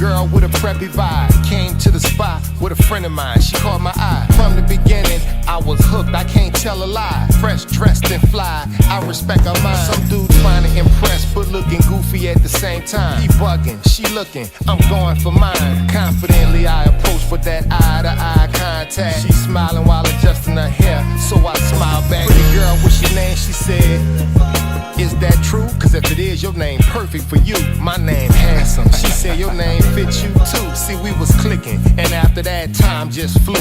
girl with a preppy vibe. Came to the spot with a friend of mine. She caught my eye. From the beginning, I was hooked. I can't tell a lie. Fresh, dressed, and fly. I respect her mind. Some dude trying to impress, but looking goofy at the same time. He bugging, she looking. I'm going for mine. Confidently, I approach with that eye-to-eye contact. She smiling while adjusting her hair, so I smile back. Pretty girl, what's your name? She said, is that true? Cause if it is, your name perfect for you. My name handsome. She said your name fits you too. See, we was clicking, and after that, time just flew.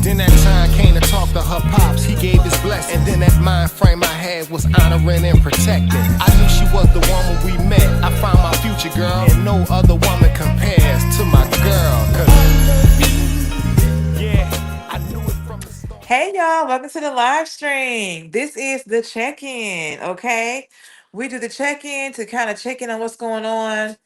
Then that time came to talk to her pops. He gave his blessing. And then that mind frame I had was honoring and protecting. I knew she was the woman we met. I found my future girl, and no other woman compares to my girl. Yeah, I knew it from the start. Hey y'all, welcome to the live stream. This is the check-in, okay? We do the check-in to kind of check in on what's going on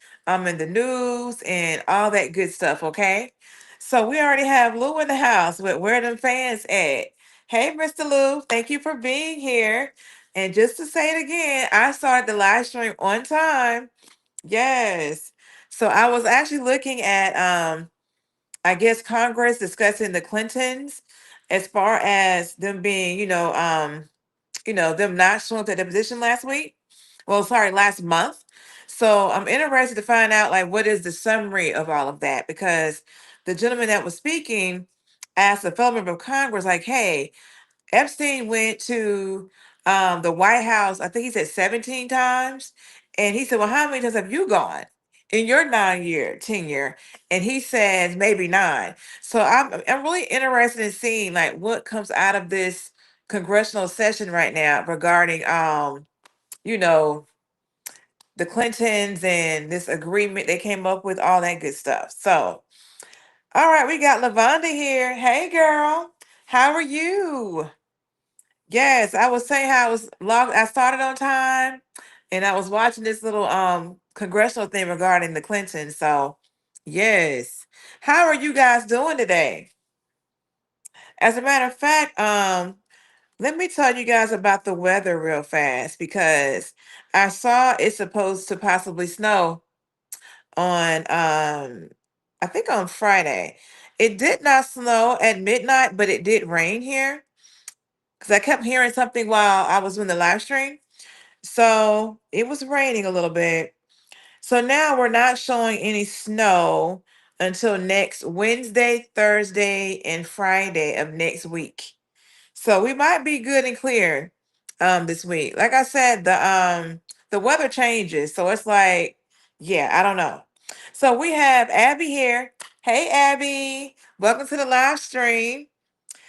in the news and all that good stuff, okay? So we already have Lou in the house with Where Them Fans At. Hey, Mr. Lou, thank you for being here. And just to say it again, I started the live stream on time. Yes. So I was actually looking at I guess Congress discussing the Clintons as far as them being, them not showing up to their position last week. Well, sorry, last month. So I'm interested to find out like what is the summary of all of that because the gentleman that was speaking asked a fellow member of Congress, like, hey, Epstein went to the White House, I think he said 17 times. And he said, well, how many times have you gone in your 9 year tenure? And he says maybe nine. So I'm really interested in seeing like what comes out of this congressional session right now regarding you know, the Clintons and this agreement they came up with, all that good stuff. So all right, we got Lavonda here. Hey girl, how are you? Yes, I was saying how I was logged. I started on time, and I was watching this little congressional thing regarding the Clintons. So, yes, how are you guys doing today? As a matter of fact, let me tell you guys about the weather real fast because I saw it's supposed to possibly snow on I think on Friday. It did not snow at midnight, but it did rain here because I kept hearing something while I was doing the live stream. So it was raining a little bit. So now we're not showing any snow until next Wednesday, Thursday, and Friday of next week. So we might be good and clear this week. Like I said, the weather changes. So it's like, yeah, I don't know. So we have Abby here. Hey Abby, welcome to the live stream.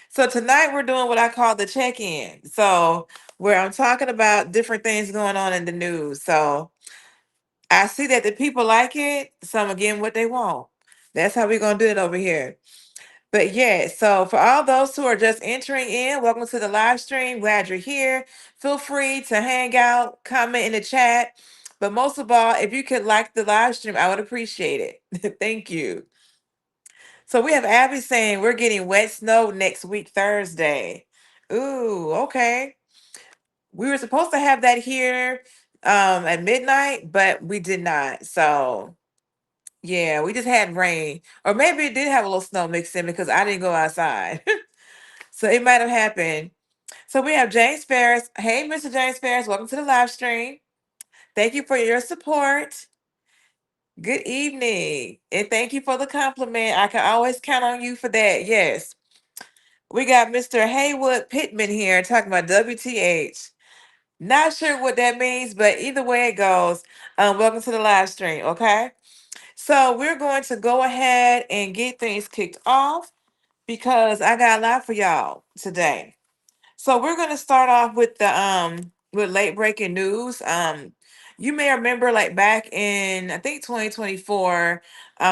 So tonight we're doing what I call the check-in. So where I'm talking about different things going on in the news. So I see that the people like it, so I'm getting what they want. That's how we're gonna do it over here. But yeah, so for all those who are just entering in, welcome to the live stream. Glad you're here. Feel free to hang out, comment in the chat. But most of all, if you could like the live stream, I would appreciate it. Thank you. So we have Abby saying we're getting wet snow next week, Thursday. Ooh, okay. We were supposed to have that here at midnight, but we did not. So yeah, we just had rain. Or maybe it did have a little snow mixed in because I didn't go outside. So it might have happened. So we have James Ferris. Hey, Mr. James Ferris, welcome to the live stream. Thank you for your support. Good evening. And thank you for the compliment. I can always count on you for that. Yes. We got Mr. Haywood Pittman here talking about WTH. Not sure what that means, but either way it goes, welcome to the live stream, okay? So we're going to go ahead and get things kicked off because I got a lot for y'all today. So we're going to start off with late breaking news. You may remember like back in I think 2024,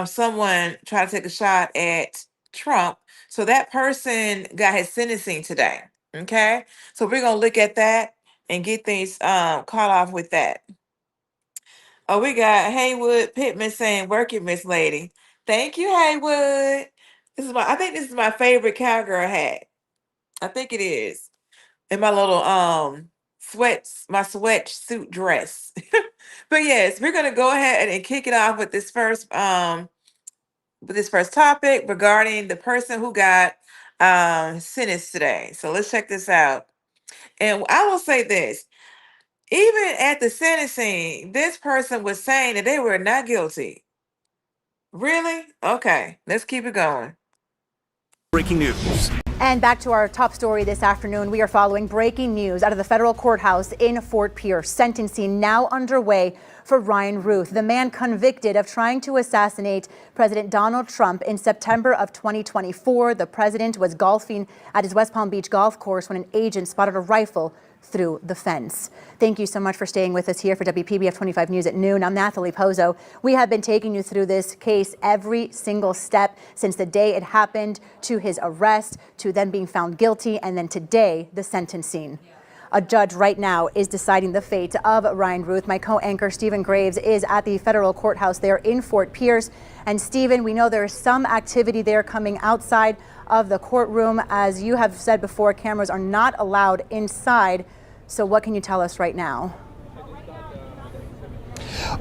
someone tried to take a shot at Trump. So that person got his sentencing today. Okay. So we're gonna look at that and get things caught off with that. Oh, we got Haywood Pittman saying, work it, Miss Lady. Thank you, Haywood. I think this is my favorite cowgirl hat. I think it is. And my little my sweatsuit dress. But yes, we're gonna go ahead and kick it off with this first with this first topic regarding the person who got sentenced today. So let's check this out. And I will say this. Even at the sentencing, this person was saying that they were not guilty. Really? Okay, let's keep it going. Breaking news. And back to our top story this afternoon. We are following breaking news out of the federal courthouse in Fort Pierce. Sentencing now underway for Ryan Ruth, the man convicted of trying to assassinate President Donald Trump in September of 2024. The president was golfing at his West Palm Beach golf course when an agent spotted a rifle through the fence. Thank you so much for staying with us here for WPBF 25 News at noon. I'm Nathalie Pozo. We have been taking you through this case every single step since the day it happened, to his arrest, to then being found guilty, and then today, the sentencing. A judge right now is deciding the fate of Ryan Ruth. My co-anchor Stephen Graves is at the federal courthouse there in Fort Pierce. And Stephen, we know there's some activity there coming outside of the courtroom. As you have said before, cameras are not allowed inside. So what can you tell us right now?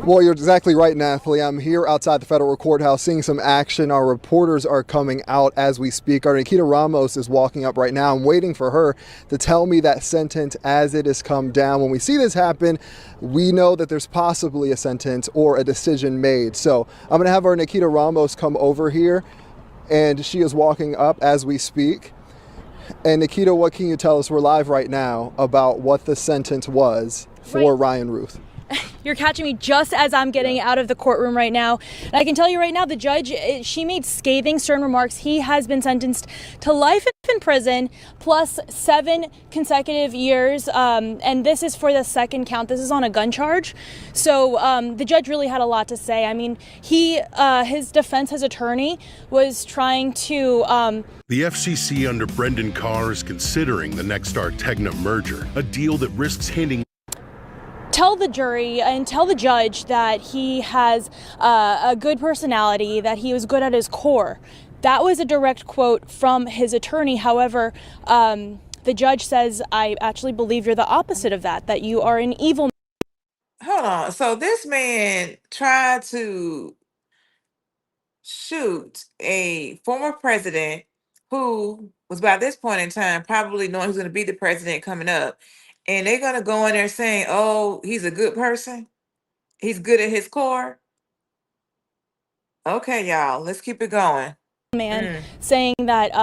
Well, you're exactly right, Nathalie. I'm here outside the federal courthouse seeing some action. Our reporters are coming out as we speak. Our Nikita Ramos is walking up right now. I'm waiting for her to tell me that sentence as it has come down. When we see this happen, we know that there's possibly a sentence or a decision made. So I'm going to have our Nikita Ramos come over here, and she is walking up as we speak. And Nikita, what can you tell us? We're live right now about what the sentence was for Ryan Ruth. You're catching me just as I'm getting out of the courtroom right now. And I can tell you right now, the judge, she made scathing, stern remarks. He has been sentenced to life in prison plus 7 consecutive years. And this is for the second count. This is on a gun charge. So the judge really had a lot to say. I mean, his defense, his attorney, was trying to... The FCC under Brendan Carr is considering the Nexstar-Tegna merger, a deal that risks handing... Tell the jury and tell the judge that he has a good personality, that he was good at his core. That was a direct quote from his attorney. However, the judge says, I actually believe you're the opposite of that you are an evil. Hold on. So this man tried to shoot a former president who was by this point in time probably knowing who's going to be the president coming up. And they're going to go in there saying, oh, he's a good person. He's good at his core. Okay, y'all, let's keep it going. Man saying that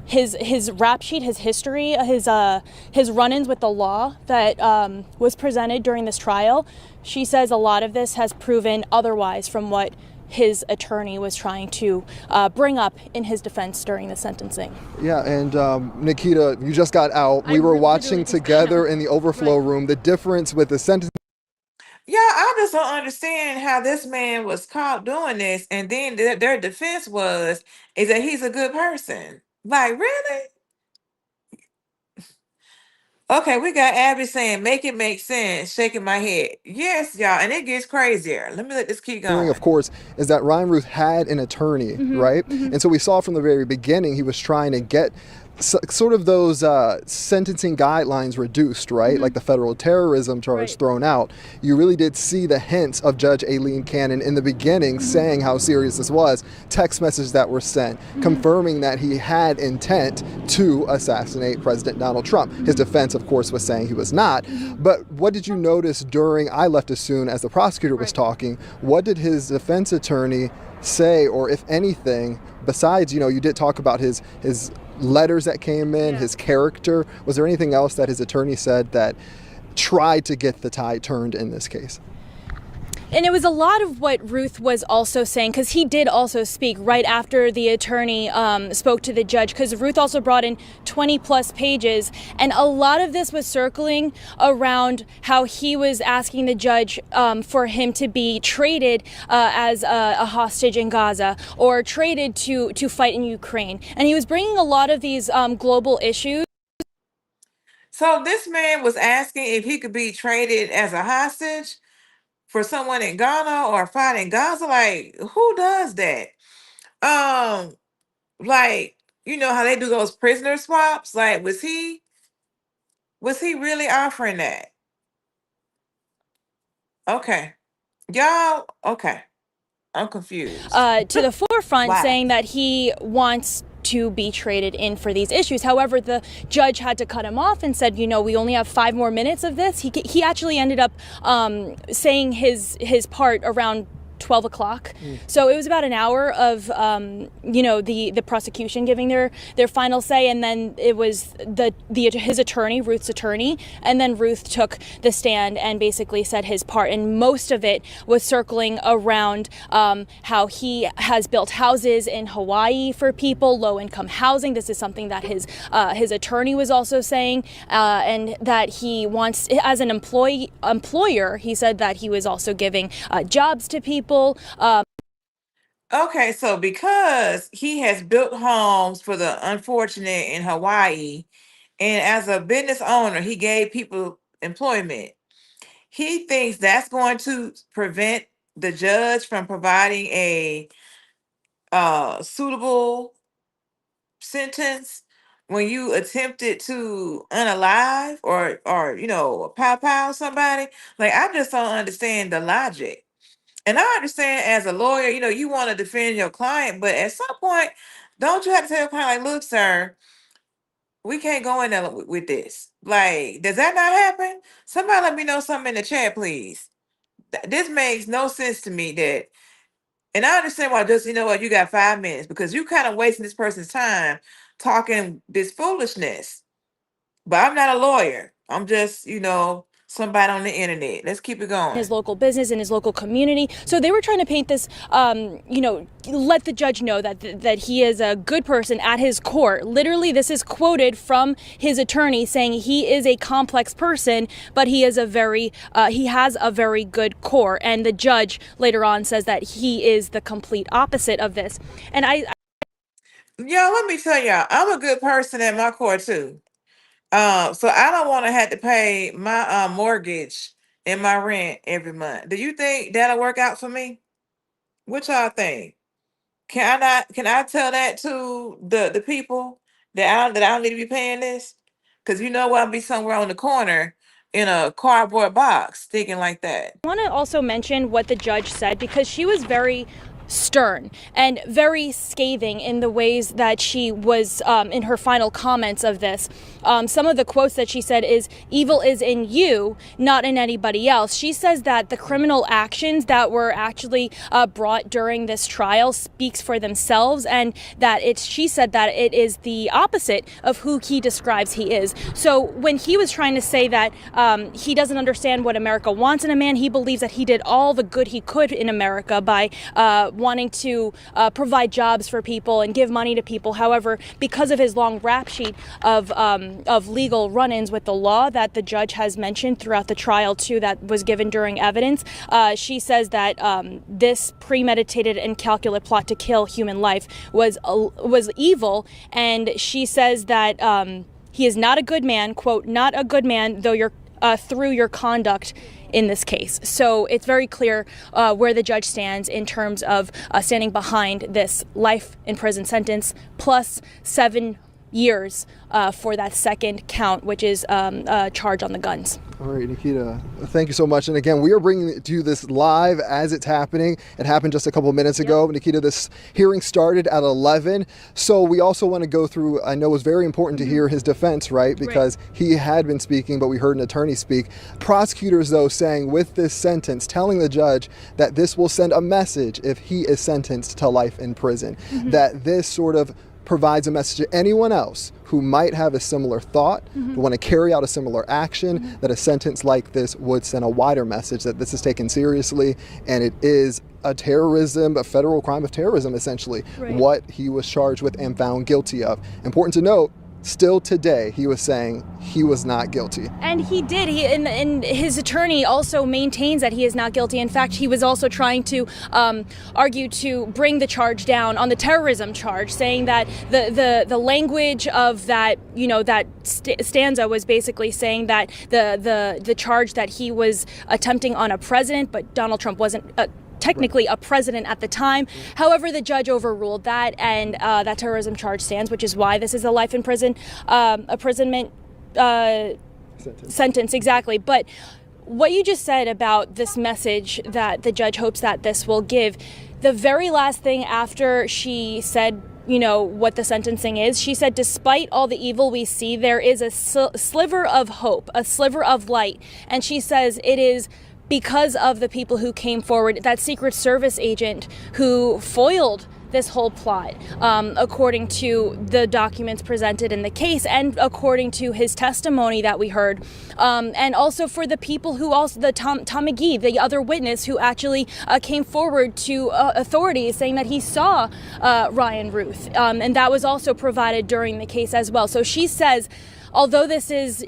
his rap sheet, his history, his run-ins with the law that was presented during this trial, she says a lot of this has proven otherwise from what his attorney was trying to bring up in his defense during the sentencing. Yeah, and Nikita, you just got out. We were watching together in the overflow room. The difference with the sentence. Yeah, I just don't understand how this man was caught doing this, and then their defense is that he's a good person. Like, really? Okay, we got Abby saying, make it make sense, shaking my head. Yes, y'all, and it gets crazier. Let me let this keep going. Of course, is that Ryan Ruth had an attorney, right? And so we saw from the very beginning he was trying to get sort of those sentencing guidelines reduced, right? Like the federal terrorism charge thrown out. You really did see the hints of Judge Aileen Cannon in the beginning saying how serious this was. Text messages that were sent confirming that he had intent to assassinate President Donald Trump. His defense, of course, was saying he was not. But what did you notice during, I left as soon as the prosecutor was talking, what did his defense attorney say, or if anything, besides, you did talk about his letters that came in, his character. Was there anything else that his attorney said that tried to get the tide turned in this case? And it was a lot of what Ruth was also saying, because he did also speak right after the attorney spoke to the judge, because Ruth also brought in 20 plus pages. And a lot of this was circling around how he was asking the judge for him to be traded as a hostage in Gaza, or traded to fight in Ukraine. And he was bringing a lot of these global issues. So this man was asking if he could be traded as a hostage for someone in Ghana or fight in Gaza. Like, who does that? Like, you know how they do those prisoner swaps? Like, was he really offering that? Okay. Y'all, okay. I'm confused. To the forefront, Why? saying that he wants to be traded in for these issues. However, the judge had to cut him off and said, you know, we only have 5 more minutes of this. He actually ended up saying his part around 12 o'clock. So it was about an hour of, you know, the prosecution giving their final say, and then it was his attorney, Ruth's attorney, and then Ruth took the stand and basically said his part, and most of it was circling around how he has built houses in Hawaii for people, low-income housing. This is something that his attorney was also saying, and that he wants, as an employer, he said that he was also giving jobs to people. Okay, so because he has built homes for the unfortunate in Hawaii, and as a business owner, he gave people employment, he thinks that's going to prevent the judge from providing a suitable sentence when you attempted to unalive or you know, pow somebody. Like, I just don't understand the logic. And I understand as a lawyer, you know, you want to defend your client, but at some point, don't you have to tell your client, like, look, sir, we can't go in there with this. Like, does that not happen? Somebody let me know something in the chat, please. This makes no sense to me. That, and I understand why, just, you know what, you got 5 minutes because you kind of wasting this person's time talking this foolishness. But I'm not a lawyer. I'm just, you know, somebody on the internet. Let's keep it going. His local business in his local community. So they were trying to paint this, you know, let the judge know that he is a good person at his core. Literally, this is quoted from his attorney saying he is a complex person, but he is he has a very good core. And the judge later on says that he is the complete opposite of this. And Y'all, let me tell y'all, I'm a good person at my core too. So I don't want to have to pay my mortgage and my rent every month. Do you think that'll work out for me? What y'all think? Can I tell that to the people that I don't need to be paying this? Because you know what, I'll be somewhere on the corner in a cardboard box thinking like that. I want to also mention what the judge said, because she was very stern and very scathing in the ways that she was in her final comments of this. Some of the quotes that she said is, "Evil is in you, not in anybody else." She says that the criminal actions that were actually brought during this trial speaks for themselves, and that she said that it is the opposite of who he describes he is. So when he was trying to say that he doesn't understand what America wants in a man, he believes that he did all the good he could in America by wanting to provide jobs for people and give money to people. However, because of his long rap sheet of legal run-ins with the law that the judge has mentioned throughout the trial too, that was given during evidence, she says that this premeditated and calculate plot to kill human life was evil, and she says that he is not a good man, quote, "not a good man, though you're through your conduct in this case." So it's very clear where the judge stands in terms of standing behind this life in prison sentence plus 7 years for that second count, which is a charge on the guns. All right, Nikita, thank you so much. And again, we are bringing you this live as it's happening. It happened just a couple minutes ago. Yep. Nikita, this hearing started at 11. So we also want to go through, I know it was very important to hear his defense, right? Because he had been speaking, but we heard an attorney speak. Prosecutors, though, saying with this sentence, telling the judge that this will send a message if he is sentenced to life in prison, that this sort of provides a message to anyone else who might have a similar thought, who want to carry out a similar action, that a sentence like this would send a wider message that this is taken seriously, and it is a federal crime of terrorism, essentially, what he was charged with and found guilty of. Important to note, still today, he was saying he was not guilty. And he did. And his attorney also maintains that he is not guilty. In fact, he was also trying to argue to bring the charge down on the terrorism charge, saying that the language of that, you know, that stanza was basically saying that the charge that he was attempting on a president, but Donald Trump wasn't technically a president at the time. However, the judge overruled that, and that terrorism charge stands, which is why this is a life in prison imprisonment sentence. Exactly. But what you just said about this message that the judge hopes that this will give, the very last thing after she said, what the sentencing is, she said, despite all the evil we see, there is a sliver of hope, a sliver of light. And she says it is because of the people who came forward, that Secret Service agent who foiled this whole plot, according to the documents presented in the case and according to his testimony that we heard. And also for the people who also, Tom McGee, the other witness who actually came forward to authorities saying that he saw Ryan Ruth. And that was also provided during the case as well. So she says, although this is,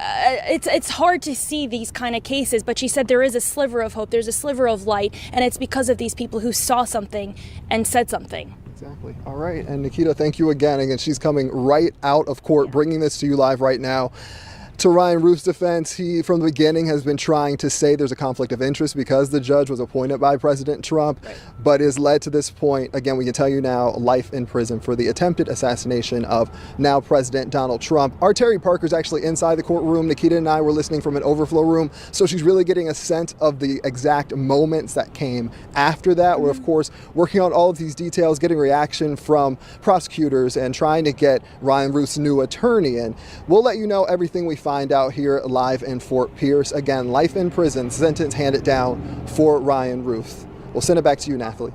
it's hard to see these kind of cases, but she said there is a sliver of hope, there's a sliver of light, and it's because of these people who saw something and said something. Exactly. All right. And Nikita, thank you again. Again, she's coming right out of court, bringing this to you live right now. To Ryan Ruth's defense, he from the beginning has been trying to say there's a conflict of interest because the judge was appointed by President Trump, but is led to this point. Again, we can tell you now, life in prison for the attempted assassination of now President Donald Trump. Our Terry Parker's actually inside the courtroom. Nikita and I were listening from an overflow room, so she's really getting a sense of the exact moments that came after that. We're, of course, working on all of these details, getting reaction from prosecutors and trying to get Ryan Ruth's new attorney in. We'll let you know everything we find out here live in Fort Pierce. Again, life in prison, sentence handed down for Ryan Ruth. We'll send it back to you, Nathalie.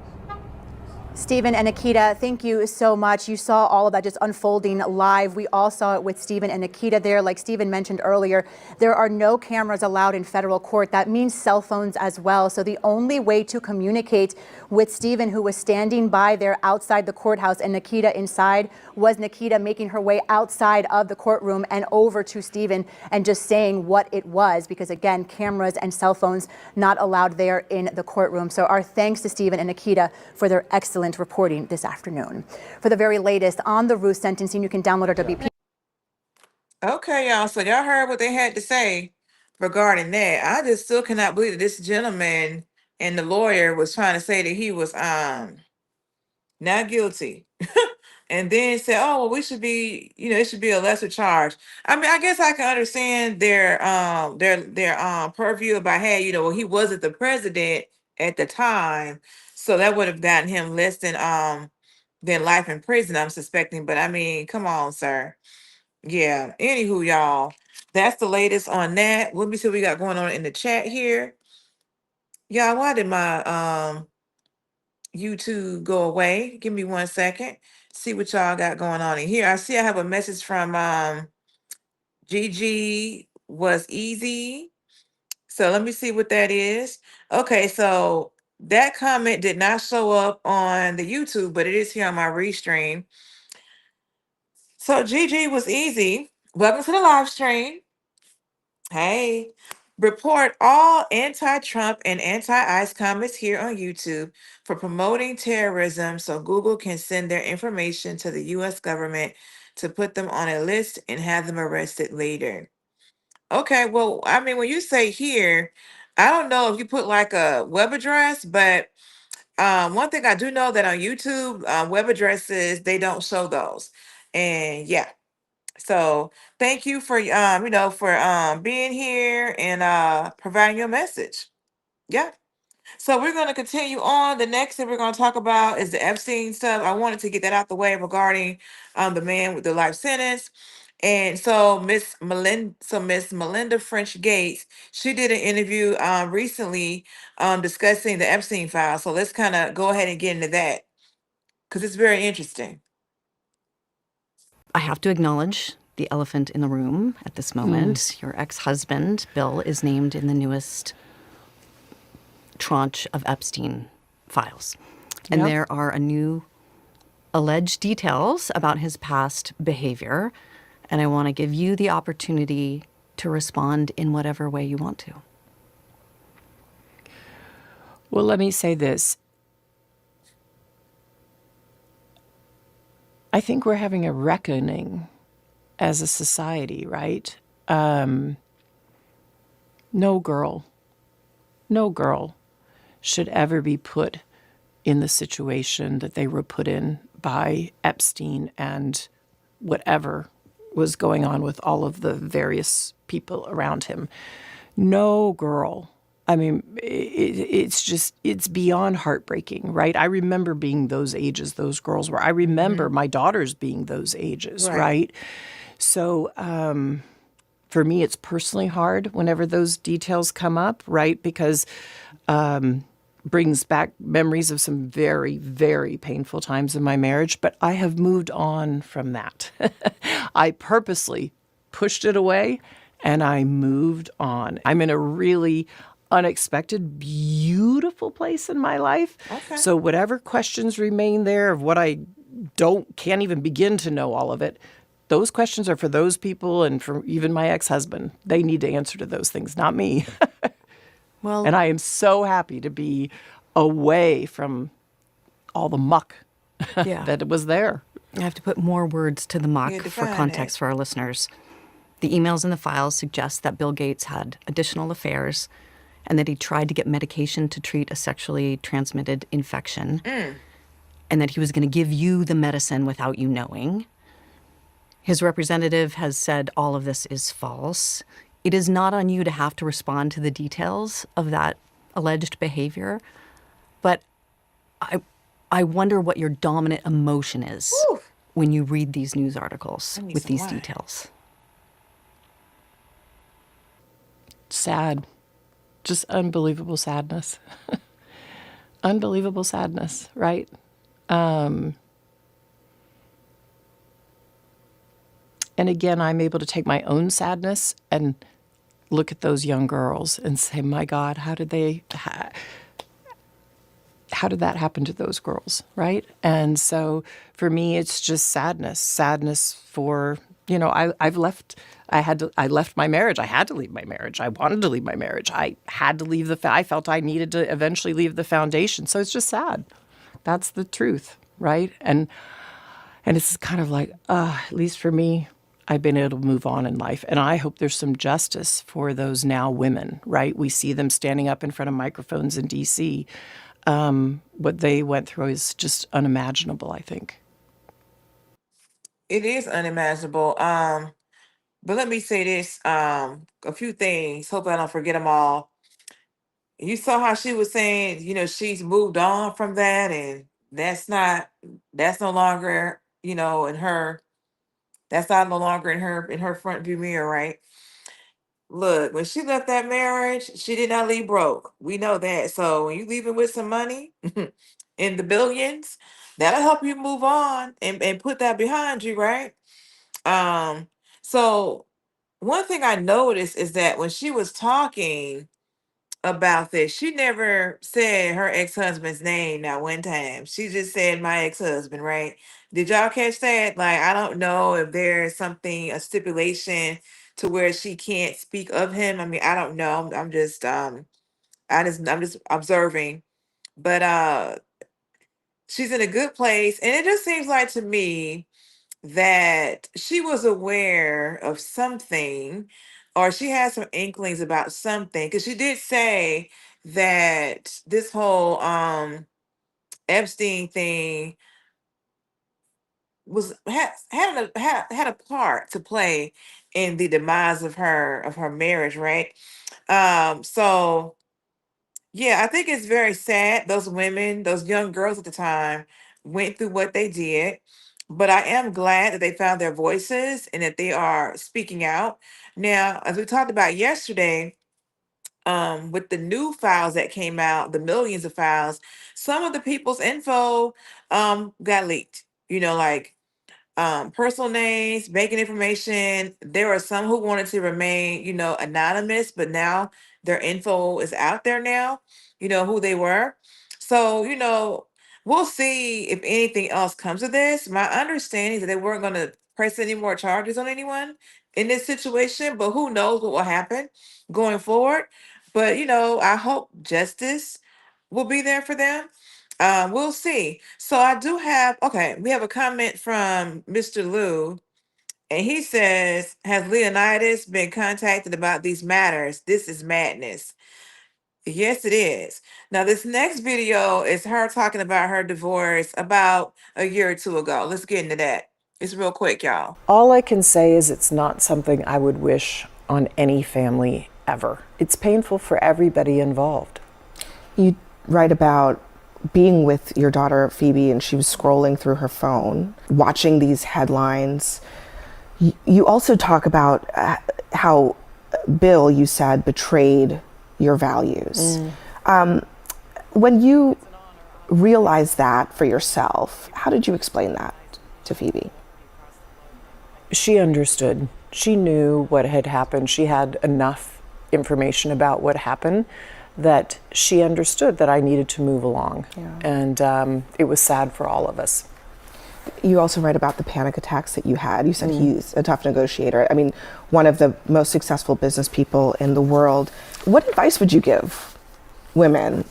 Stephen and Nikita, thank you so much. You saw all of that just unfolding live. We all saw it with Stephen and Nikita there. Like Stephen mentioned earlier, there are no cameras allowed in federal court. That means cell phones as well. So the only way to communicate with Stephen, who was standing by there outside the courthouse, and Nikita inside, was Nikita making her way outside of the courtroom and over to Stephen and just saying what it was, because again, cameras and cell phones not allowed there in the courtroom. So our thanks to Stephen and Nikita for their excellent reporting this afternoon. For the very latest on the Ruth sentencing, you can download our WP. Okay, y'all. So y'all heard what they had to say regarding that. I just still cannot believe that this gentleman and the lawyer was trying to say that he was not guilty. And then said, oh, well, we should be, it should be a lesser charge. I mean, I guess I can understand their purview about, hey, well, he wasn't the president at the time, so that would have gotten him less than life in prison, I'm suspecting. But I mean, come on, sir. Yeah. Anywho, y'all, that's the latest on that. Let me see what we got going on in the chat here. Y'all, why did my YouTube go away? Give me 1 second. See what y'all got going on in here. I see I have a message from GG was easy. So let me see what that is. Okay, so that comment did not show up on the YouTube, but it is here on my restream. So GG was easy. Welcome to the live stream. Hey, report all anti-Trump and anti-ICE comments here on YouTube for promoting terrorism so Google can send their information to the US government to put them on a list and have them arrested later. Okay, well, I mean, when you say here, I don't know if you put like a web address, but one thing I do know that on YouTube, web addresses, they don't show those. And yeah. So thank you for for being here and providing your message. Yeah. So we're going to continue on. The next thing we're going to talk about is the Epstein stuff. I wanted to get that out the way regarding the man with the life sentence. And so Miss Melinda French Gates, she did an interview recently discussing the Epstein file. So let's kind of go ahead and get into that because it's very interesting. I have to acknowledge the elephant in the room at this moment. Your ex-husband, Bill, is named in the newest tranche of Epstein files. And there are a new alleged details about his past behavior. And I want to give you the opportunity to respond in whatever way you want to. Well, let me say this. I think we're having a reckoning as a society, right? No girl should ever be put in the situation that they were put in by Epstein and whatever was going on with all of the various people around him. No girl I mean, it's beyond heartbreaking, right? I remember being those ages those girls were. I remember my daughters being those ages, right? So for me, it's personally hard whenever those details come up, right? Because brings back memories of some very, very painful times in my marriage. But I have moved on from that. I purposely pushed it away and I moved on. I'm in a really unexpected, beautiful place in my life. Okay. So whatever questions remain there of what I can't even begin to know all of it, those questions are for those people and for even my ex-husband. They need to answer to those things, not me. Well, And I am so happy to be away from all the muck that was there. I have to put more words to the muck You had to for find context it. for our listeners. The emails in the files suggest that Bill Gates had additional affairs and that he tried to get medication to treat a sexually transmitted infection, and that he was going to give you the medicine without you knowing. His representative has said all of this is false. It is not on you to have to respond to the details of that alleged behavior, but I wonder what your dominant emotion is when you read these news articles with some these wine. details. Sad. Just unbelievable sadness. Unbelievable sadness, right? And again, I'm able to take my own sadness and look at those young girls and say, my God, how did that happen to those girls, right? And so for me, it's just sadness for, I left my marriage. I had to leave my marriage. I wanted to leave my marriage. I had to leave I felt I needed to eventually leave the foundation. So it's just sad. That's the truth, right? And it's kind of like, at least for me, I've been able to move on in life. And I hope there's some justice for those now women, right? We see them standing up in front of microphones in D.C. What they went through is just unimaginable, I think. It is unimaginable. But let me say this, a few things. Hope I don't forget them all. You saw how she was saying, she's moved on from that, and that's no longer, that's not no longer in her front view mirror, right? Look, when she left that marriage, she did not leave broke. We know that. So when you leaving with some money in the billions, that'll help you move on and put that behind you, right? Um, so one thing I noticed is that when she was talking about this, she never said her ex-husband's name not one time. She just said my ex-husband, right? Did y'all catch that? Like, I don't know if there's a stipulation to where she can't speak of him. I mean, I don't know. I'm just observing. But she's in a good place. And it just seems like to me that she was aware of something, or she had some inklings about something, because she did say that this whole Epstein thing had a part to play in the demise of her marriage, right? So yeah, I think it's very sad those women, those young girls at the time, went through what they did. But I am glad that they found their voices and that they are speaking out. Now, as we talked about yesterday, with the new files that came out, the millions of files, some of the people's info got leaked. Like personal names, banking information. There are some who wanted to remain, anonymous, but now their info is out there now, who they were. So, we'll see if anything else comes of this. My understanding is that they weren't going to press any more charges on anyone in this situation, but who knows what will happen going forward. But, I hope justice will be there for them. We'll see. So we have a comment from Mr. Lou, and he says, has Leonidas been contacted about these matters? This is madness. Yes, it is. Now, this next video is her talking about her divorce about a year or two ago. Let's get into that. It's real quick, y'all. All I can say is it's not something I would wish on any family ever. It's painful for everybody involved. You write about being with your daughter Phoebe, and she was scrolling through her phone, watching these headlines. You also talk about how Bill, you said, betrayed your values. When you realized that for yourself, how did you explain that to Phoebe? She understood. She knew what had happened. She had enough information about what happened that she understood that I needed to move along. Yeah. And it was sad for all of us. You also write about the panic attacks that you had. You said he's a tough negotiator. I mean, one of the most successful business people in the world. What advice would you give women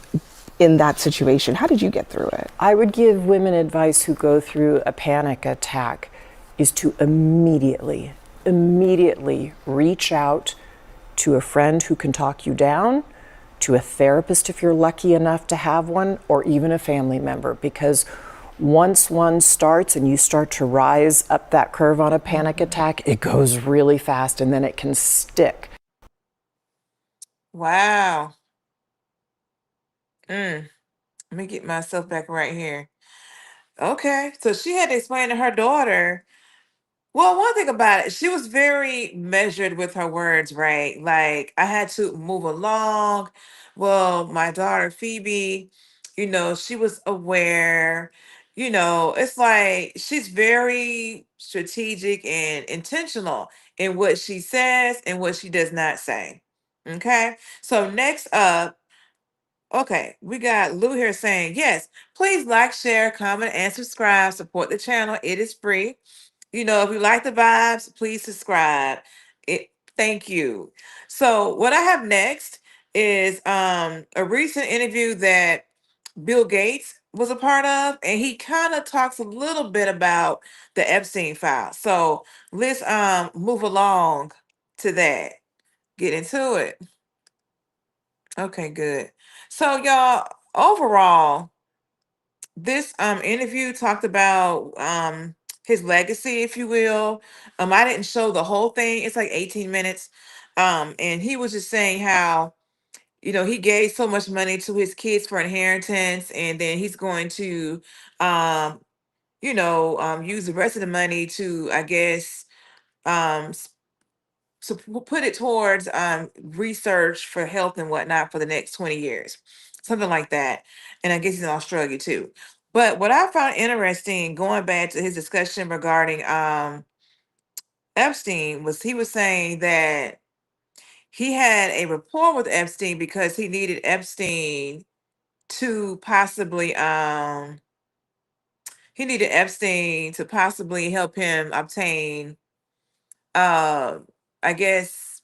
in that situation? How did you get through it? I would give women advice who go through a panic attack is to immediately reach out to a friend who can talk you down, to a therapist if you're lucky enough to have one, or even a family member, because once one starts and you start to rise up that curve on a panic attack, it goes really fast and then it can stick. Wow. Let me get myself back right here. Okay, so she had to explain to her daughter. Well, one thing about it, she was very measured with her words, right? Like, I had to move along. Well, my daughter Phoebe, she was aware. It's like she's very strategic and intentional in what she says and what she does not say. Okay, so next up, okay, we got Lou here saying, yes, please like, share, comment, and subscribe. Support the channel. It is free. If you like the vibes, please subscribe. Thank you. So what I have next is a recent interview that Bill Gates was a part of, and he kind of talks a little bit about the Epstein file. So let's move along to that. Get into it. Okay, good. So y'all, overall, this interview talked about his legacy, if you will. I didn't show the whole thing. It's like 18 minutes. And he was just saying how, he gave so much money to his kids for inheritance, and then he's going to use the rest of the money to, I guess, so put it towards research for health and whatnot for the next 20 years, something like that. And I guess he's in Australia too. But what I found interesting, going back to his discussion regarding Epstein, was he was saying that he had a rapport with Epstein because he needed Epstein to possibly help him obtain I guess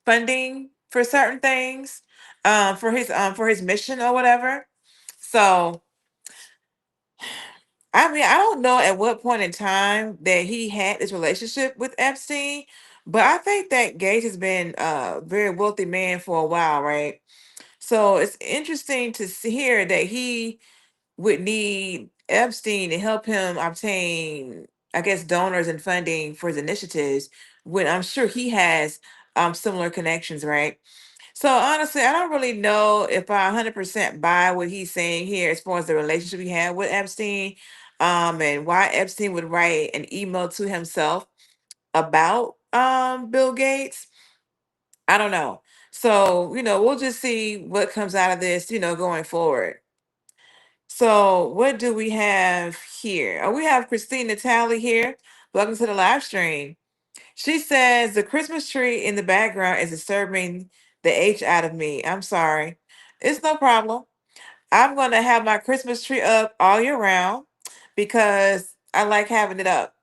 funding for certain things for his mission or whatever. So I mean, I don't know at what point in time that he had this relationship with Epstein, but I think that Gates has been a very wealthy man for a while, right? So it's interesting to hear that he would need Epstein to help him obtain, I guess, donors and funding for his initiatives, when I'm sure he has similar connections, right? So honestly, I don't really know if I 100% buy what he's saying here as far as the relationship he had with Epstein, and why Epstein would write an email to himself about Bill Gates. I don't know. So, we'll just see what comes out of this, going forward. So what do we have here? Oh, we have Christina Talley here. Welcome to the live stream. She says the Christmas tree in the background is disturbing the H out of me. I'm sorry. It's no problem. I'm going to have my Christmas tree up all year round because I like having it up.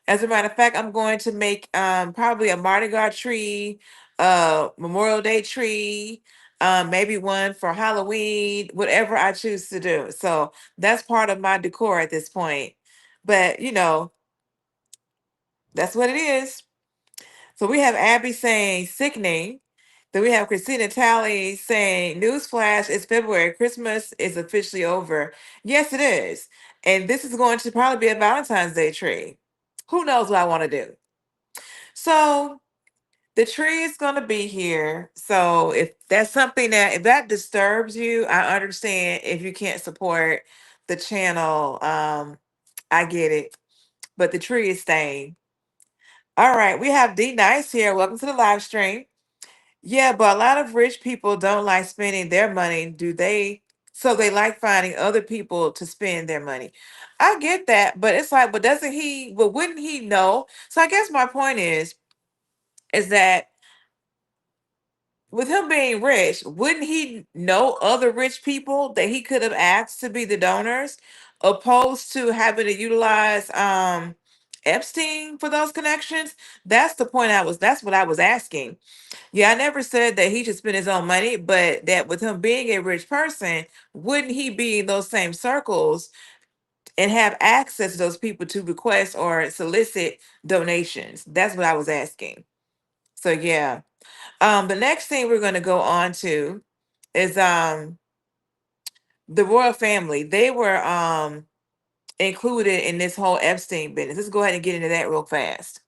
As a matter of fact, I'm going to make probably a Mardi Gras tree, Memorial Day tree, maybe one for Halloween, whatever I choose to do. So that's part of my decor at this point. But that's what it is. So we have Abby saying sickening. Then we have Christina Talley saying, newsflash, it's February. Christmas is officially over. Yes, it is. And this is going to probably be a Valentine's Day tree. Who knows what I want to do? So The tree is going to be here. So if that's something if that disturbs you, I understand if you can't support the channel. I get it. But the tree is staying. All right. We have D Nice here. Welcome to the live stream. Yeah, but a lot of rich people don't like spending their money, do they? So they like finding other people to spend their money. I get that, but it's like, but doesn't he, but wouldn't he know? So I guess my point is that with him being rich, wouldn't he know other rich people that he could have asked to be the donors, opposed to having to utilize Epstein for those connections? That's what I was asking. Yeah, I never said that he should spend his own money, but that with him being a rich person, wouldn't he be in those same circles and have access to those people to request or solicit donations? That's what I was asking. So yeah. The next thing we're going to go on to is the royal family. They were included in this whole Epstein business. Let's go ahead and get into that real fast.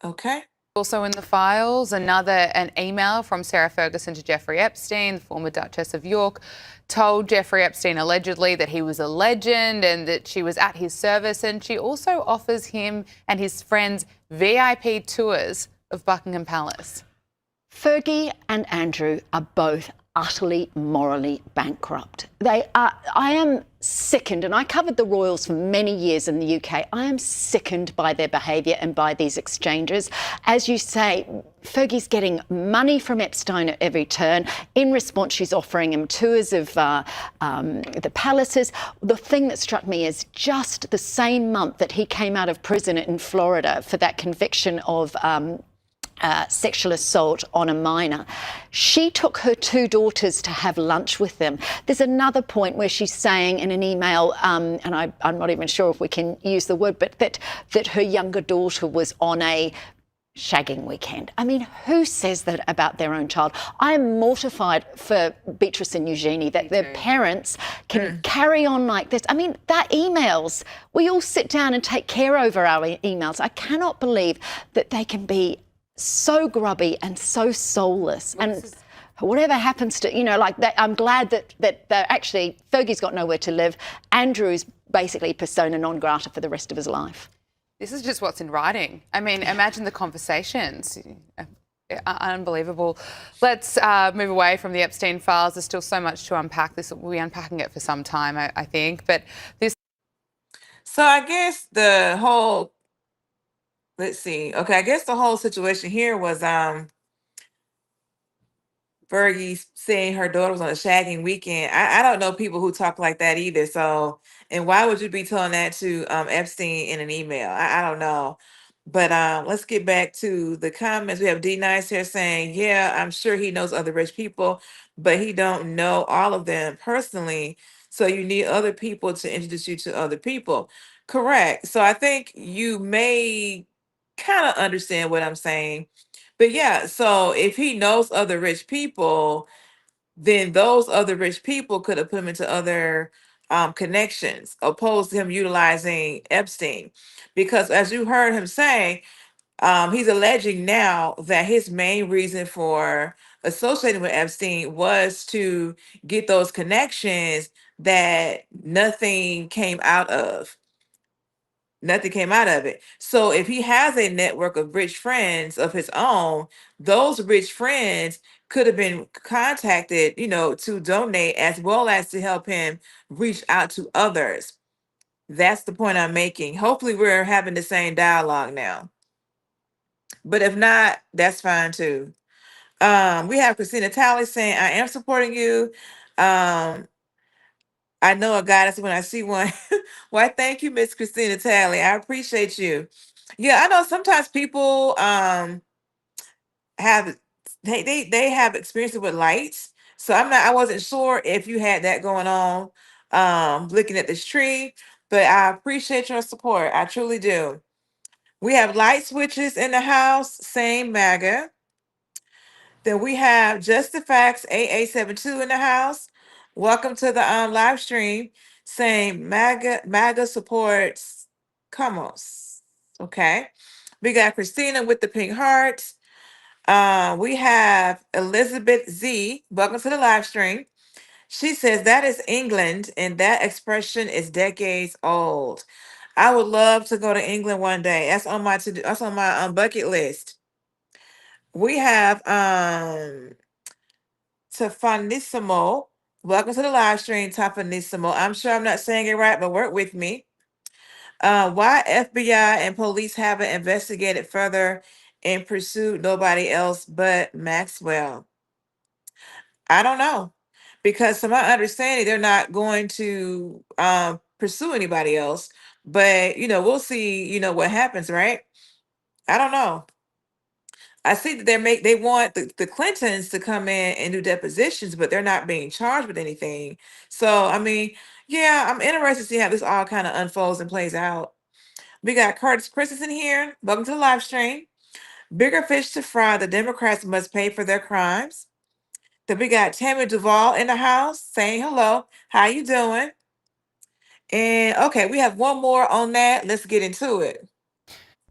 Okay. Also in the files, an email from Sarah Ferguson to Jeffrey Epstein, the former Duchess of York, told Jeffrey Epstein allegedly that he was a legend and that she was at his service. And she also offers him and his friends VIP tours of Buckingham Palace. Fergie and Andrew are both utterly morally bankrupt. I am sickened, and I covered the royals for many years in the UK. I am sickened by their behaviour and by these exchanges. As you say, Fergie's getting money from Epstein at every turn. In response, she's offering him tours of the palaces. The thing that struck me is just the same month that he came out of prison in Florida for that conviction of sexual assault on a minor, she took her two daughters to have lunch with them. There's another point where she's saying in an email, and I'm not even sure if we can use the word, but that her younger daughter was on a shagging weekend. I mean, who says that about their own child? I am mortified for Beatrice and Eugenie that their parents can carry on like this. I mean, that emails, we all sit down and take care over our emails. I cannot believe that they can be so grubby and so soulless. And whatever happens to, like that, I'm glad that they're actually, Fergie's got nowhere to live. Andrew's basically persona non grata for the rest of his life. This is just what's in writing. I mean, imagine the conversations. Unbelievable. Let's move away from the Epstein files. There's still so much to unpack. We'll be unpacking it for some time, I think. But this. So I guess the whole, let's see. Okay, I guess the whole situation here was Fergie saying her daughter was on a shagging weekend. I don't know people who talk like that either. So, and why would you be telling that to Epstein in an email? I don't know. But let's get back to the comments. We have D Nice here saying, yeah, I'm sure he knows other rich people, but he don't know all of them personally. So you need other people to introduce you to other people. Correct. So I think you may kind of understand what I'm saying. But yeah, so if he knows other rich people, then those other rich people could have put him into other connections, opposed to him utilizing Epstein. Because as you heard him say, he's alleging now that his main reason for associating with Epstein was to get those connections that nothing came out of. Nothing came out of it. So if he has a network of rich friends of his own, those rich friends could have been contacted, to donate as well as to help him reach out to others. That's the point I'm making. Hopefully we're having the same dialogue now. But if not, that's fine too. We have Christina Talley saying, I am supporting you. I know a goddess when I see one. Why, thank you, Miss Christina Talley. I appreciate you. Yeah, I know sometimes people have they have experiences with lights. So I wasn't sure if you had that going on looking at this tree, but I appreciate your support. I truly do. We have light switches in the house, same MAGA. Then we have Just the Facts AA72 in the house. Welcome to the live stream. Saying MAGA supports Comos. Okay. We got Christina with the pink heart. We have Elizabeth Z. Welcome to the live stream. She says that is England, and that expression is decades old. I would love to go to England one day. That's on my that's on my bucket list. We have Tafanissimo. Welcome to the live stream, Tafanissimo. I'm sure I'm not saying it right, but work with me. Why FBI and police haven't investigated further and pursued nobody else but Maxwell? I don't know. Because to my understanding, they're not going to pursue anybody else. But we'll see, what happens, right? I don't know. I see that they want the Clintons to come in and do depositions, but they're not being charged with anything. So I mean, yeah, I'm interested to see how this all kind of unfolds and plays out. We got Curtis Christensen here. Welcome to the live stream. Bigger fish to fry. The Democrats must pay for their crimes. Then we got Tammy Duvall in the house saying hello. How you doing? And okay, we have one more on that. Let's get into it.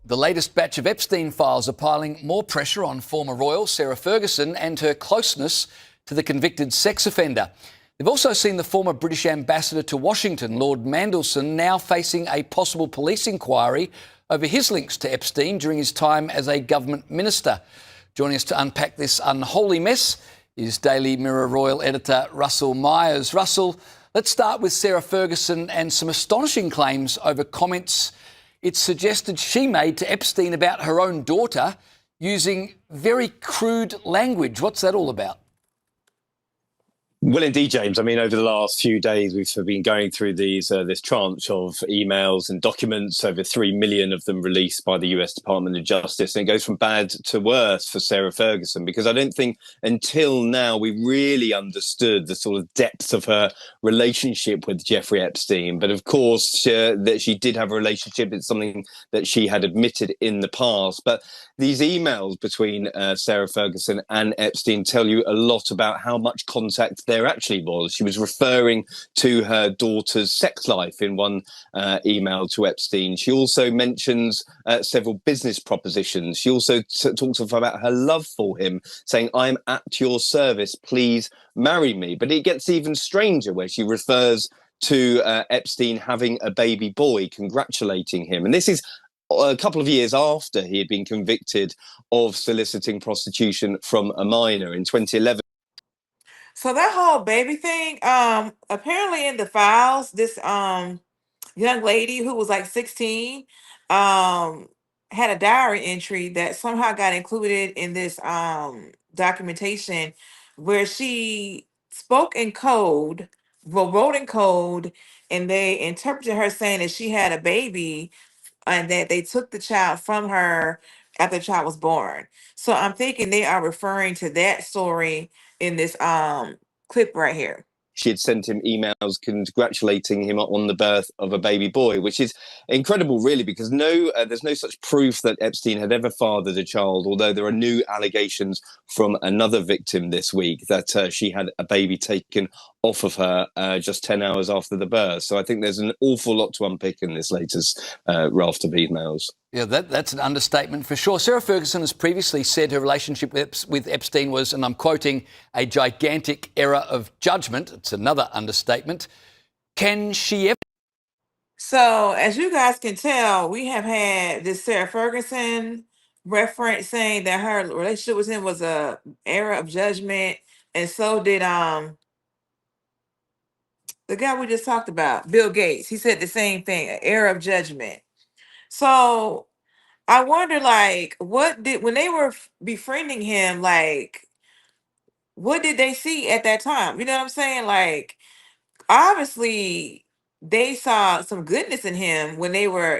The latest batch of Epstein files are piling more pressure on former royal Sarah Ferguson and her closeness to the convicted sex offender. They've also seen the former British ambassador to Washington, Lord Mandelson, now facing a possible police inquiry over his links to Epstein during his time as a government minister. Joining us to unpack this unholy mess is Daily Mirror royal editor Russell Myers. Russell, let's start with Sarah Ferguson and some astonishing claims over comments it's suggested she made to Epstein about her own daughter using very crude language. What's that all about? Well, indeed, James. I mean, over the last few days, we've been going through this tranche of emails and documents, over 3 million of them released by the US Department of Justice. And it goes from bad to worse for Sarah Ferguson, because I don't think until now we really understood the sort of depth of her relationship with Jeffrey Epstein. But of course, that she did have a relationship. It's something that she had admitted in the past. But these emails between Sarah Ferguson and Epstein tell you a lot about how much contact there actually was. She was referring to her daughter's sex life in one email to Epstein. She also mentions several business propositions. She also talks about her love for him, saying, "I'm at your service, please marry me." But it gets even stranger where she refers to Epstein having a baby boy, congratulating him. And this is a couple of years after he had been convicted of soliciting prostitution from a minor in 2011. So that whole baby thing, apparently in the files, this young lady who was like 16 had a diary entry that somehow got included in this documentation where she spoke in code, wrote in code, and they interpreted her saying that she had a baby and that they took the child from her after the child was born. So I'm thinking they are referring to that story in this clip right here. She had sent him emails congratulating him on the birth of a baby boy, which is incredible, really, because there's no such proof that Epstein had ever fathered a child, although there are new allegations from another victim this week that she had a baby taken off of her just 10 hours after the birth. So I think there's an awful lot to unpick in this latest raft of emails. Yeah, that's an understatement for sure. Sarah Ferguson has previously said her relationship with Epstein was, and I'm quoting, a gigantic error of judgment. It's another understatement. Can she ever? So as you guys can tell, we have had this Sarah Ferguson reference saying that her relationship with him was a error of judgment, and so did the guy we just talked about, Bill Gates. He said the same thing, an error of judgment. So I wonder, like, when they were befriending him, like, what did they see at that time? You know what I'm saying? Like, obviously, they saw some goodness in him when they were,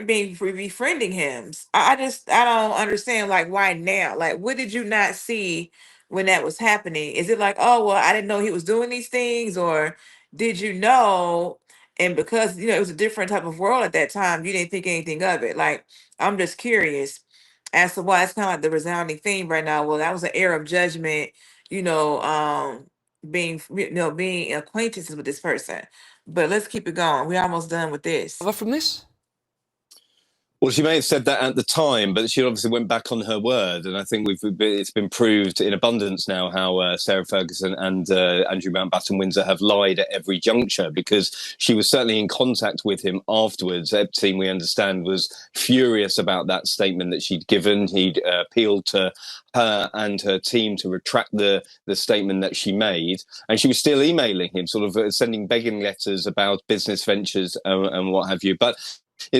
befriending him. I don't understand, like, why now? Like, what did you not see when that was happening? Is it like, oh well, I didn't know he was doing these things, or did you know? And because it was a different type of world at that time, you didn't think anything of it. Like, I'm just curious as to why it's kind of like the resounding theme right now. Well, that was an error of judgment, being acquaintances with this person. But let's keep it going. We're almost done with this. From this? Well, she may have said that at the time, but she obviously went back on her word, and I think it's been proved in abundance now how Sarah Ferguson and Andrew Mountbatten Windsor have lied at every juncture, because she was certainly in contact with him afterwards. Epstein, we understand, was furious about that statement that she'd given. He'd appealed to her and her team to retract the statement that she made, and she was still emailing him, sort of sending begging letters about business ventures and what have you. But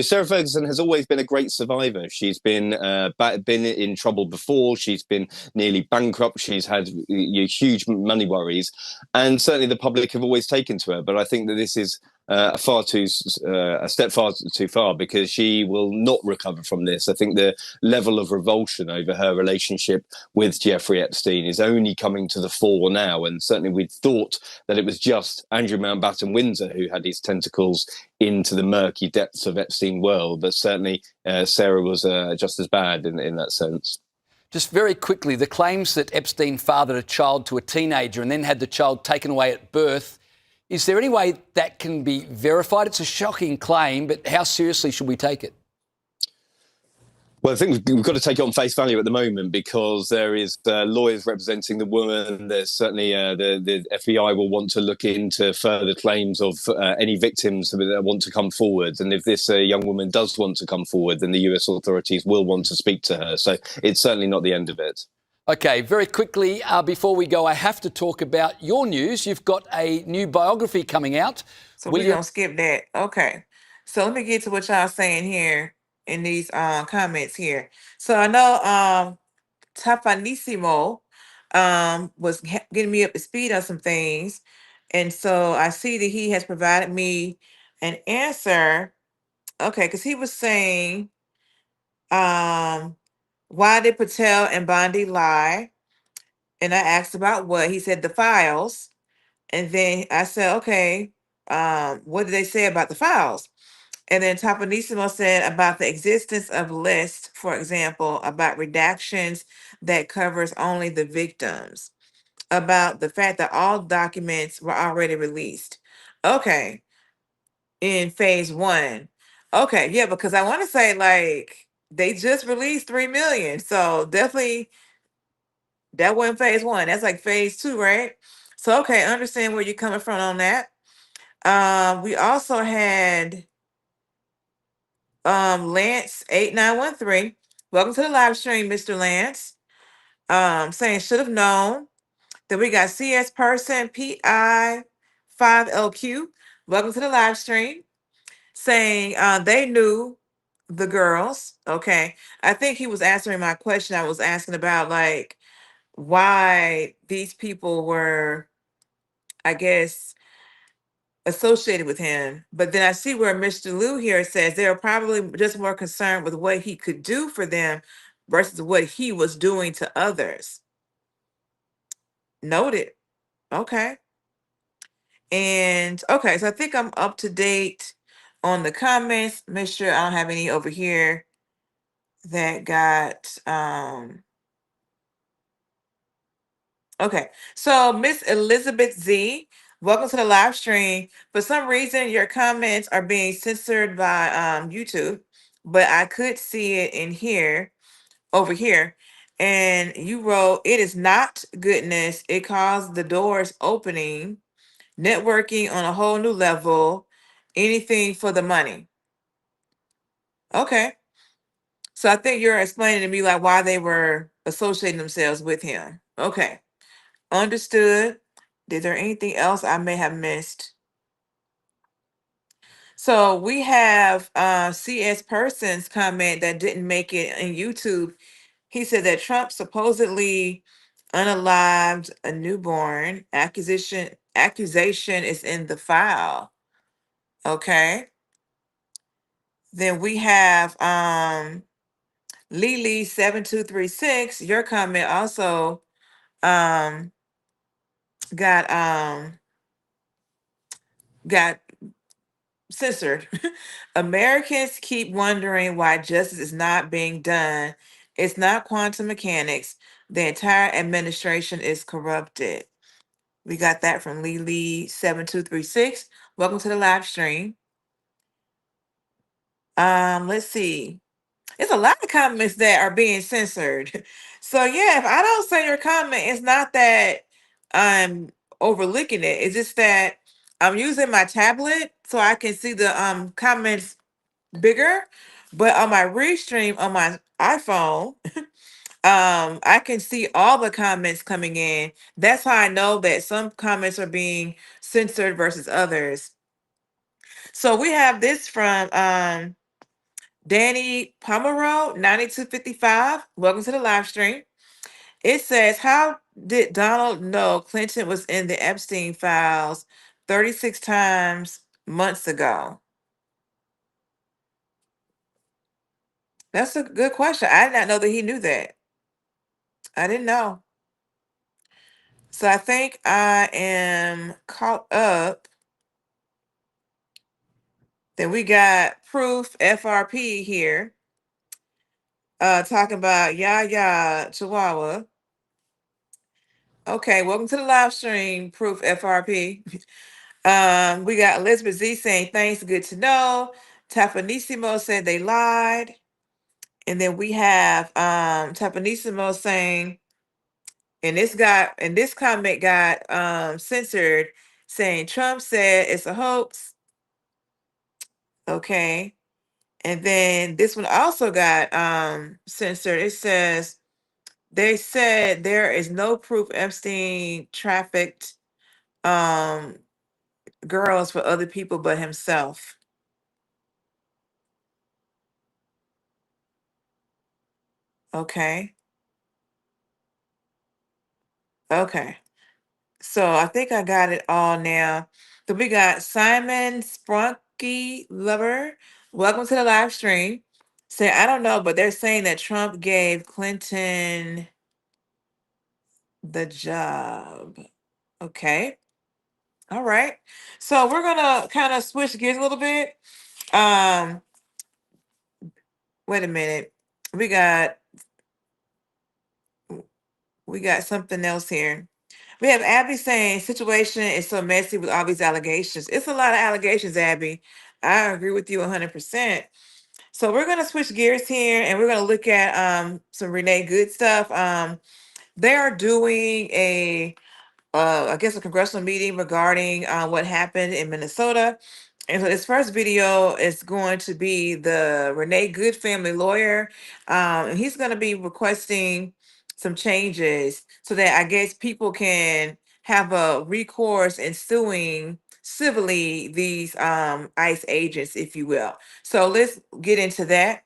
Sarah Ferguson has always been a great survivor. She's been in trouble before. She's been nearly bankrupt. She's had huge money worries, and certainly the public have always taken to her. But I think that this is a step far too far, because she will not recover from this. I think the level of revulsion over her relationship with Jeffrey Epstein is only coming to the fore now, and certainly we'd thought that it was just Andrew Mountbatten Windsor who had his tentacles into the murky depths of Epstein world, but certainly Sarah was just as bad in that sense. Just very quickly, the claims that Epstein fathered a child to a teenager and then had the child taken away at birth, is there any way that can be verified? It's a shocking claim, but how seriously should we take it? Well, I think we've got to take it on face value at the moment, because there is lawyers representing the woman. There's certainly the FBI will want to look into further claims of any victims that want to come forward. And if this young woman does want to come forward, then the US authorities will want to speak to her. So it's certainly not the end of it. Okay, very quickly, before we go, I have to talk about your news. You've got a new biography coming out. So we're going to skip that. Okay. So let me get to what y'all saying here in these comments here. So I know Tafanissimo was getting me up to speed on some things. And so I see that he has provided me an answer. Okay, because he was saying, why did Patel and Bondi lie? And I asked about what? He said the files. And then I said, okay, what did they say about the files? And then Tapanissimo said about the existence of lists, for example, about redactions that covers only the victims, about the fact that all documents were already released. Okay, in phase one. Okay, yeah, because I want to say like they just released 3 million. So definitely that wasn't phase one. That's like phase two, right? So okay, I understand where you're coming from on that. We also had Lance 8913. Welcome to the live stream, Mr. Lance. Saying should have known. Then we got CS person PI 5LQ. Welcome to the live stream. Saying they knew the girls. Okay. I think he was answering my question. I was asking about like why these people were, I guess, associated with him. But then I see where Mr. Liu here says they were probably just more concerned with what he could do for them versus what he was doing to others. Noted. Okay. And okay, so I think I'm up to date on the comments. Make sure I don't have any over here that got okay. So Miss Elizabeth Z, welcome to the live stream. For some reason, your comments are being censored by YouTube, but I could see it in here, over here. And you wrote, it is not goodness. It caused the doors opening, networking on a whole new level, anything for the money. Okay. So I think you're explaining to me like why they were associating themselves with him. Okay. Understood. Is there anything else I may have missed? So we have CS Person's comment that didn't make it in YouTube. He said that Trump supposedly unalived a newborn. Accusation is in the file. Okay. Then we have Lily 7236. Your comment also got censored. Americans keep wondering why justice is not being done. It's not quantum mechanics. The entire administration is corrupted. We got that from Lily 7236. Welcome to the live stream. Let's see. It's a lot of comments that are being censored. So yeah, if I don't say your comment, it's not that I'm overlooking it. It's just that I'm using my tablet so I can see the comments bigger. But on my restream on my iPhone, I can see all the comments coming in. That's how I know that some comments are being censored versus others. So we have this from Danny Pomeroy, 9255. Welcome to the live stream. It says, how did Donald know Clinton was in the Epstein files 36 times months ago? That's a good question. I did not know that he knew that. I didn't know. So I think I am caught up. Then we got Proof FRP here, talking about Yaya Chihuahua. Okay, welcome to the live stream, Proof FRP. We got Elizabeth Z saying, thanks, good to know. Tapanissimo said they lied. And then we have Tapanissimo saying, and this comment got censored, saying Trump said it's a hoax. Okay. And then this one also got censored. It says they said there is no proof Epstein trafficked girls for other people but himself. Okay. Okay. So I think I got it all now. So we got Simon Sprunky Lover. Welcome to the live stream. Say, I don't know, but they're saying that Trump gave Clinton the job. Okay. All right. So we're gonna kind of switch gears a little bit. Um, wait a minute. We got something else here. We have Abby saying situation is so messy with all these allegations. It's a lot of allegations, Abby. I agree with you 100%. So we're gonna switch gears here and we're gonna look at some Renee Goode stuff. They are doing I guess a congressional meeting regarding what happened in Minnesota. And so this first video is going to be the Renee Goode family lawyer. And he's going to be requesting some changes so that I guess people can have a recourse in suing civilly these ICE agents, if you will. So let's get into that.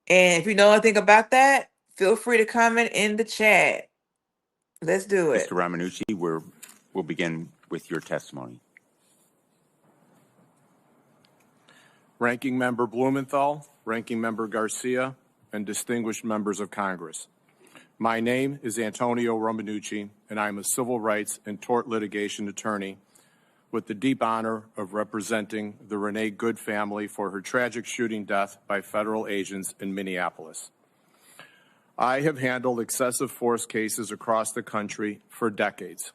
And if you know anything about that, feel free to comment in the chat. Let's do it. Mr. Ramanucci, we'll begin with your testimony. Ranking Member Blumenthal, Ranking Member Garcia, and distinguished members of Congress. My name is Antonio Ramanucci, and I am a civil rights and tort litigation attorney with the deep honor of representing the Renee Goode family for her tragic shooting death by federal agents in Minneapolis. I have handled excessive force cases across the country for decades.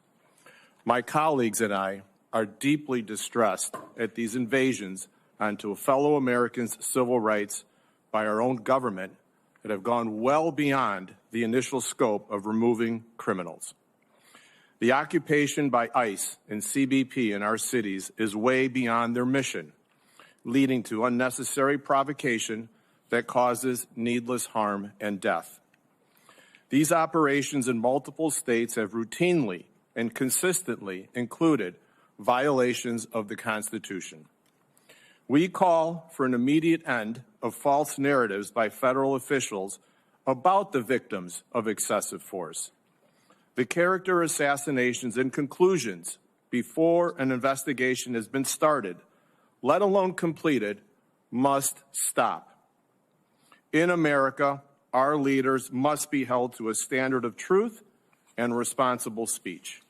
My colleagues and I are deeply distressed at these invasions onto a fellow American's civil rights by our own government that have gone well beyond the initial scope of removing criminals. The occupation by ICE and CBP in our cities is way beyond their mission, leading to unnecessary provocation that causes needless harm and death. These operations in multiple states have routinely and consistently included violations of the Constitution. We call for an immediate end of false narratives by federal officials about the victims of excessive force. The character assassinations and conclusions before an investigation has been started, let alone completed, must stop. In America, our leaders must be held to a standard of truth and responsible speech.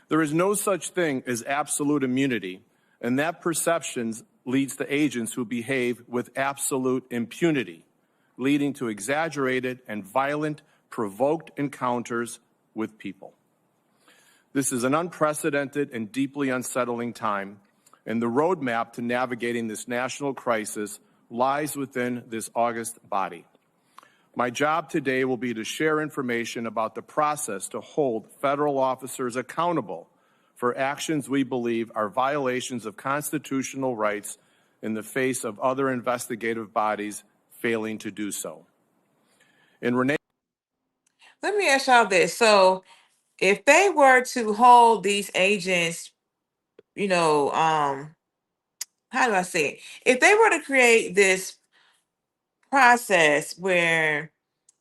There is no such thing as absolute immunity, and that perception leads to agents who behave with absolute impunity, leading to exaggerated and violent, provoked encounters with people. This is an unprecedented and deeply unsettling time, and the roadmap to navigating this national crisis lies within this august body. My job today will be to share information about the process to hold federal officers accountable for actions we believe are violations of constitutional rights in the face of other investigative bodies failing to do so. In Renee, Let me ask y'all this. So if they were to hold these agents, you know, how do I say it? If they were to create this process where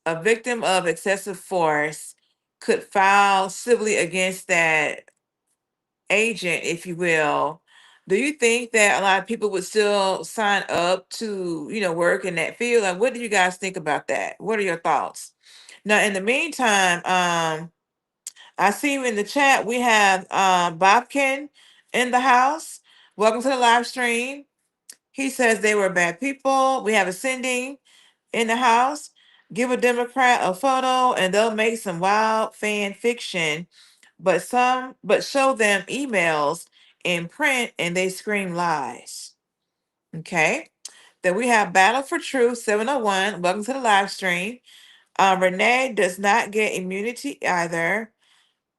a victim of excessive force could file civilly against that agent, if you will, do you think that a lot of people would still sign up to, work in that field? Like, what do you guys think about that? What are your thoughts? Now, in the meantime, I see you in the chat. We have Bobkin in the house. Welcome to the live stream. He says they were bad people. We have Ascending in the house. Give a Democrat a photo and they'll make some wild fan fiction, but show them emails in print and they scream lies. Okay. Then we have Battle for Truth 701. Welcome to the live stream. Renee does not get immunity either.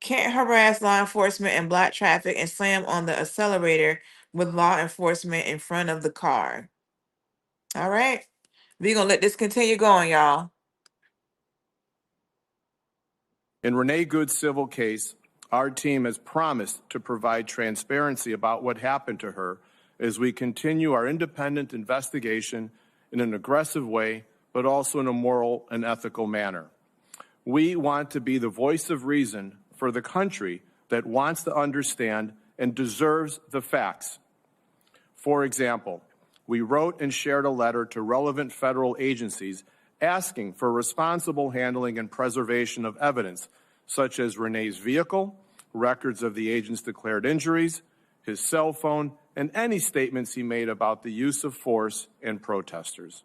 Can't harass law enforcement and block traffic and slam on the accelerator with law enforcement in front of the car. All right. We're going to let this continue going, y'all. in Renee Goode's civil case, our team has promised to provide transparency about what happened to her as we continue our independent investigation in an aggressive way, but also in a moral and ethical manner. We want to be the voice of reason for the country that wants to understand and deserves the facts. For example, we wrote and shared a letter to relevant federal agencies asking for responsible handling and preservation of evidence, such as Renee's vehicle, records of the agent's declared injuries, his cell phone, and any statements he made about the use of force and protesters.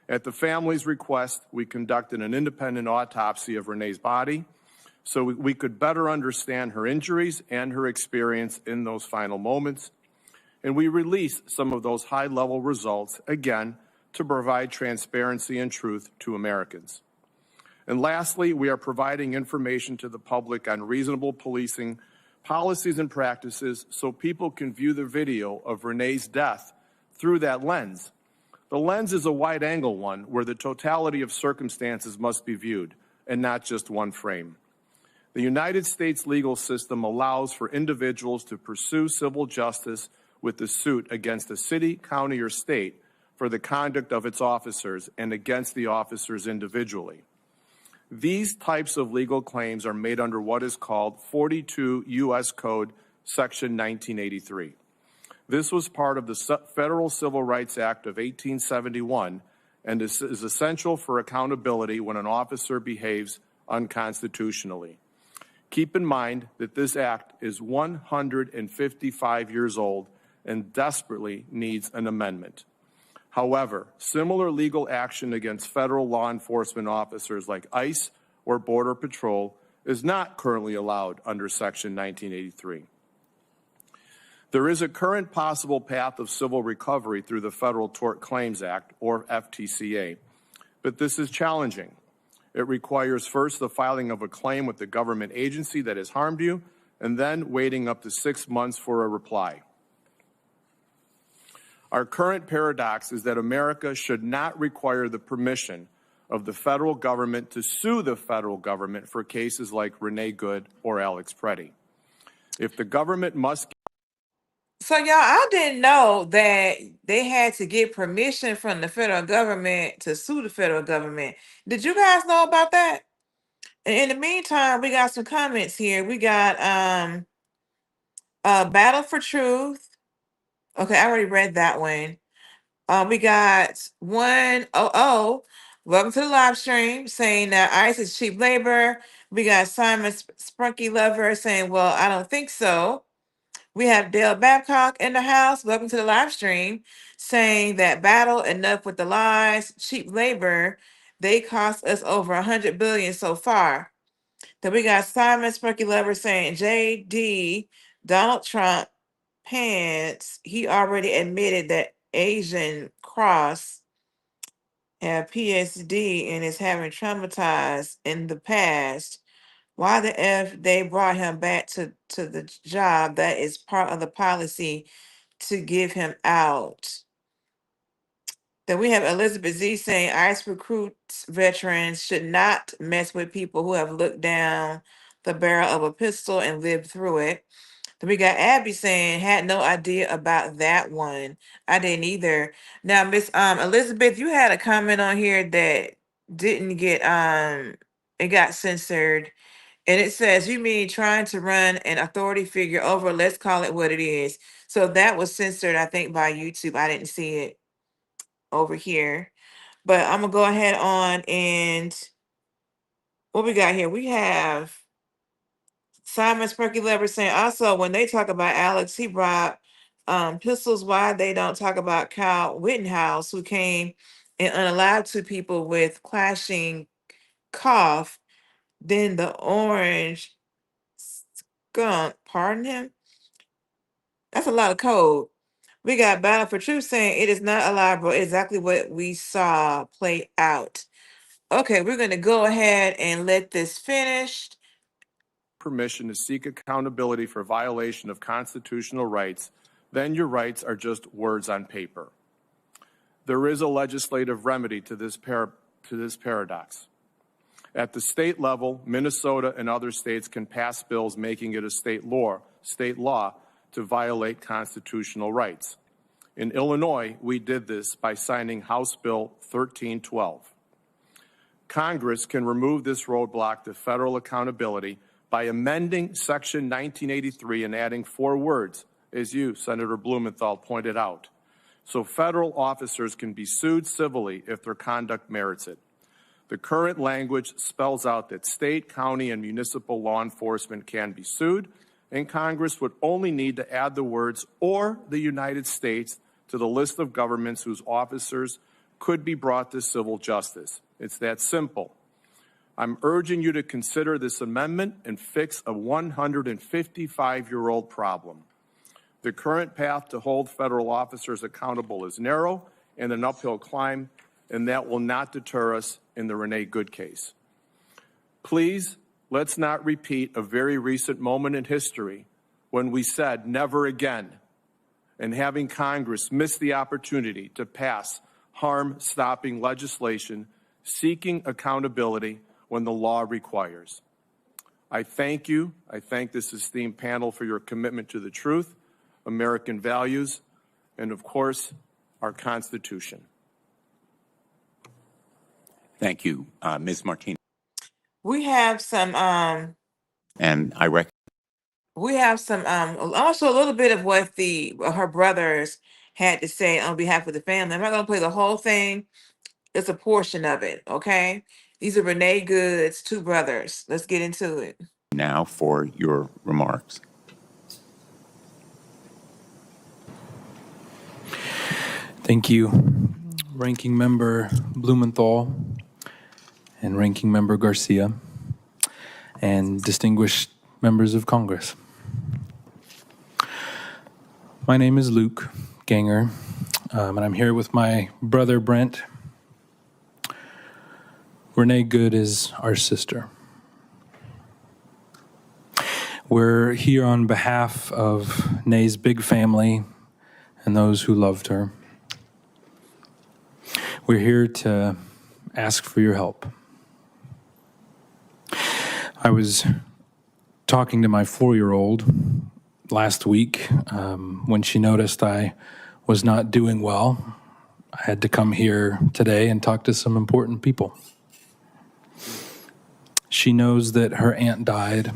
At the family's request, we conducted an independent autopsy of Renee's body so we could better understand her injuries and her experience in those final moments. And we released some of those high-level results, again, to provide transparency and truth to Americans. And lastly, we are providing information to the public on reasonable policing policies and practices so people can view the video of Renee's death through that lens. The lens is a wide-angle one where the totality of circumstances must be viewed, and not just one frame. The United States legal system allows for individuals to pursue civil justice with the suit against a city, county, or state for the conduct of its officers and against the officers individually. These types of legal claims are made under what is called 42 U.S. Code, Section 1983. This was part of the Federal Civil Rights Act of 1871 and is essential for accountability when an officer behaves unconstitutionally. Keep in mind that this act is 155 years old and desperately needs an amendment. However, similar legal action against federal law enforcement officers like ICE or Border Patrol is not currently allowed under Section 1983. There is a current possible path of civil recovery through the Federal Tort Claims Act, or FTCA, but this is challenging. It requires first the filing of a claim with the government agency that has harmed you, and then waiting up to 6 months for a reply. Our current paradox is that America should not require the permission of the federal government to sue the federal government for cases like Renee Goode or Alex Preddy. If the government must... So, y'all, I didn't know that they had to get permission from the federal government to sue the federal government. Did you guys know about that? And in the meantime, we got some comments here. We got Battle for Truth. Okay, I already read that one. We got 100. Welcome to the live stream saying that ICE is cheap labor. We got Simon Sprunky Lover saying, well, I don't think so. We have Dale Babcock in the house. Welcome to the live stream saying that battle enough with the lies, cheap labor. They cost us over $100 billion so far. Then we got Simon Sprunky Lover saying JD, Donald Trump pants. He already admitted that Asian cross, have PSD, and is having traumatized in the past. Why the F they brought him back to the job? That is part of the policy to give him out. Then we have Elizabeth Z saying ICE recruits veterans should not mess with people who have looked down the barrel of a pistol and lived through it. Then we got Abby saying had no idea about that one. I didn't either. Now, Miss Elizabeth, you had a comment on here that didn't get it got censored. And it says, you mean trying to run an authority figure over, let's call it what it is. So that was censored, I think, by YouTube. I didn't see it over here. But I'm gonna go ahead on and what we got here? We have Simon Sparky Lever saying also when they talk about Alex, he brought pistols. Why they don't talk about Kyle Wittenhouse, who came and unalived two people with clashing cough, then the orange skunk, pardon him. That's a lot of code. We got Battle for Truth saying it is not a lie, bro. Exactly what we saw play out. Okay, we're going to go ahead and let this finish. Permission to seek accountability for violation of constitutional rights, then your rights are just words on paper. There is a legislative remedy to this paradox. At the state level, Minnesota and other states can pass bills making it a state law to violate constitutional rights. In Illinois, we did this by signing House Bill 1312. Congress can remove this roadblock to federal accountability by amending Section 1983 and adding 4 words, as you, Senator Blumenthal, pointed out, so federal officers can be sued civilly if their conduct merits it. The current language spells out that state, county, and municipal law enforcement can be sued, and Congress would only need to add the words "or the United States" to the list of governments whose officers could be brought to civil justice. It's that simple. I'm urging you to consider this amendment and fix a 155-year-old problem. The current path to hold federal officers accountable is narrow and an uphill climb, and that will not deter us in the Renee Goode case. Please, let's not repeat a very recent moment in history when we said never again, and having Congress miss the opportunity to pass harm-stopping legislation seeking accountability when the law requires. I thank you. I thank this esteemed panel for your commitment to the truth, American values, and of course, our Constitution. Thank you, Ms. Martinez. We have some And we have some also a little bit of what her brothers had to say on behalf of the family. I'm not gonna play the whole thing. It's a portion of it, okay? These are Renee Goode's 2 brothers. Let's get into it. now for your remarks. Thank you, Ranking Member Blumenthal and Ranking Member Garcia and distinguished members of Congress. My name is Luke Ganger, and I'm here with my brother Brent. Renee Goode is our sister. We're here on behalf of Nay's big family and those who loved her. We're here to ask for your help. I was talking to my 4-year-old last week when she noticed I was not doing well. I had to come here today and talk to some important people. She knows that her aunt died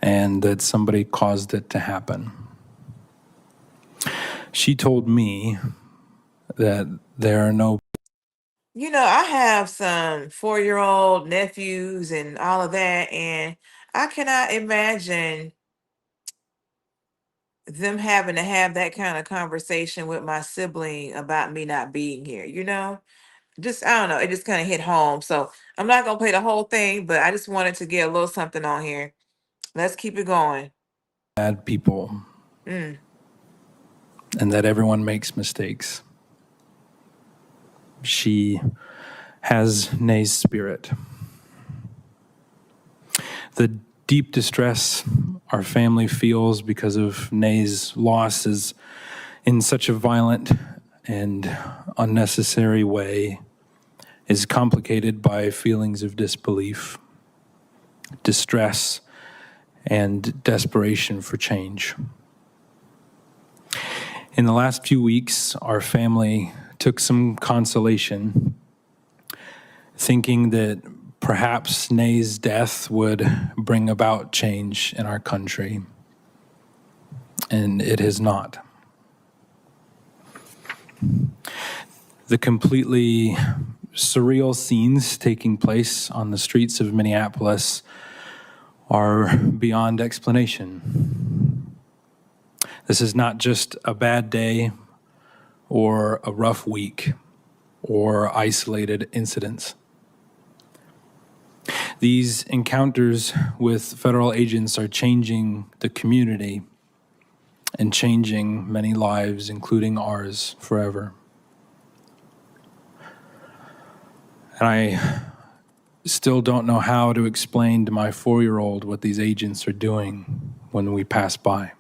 and that somebody caused it to happen. She told me that there are no... You know, I have some 4-year-old nephews and all of that, and I cannot imagine them having to have that kind of conversation with my sibling about me not being here, you know? Just, I don't know, it just kind of hit home. So I'm not going to play the whole thing, but I just wanted to get a little something on here. Let's keep it going. Bad people. and that everyone makes mistakes. She has Nay's spirit. The deep distress our family feels because of Nay's loss is in such a violent and unnecessary way is complicated by feelings of disbelief, distress, and desperation for change. In the last few weeks, our family took some consolation, thinking that perhaps Nay's death would bring about change in our country, and it has not. The completely surreal scenes taking place on the streets of Minneapolis are beyond explanation. This is not just a bad day or a rough week or isolated incidents. These encounters with federal agents are changing the community and changing many lives, including ours, forever. And I still don't know how to explain to my 4-year-old what these agents are doing when we pass by.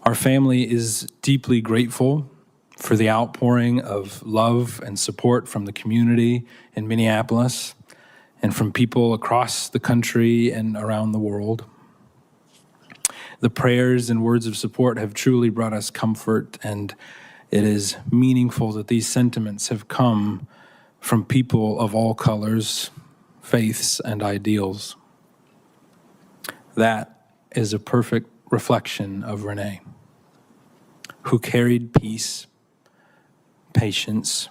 Our family is deeply grateful for the outpouring of love and support from the community in Minneapolis and from people across the country and around the world. The prayers and words of support have truly brought us comfort, and it is meaningful that these sentiments have come from people of all colors, faiths, and ideals. That is a perfect reflection of Renee, who carried peace, patience,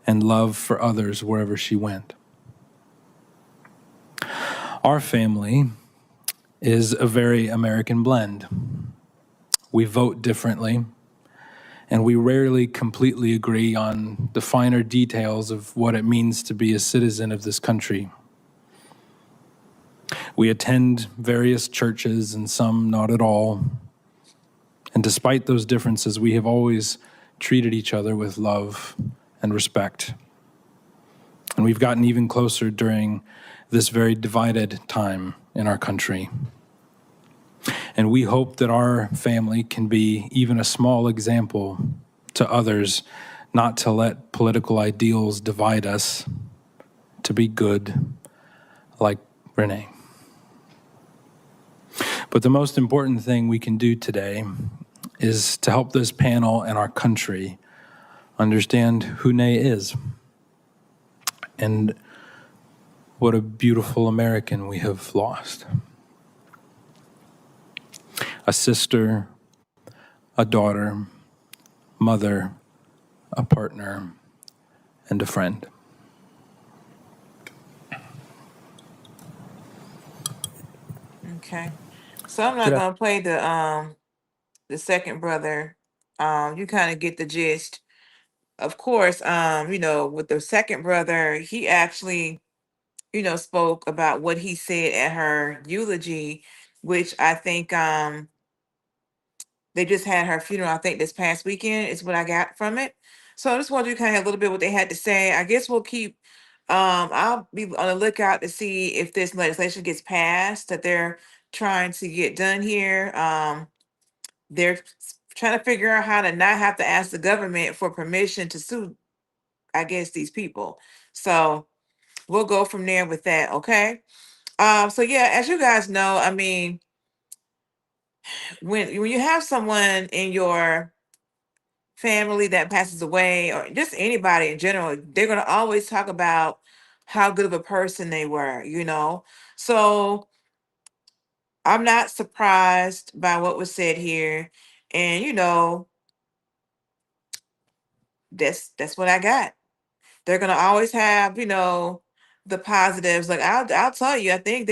and love for others wherever she went. Our family is a very American blend. We vote differently, and we rarely completely agree on the finer details of what it means to be a citizen of this country. We attend various churches and some not at all. And despite those differences, we have always treated each other with love and respect. And we've gotten even closer during this very divided time in our country. And we hope that our family can be even a small example to others, not to let political ideals divide us, to be good, like Renee. But the most important thing we can do today is to help this panel and our country understand who Nay is and what a beautiful American we have lost. A sister, a daughter, mother, a partner, and a friend. Okay. So I'm not gonna play the second brother. You kind of get the gist. Of course, with the second brother, he actually, spoke about what he said at her eulogy, which I think they just had her funeral, I think this past weekend is what I got from it. So I just wanted to kind of hear a little bit what they had to say. I guess we'll keep I'll be on the lookout to see if this legislation gets passed that they're trying to get done here. They're trying to figure out how to not have to ask the government for permission to sue, I guess, these people. So we'll go from there with that, okay? So yeah, as you guys know, I mean, when you have someone in your family that passes away, or just anybody in general, they're gonna always talk about how good of a person they were. So I'm not surprised by what was said here. And that's what I got. They're gonna always have, the positives. Like I'll tell you, I think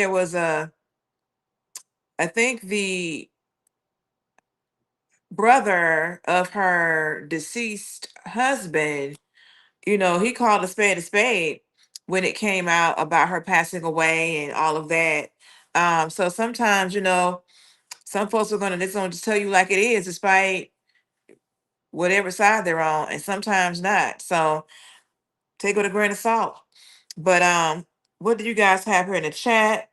the brother of her deceased husband, he called a spade when it came out about her passing away and all of that. So sometimes, Some folks are gonna just tell you like it is, despite whatever side they're on, and sometimes not. So take it with a grain of salt. But what do you guys have here in the chat?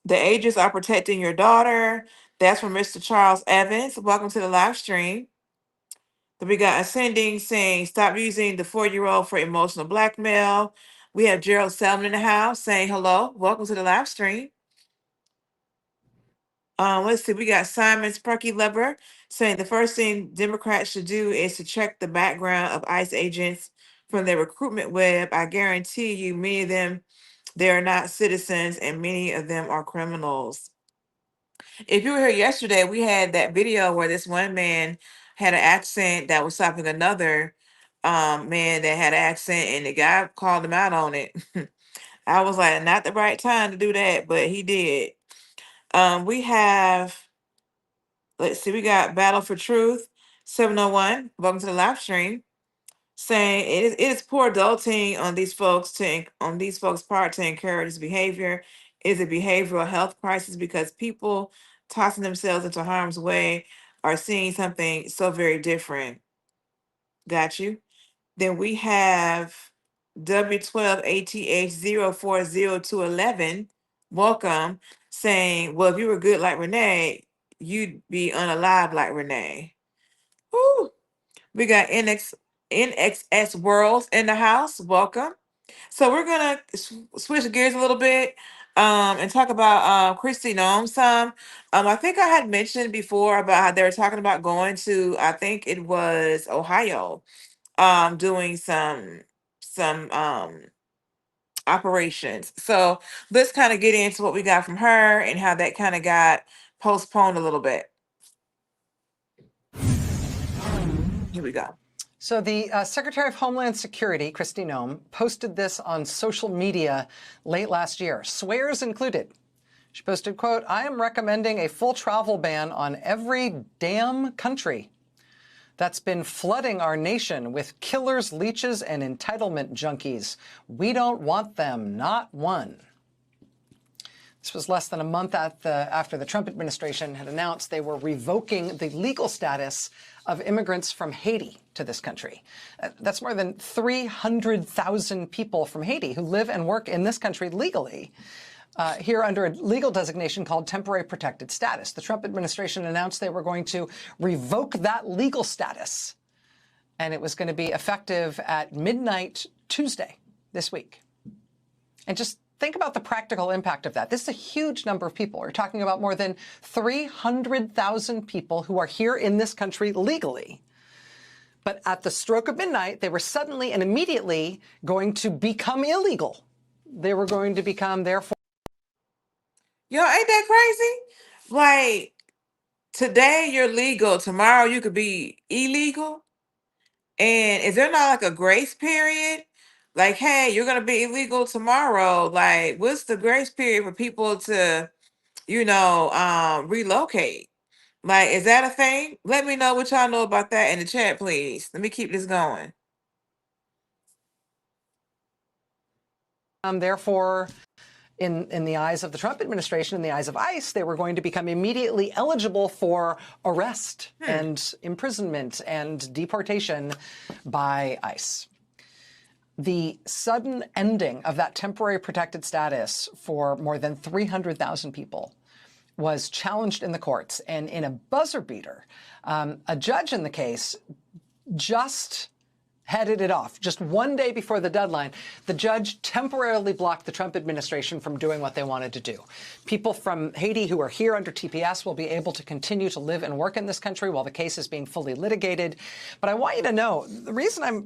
The ages are protecting your daughter. That's from Mr. Charles Evans. Welcome to the live stream. Then we got Ascending saying, stop using the 4-year-old for emotional blackmail. We have Gerald Selman in the house saying hello. Welcome to the live stream. Let's see, we got Simon Sparky Lover saying the first thing Democrats should do is to check the background of ICE agents from their recruitment web. I guarantee you, many of them, they are not citizens, and many of them are criminals. If you were here yesterday, we had that video where this one man had an accent that was stopping another man that had an accent, and the guy called him out on it. I was like, not the right time to do that, but he did. We have, let's see, we got Battle for Truth 701. Welcome to the live stream. Saying it is poor adulting on these folks part to encourage this behavior. It is a behavioral health crisis because people tossing themselves into harm's way are seeing something so very different. Got you. Then we have W12ATH040211. Welcome, saying, well, if you were good like Renee, you'd be unalive like Renee. Woo. We got NXS Worlds in the house. Welcome. So we're gonna switch gears a little bit and talk about Kristi Noem some. I think I had mentioned before about how they were talking about going to, I think it was Ohio, doing some operations. So let's kind of get into what we got from her and how that kind of got postponed a little bit. Here we go. So the Secretary of Homeland Security, Kristi Noem, posted this on social media late last year. Swears included. She posted, quote, I am recommending a full travel ban on every damn country that's been flooding our nation with killers, leeches, and entitlement junkies. We don't want them, not one. This was less than a month after the Trump administration had announced they were revoking the legal status of immigrants from Haiti to this country. That's more than 300,000 people from Haiti who live and work in this country legally, here under a legal designation called temporary protected status. The Trump administration announced they were going to revoke that legal status, and it was going to be effective at midnight Tuesday this week. And just think about the practical impact of that. This is a huge number of people. We're talking about more than 300,000 people who are here in this country legally. But at the stroke of midnight, they were suddenly and immediately going to become illegal. They were going to become, therefore... Yo, ain't that crazy? Like, today you're legal, tomorrow you could be illegal. And is there not like a grace period? Like, hey, you're gonna be illegal tomorrow. Like, what's the grace period for people to, relocate? Like, is that a thing? Let me know what y'all know about that in the chat, please. Let me keep this going. Therefore, in the eyes of the Trump administration, in the eyes of ICE, they were going to become immediately eligible for arrest and imprisonment and deportation by ICE. The sudden ending of that temporary protected status for more than 300,000 people was challenged in the courts. And in a buzzer beater, a judge in the case just headed it off. Just one day before the deadline, the judge temporarily blocked the Trump administration from doing what they wanted to do. People from Haiti who are here under TPS will be able to continue to live and work in this country while the case is being fully litigated. But I want you to know, the reason I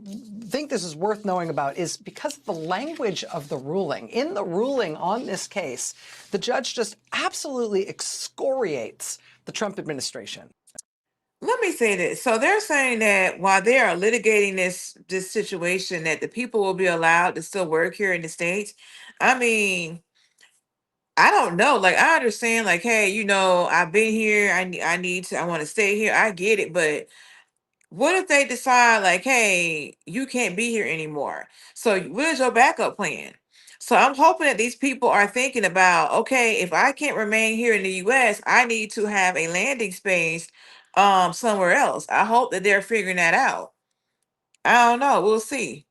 think this is worth knowing about is because of the language of the ruling. In the ruling on this case, the judge just absolutely excoriates the Trump administration. Let me say this. So they're saying that while they are litigating this situation, that the people will be allowed to still work here in the States. I mean, I don't know. Like, I understand, like, hey, I've been here. I want to stay here. I get it. But what if they decide, like, hey, you can't be here anymore? So what is your backup plan? So I'm hoping that these people are thinking about, okay, if I can't remain here in the US, I need to have a landing space somewhere else. I hope that they're figuring that out. I don't know. We'll see.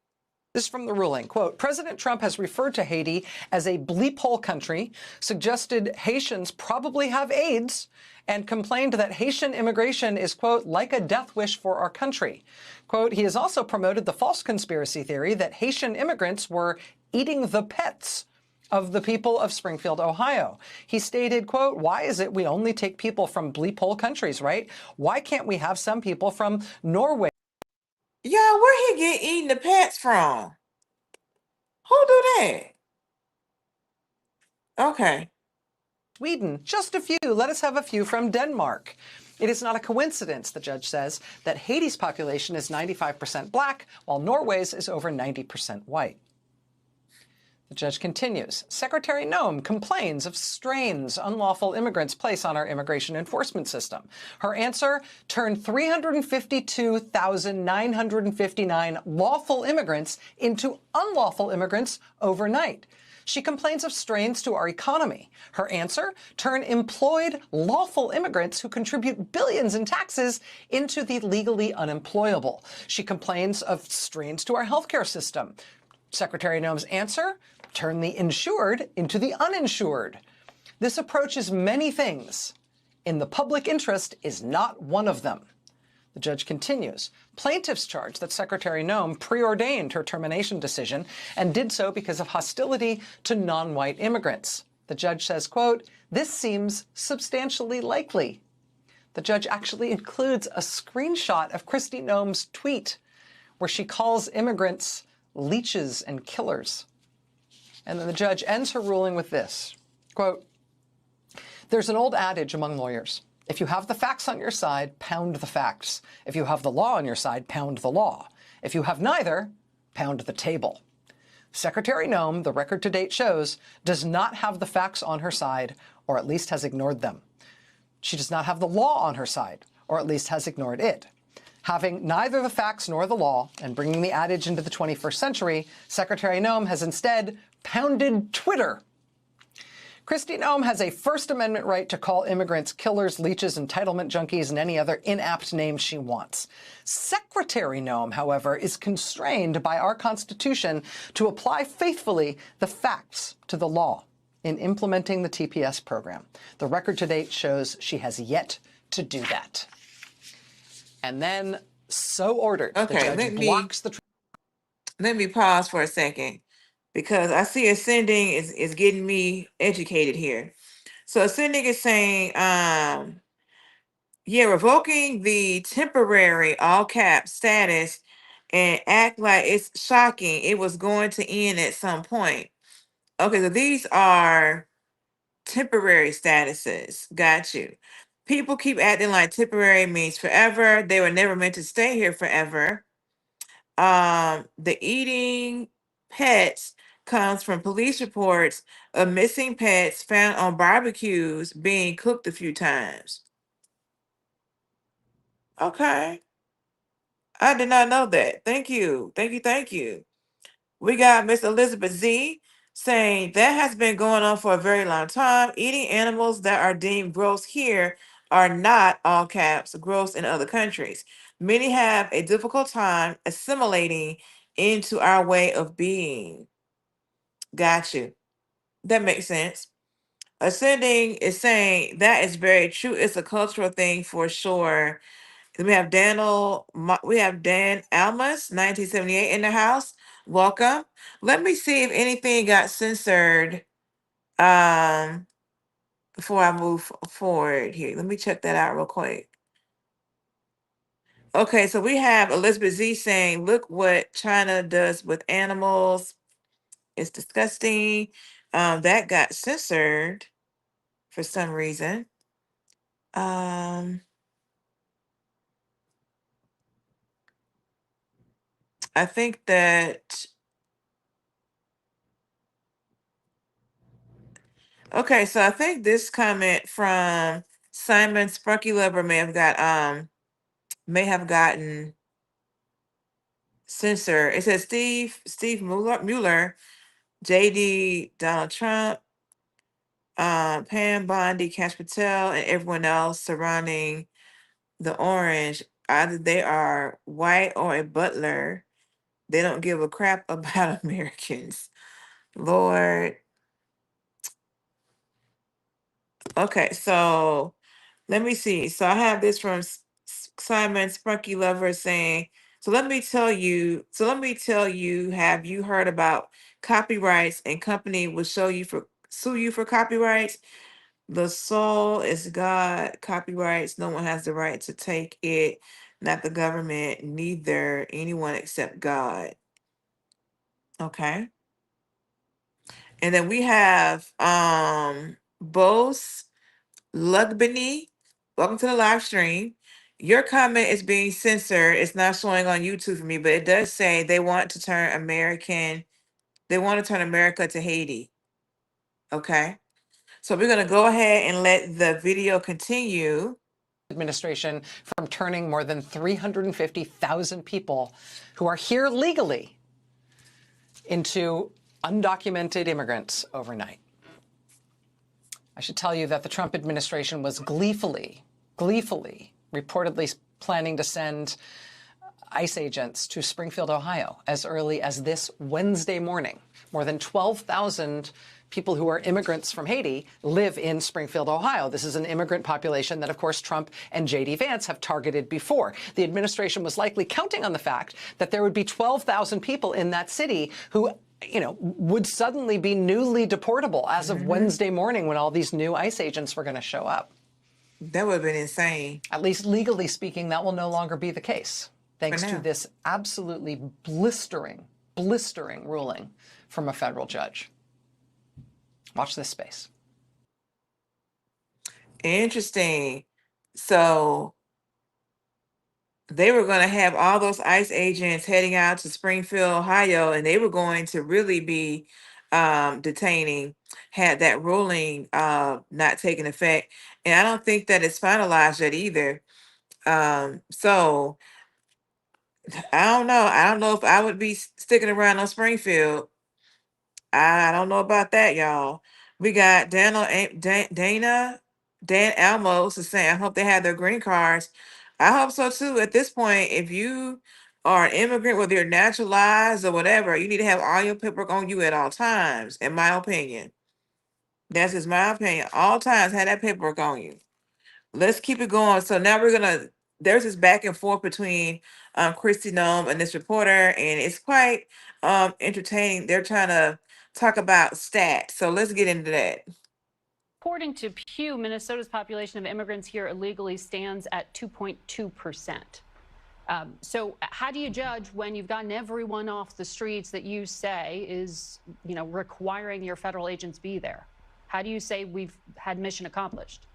This is from the ruling. Quote, President Trump has referred to Haiti as a bleep hole country, suggested Haitians probably have AIDS, and complained that Haitian immigration is, quote, like a death wish for our country. Quote, he has also promoted the false conspiracy theory that Haitian immigrants were eating the pets of the people of Springfield, Ohio. He stated, quote, why is it we only take people from bleep hole countries, right? Why can't we have some people from Norway? Y'all, where he get eating the pets from? Who do that? Okay. Sweden, just a few. Let us have a few from Denmark. It is not a coincidence, the judge says, that Haiti's population is 95% black, while Norway's is over 90% white. The judge continues. Secretary Noem complains of strains unlawful immigrants place on our immigration enforcement system. Her answer, turn 352,959 lawful immigrants into unlawful immigrants overnight. She complains of strains to our economy. Her answer, turn employed lawful immigrants who contribute billions in taxes into the legally unemployable. She complains of strains to our healthcare system. Secretary Noem's answer, turn the insured into the uninsured. This approaches many things. In the public interest is not one of them. The judge continues. Plaintiffs charge that Secretary Noem preordained her termination decision and did so because of hostility to non-white immigrants. The judge says, quote, this seems substantially likely. The judge actually includes a screenshot of Kristi Noem's tweet where she calls immigrants leeches and killers. And then the judge ends her ruling with this, quote, there's an old adage among lawyers. If you have the facts on your side, pound the facts. If you have the law on your side, pound the law. If you have neither, pound the table. Secretary Noem, the record to date shows, does not have the facts on her side, or at least has ignored them. She does not have the law on her side, or at least has ignored it. Having neither the facts nor the law, and bringing the adage into the 21st century, Secretary Noem has instead pounded Twitter. Kristi Noem has a First Amendment right to call immigrants killers, leeches, entitlement junkies, and any other inapt name she wants. Secretary Noem, however, is constrained by our Constitution to apply faithfully the facts to the law in implementing the TPS program. The record to date shows she has yet to do that. And then, so ordered, Okay, the judge blocks the... Let me pause for a second, because I see ascending is getting me educated here. So ascending is saying, yeah, revoking the temporary all cap status and act like it's shocking it was going to end at some point. Okay, so these are temporary statuses. Got you. People keep acting like temporary means forever. They were never meant to stay here forever. The eating pets comes from police reports of missing pets found on barbecues being cooked a few times. Okay. I did not know that. Thank you. Thank you. Thank you. We got Miss Elizabeth Z saying that has been going on for a very long time. Eating animals that are deemed gross here are not, all caps, gross in other countries. Many have a difficult time assimilating into our way of being. Got you. That makes sense. Ascending is saying that is very true. It's a cultural thing for sure. We have we have Dan Almas, 1978 in the house. Welcome. Let me see if anything got censored before I move forward here. Let me check that out real quick. Okay, so we have Elizabeth Z saying, look what China does with animals. It's disgusting. That got censored for some reason. I think that, okay, so I think this comment from Simon Sparky Lover may have gotten censored. It says Steve Mueller JD, Donald Trump, Pam Bondi, Cash Patel, and everyone else surrounding the orange. Either they are white or a butler. They don't give a crap about Americans. Lord. Okay, so let me see. So I have this from Simon Spunky Lover saying, let me tell you, have you heard about copyrights and company will sue you for copyrights? The soul is God, copyrights, no one has the right to take it, not the government, neither anyone except God. Okay. And then we have Bose Lugbany. Welcome to the live stream. Your comment is being censored. It's not showing on YouTube for me, but it does say they want to turn America to Haiti. Okay. So we're gonna go ahead and let the video continue. Administration from turning more than 350,000 people who are here legally into undocumented immigrants overnight. I should tell you that the Trump administration was gleefully reportedly planning to send ICE agents to Springfield, Ohio, as early as this Wednesday morning. More than 12,000 people who are immigrants from Haiti live in Springfield, Ohio. This is an immigrant population that, of course, Trump and J.D. Vance have targeted before. The administration was likely counting on the fact that there would be 12,000 people in that city who, would suddenly be newly deportable as of Wednesday morning when all these new ICE agents were going to show up. That would have been insane. At least legally speaking, that will no longer be the case, thanks to this absolutely blistering ruling from a federal judge. Watch this space. Interesting. So they were going to have all those ICE agents heading out to Springfield, Ohio, and they were going to really be detaining had that ruling not taken effect. And I don't think that it's finalized yet either. So I don't know. I don't know if I would be sticking around on Springfield. I don't know about that, y'all. We got Dan Almos is saying, I hope they have their green cards. I hope so too. At this point, if you are an immigrant, whether you're naturalized or whatever, you need to have all your paperwork on you at all times, in my opinion. That's just my opinion. All times, have that paperwork on you. Let's keep it going. So now there's this back and forth between Kristi Noem and this reporter, and it's quite entertaining. They're trying to talk about stats. So let's get into that. According to Pew, Minnesota's population of immigrants here illegally stands at 2.2%. So how do you judge when you've gotten everyone off the streets that you say is, requiring your federal agents be there? How do you say we've had mission accomplished?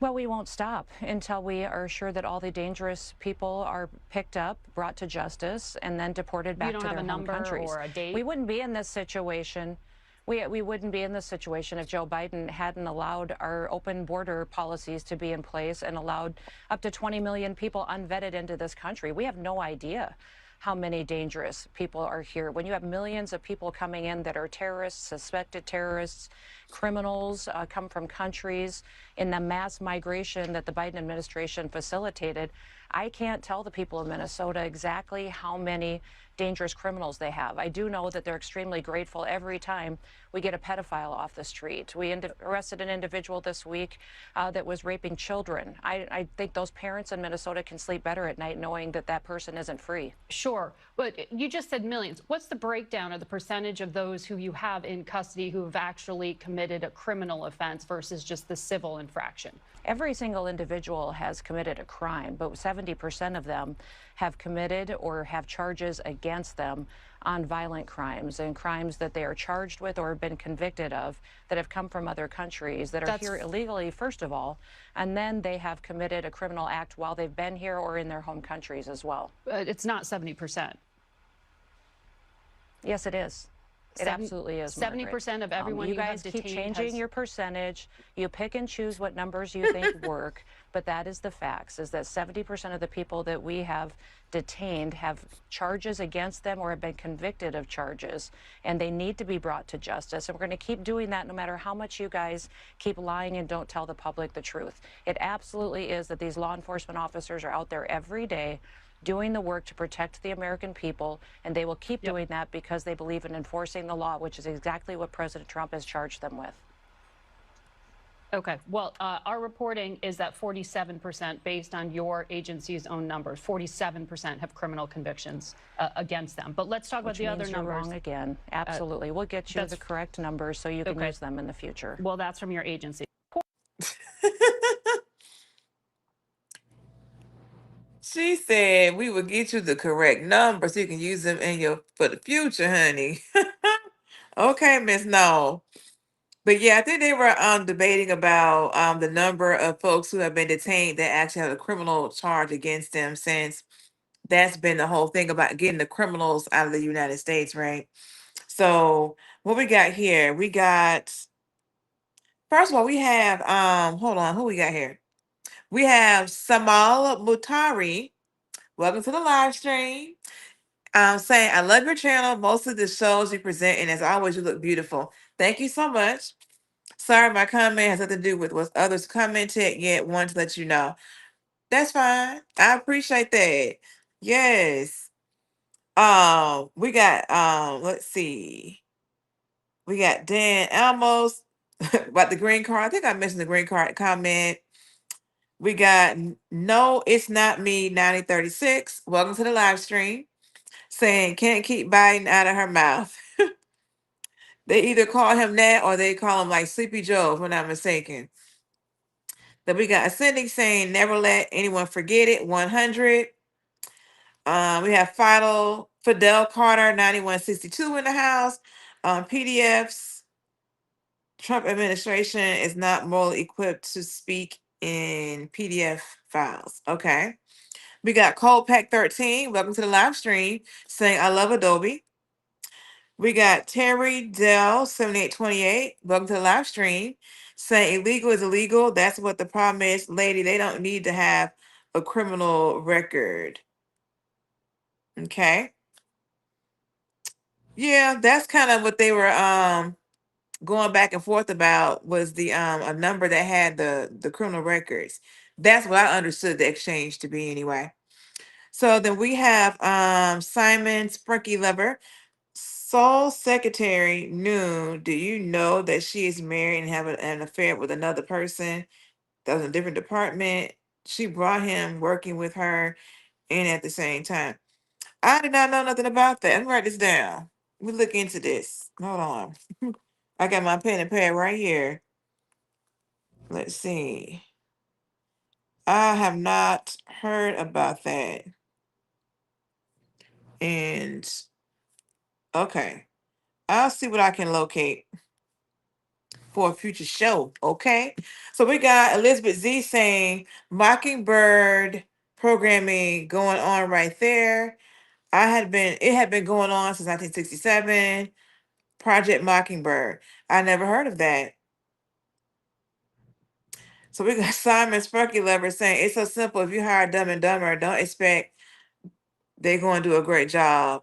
Well, we won't stop until we are sure that all the dangerous people are picked up, brought to justice, and then deported back to their home countries. Or a date? We wouldn't be in this situation. We wouldn't be in this situation if Joe Biden hadn't allowed our open border policies to be in place and allowed up to 20 million people unvetted into this country. We have no idea how many dangerous people are here. When you have millions of people coming in that are terrorists, suspected terrorists, criminals, come from countries in the mass migration that the Biden administration facilitated, I can't tell the people of Minnesota exactly how many dangerous criminals they have. I do know that they're extremely grateful every time we get a pedophile off the street. We arrested an individual this week that was raping children. I think those parents in Minnesota can sleep better at night knowing that that person isn't free. Sure, but you just said millions. What's the breakdown of the percentage of those who you have in custody who have actually committed a criminal offense versus just the civil infraction? Every single individual has committed a crime, but 70% of them have committed or have charges against them on violent crimes and crimes that they are charged with or have been convicted of that have come from other countries that are here illegally, first of all, and then they have committed a criminal act while they've been here or in their home countries as well. It's not 70%. Yes, it is. It absolutely is. 70% of everyone you you have guys keep detained changing has- your percentage. You pick and choose what numbers you think work, but that is the facts, is that 70% of the people that we have detained have charges against them or have been convicted of charges, and they need to be brought to justice. And we're going to keep doing that no matter how much you guys keep lying and don't tell the public the truth. It absolutely is that these law enforcement officers are out there every day doing the work to protect the American people, and they will keep doing that because they believe in enforcing the law, which is exactly what President Trump has charged them with. Okay. Well, our reporting is that 47%, based on your agency's own numbers, 47% have criminal convictions against them. But let's talk about the other You're numbers. wrong again. Absolutely. We'll get you the correct numbers so you can use them in the future. Well, that's from your agency. She said we will get you the correct number so you can use them in your for the future, honey. Okay, Miss No. But yeah, I think they were debating about the number of folks who have been detained that actually have a criminal charge against them, since that's been the whole thing about getting the criminals out of the United States, right? So what we got here? We got, first of all, we have hold on, who we got here? We have Samal Mutari. Welcome to the live stream. Saying, I love your channel. Most of the shows you present, and as always, you look beautiful. Thank you so much. Sorry, my comment has nothing to do with what others commented, yet want to let you know. That's fine. I appreciate that. Yes. We got let's see. We got Dan Almos about the green card. I think I mentioned the green card comment. We got No, It's Not Me 9036. Welcome to the live stream. Saying can't keep biting out of her mouth. They either call him that or they call him like Sleepy Joe, if I'm not mistaken. Then we got Ascending saying never let anyone forget it. 100. We have Fidel Carter 9162 in the house. PDFs. Trump administration is not morally equipped to speak in PDF files. Okay. We got Cold Pack 13. Welcome to the live stream. Saying I love Adobe. We got Terry Dell 7828. Welcome to the live stream. Saying illegal is illegal. That's what the problem is, lady. They don't need to have a criminal record. Okay. Yeah, that's kind of what they were going back and forth about, was the a number that had the criminal records. That's what I understood the exchange to be anyway. So then we have Simon Sprunky Lover. Saul Secretary Noem, do you know that she is married and have an affair with another person that was in a different department? She brought him working with her and at the same time. I did not know nothing about that. Let me write this down. Let me look into this. Hold on. I got my pen and pad right here. Let's see. I have not heard about that. And okay, I'll see what I can locate for a future show. Okay. So we got Elizabeth Z saying Mockingbird programming going on right there. It had been going on since 1967. Project Mockingbird. I never heard of that. So we got Simon Sparky Lover saying it's so simple. If you hire Dumb and Dumber, don't expect they're going to do a great job.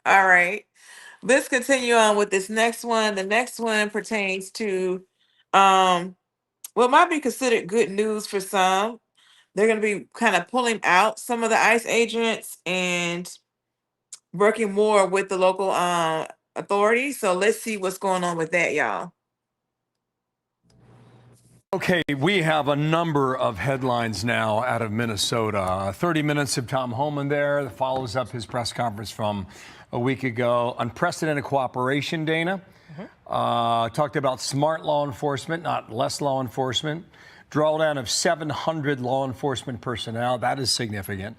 All right. Let's continue on with this next one. The next one pertains to what might be considered good news for some. They're going to be kind of pulling out some of the ICE agents and working more with the local authorities. So let's see what's going on with that, y'all. Okay, we have a number of headlines now out of Minnesota. 30 minutes of Tom Homan there. That follows up his press conference from a week ago. Unprecedented cooperation, Dana. Talked about smart law enforcement, not less law enforcement. Drawdown of 700 law enforcement personnel. That is significant.